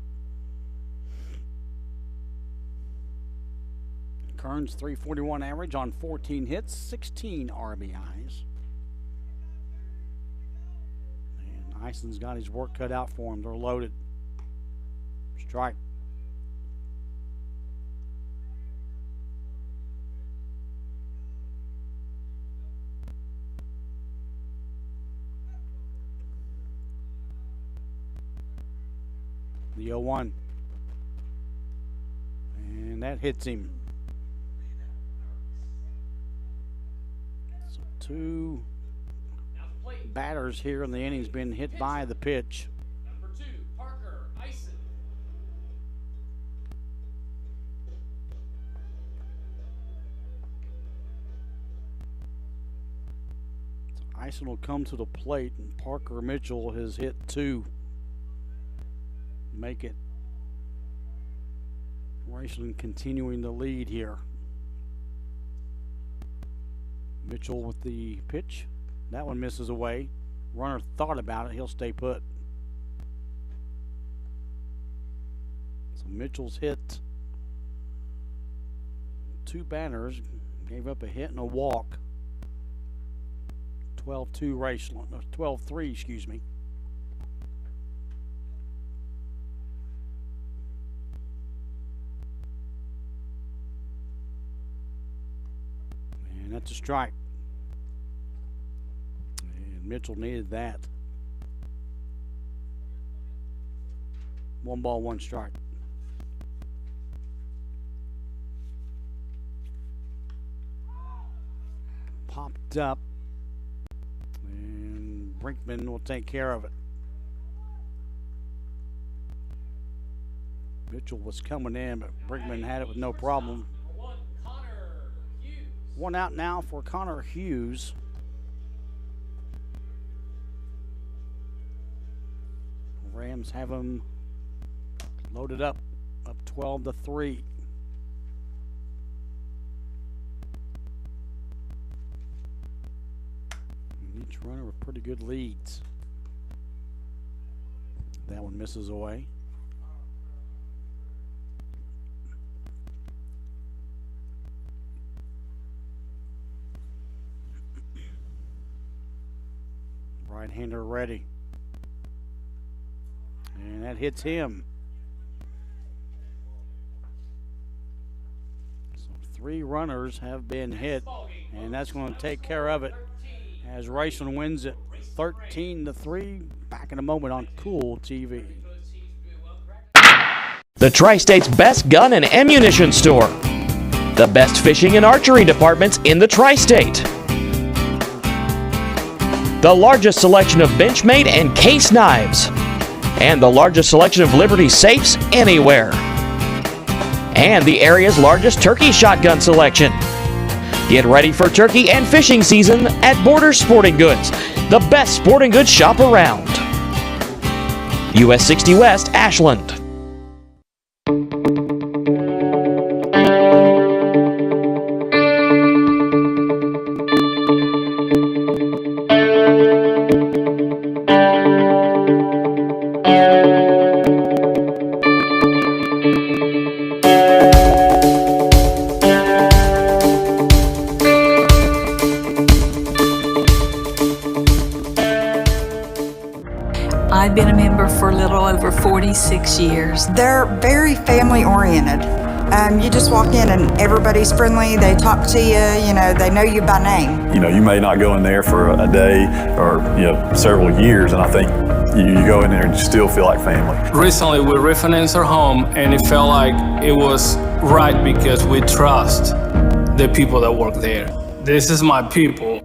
Kearns 341 average on 14 hits, 16 RBIs. And Ison's got his work cut out for him. They're loaded. Strike. The 0-1. And that hits him. So 2 batters here in the innings been hit by the pitch. Number 2, Parker Ison. So Ison will come to the plate, and Parker Mitchell has hit 2. Make it Raceland continuing the lead here. Mitchell with the pitch. That one misses away. Runner thought about it. He'll stay put. So Mitchell's hit 2 batters. Gave up a hit and a walk. 12-2 Raceland. 12-3, excuse me. And that's a strike. And Mitchell needed that. 1 ball, 1 strike. Popped up. And Brinkman will take care of it. Mitchell was coming in, but Brinkman had it with no problem. 1 out now for Connor Hughes. Rams have him loaded up 12-3. And each runner with pretty good leads. That one misses away. Right-hander ready. And that hits him. So 3 runners have been hit, and that's going to take care of it as Raceland wins it 13-3. Back in a moment on Cool TV. The Tri-State's best gun and ammunition store. The best fishing and archery departments in the Tri-State. The largest selection of Benchmade and case knives. And the largest selection of Liberty safes anywhere. And the area's largest turkey shotgun selection. Get ready for turkey and fishing season at Border Sporting Goods, the best sporting goods shop around. US 60 West, Ashland. I've been a member for a little over 46 years. They're very family oriented. You just walk in and everybody's friendly. They talk to you, they know you by name. You may not go in there for a day or, several years, and I think you go in there and you still feel like family. Recently, we refinanced our home, and it felt like it was right because we trust the people that work there. This is my people.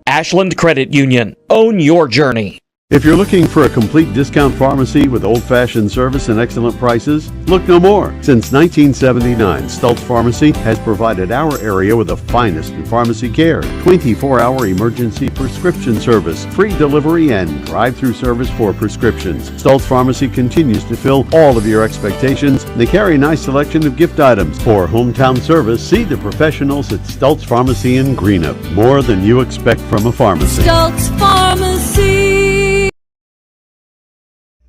Ashland Credit Union. Own your journey. If you're looking for a complete discount pharmacy with old-fashioned service and excellent prices, look no more. Since 1979, Stultz Pharmacy has provided our area with the finest in pharmacy care, 24-hour emergency prescription service, free delivery, and drive-through service for prescriptions. Stultz Pharmacy continues to fill all of your expectations. They carry a nice selection of gift items. For hometown service, see the professionals at Stultz Pharmacy in Greenup. More than you expect from a pharmacy. Stultz Pharmacy.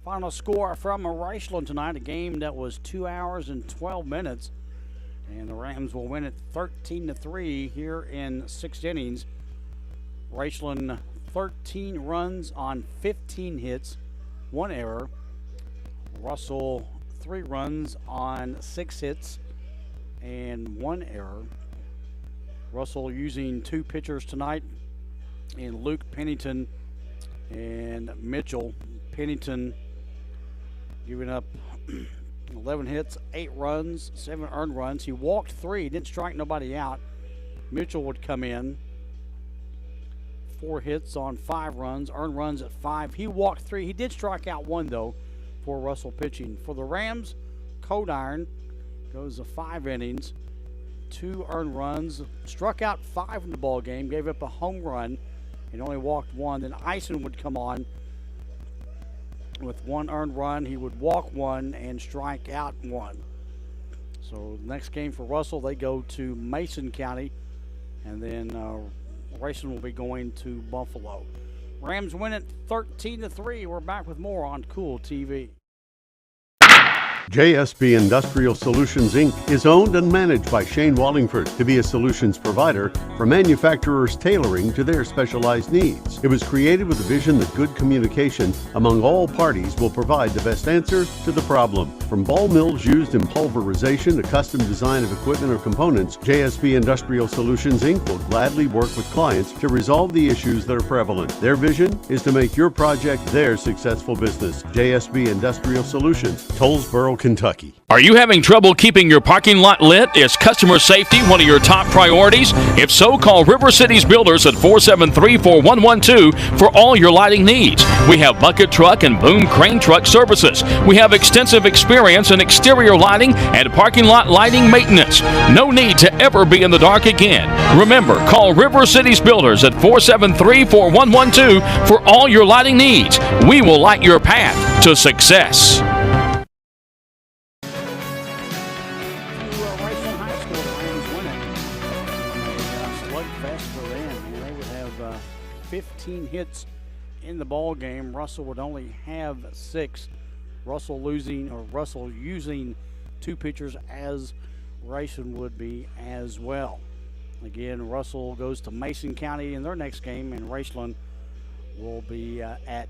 Final score from Raceland tonight, a game that was 2 hours and 12 minutes. And the Rams will win it 13-3 here in 6 innings. Raceland 13 runs on 15 hits, 1 error. Russell 3 runs on 6 hits and 1 error. Russell using 2 pitchers tonight in Luke Pennington and Mitchell. Pennington giving up 11 hits, 8 runs, 7 earned runs. He walked 3, didn't strike nobody out. Mitchell would come in, 4 hits on 5 runs, earned runs at 5. He walked 3. He did strike out 1 though for Russell pitching. For the Rams, Cold Iron goes to 5 innings, 2 earned runs, struck out 5 in the ball game, gave up a home run, and only walked 1. Then Ison would come on with 1 earned run. He would walk 1 and strike out 1. So the next game for Russell, they go to Mason County, and then Raceland will be going to Buffalo. Rams win it 13-3. We're back with more on Cool TV. JSB Industrial Solutions, Inc. is owned and managed by Shane Wallingford to be a solutions provider for manufacturers tailoring to their specialized needs. It was created with the vision that good communication among all parties will provide the best answer to the problem. From ball mills used in pulverization to custom design of equipment or components, JSB Industrial Solutions, Inc. will gladly work with clients to resolve the issues that are prevalent. Their vision is to make your project their successful business. JSB Industrial Solutions, Tollsboro, Kentucky. Are you having trouble keeping your parking lot lit? Is customer safety one of your top priorities? If so, call River Cities Builders at 473-4112 for all your lighting needs. We have bucket truck and boom crane truck services. We have extensive experience in exterior lighting and parking lot lighting maintenance. No need to ever be in the dark again. Remember, call River Cities Builders at 473-4112 for all your lighting needs. We will light your path to success. They would have 15 hits in the ball game. Russell would only have 6. Russell using 2 pitchers as Raceland would be as well. Again, Russell goes to Mason County in their next game, and Raceland will be at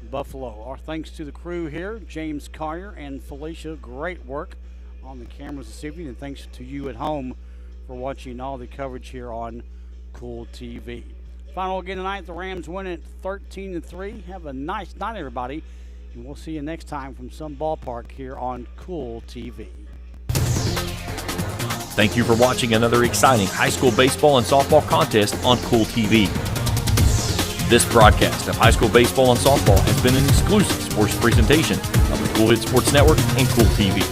Buffalo. Our thanks to the crew here, James Collier and Felicia. Great work on the cameras this evening, and thanks to you at home for watching all the coverage here on Cool TV. Final again tonight, the Rams win it 13-3. Have a nice night, everybody, and we'll see you next time from some ballpark here on Cool TV. Thank you for watching another exciting high school baseball and softball contest on Cool TV. This broadcast of high school baseball and softball has been an exclusive sports presentation of the Cool Hit Sports Network and Cool TV.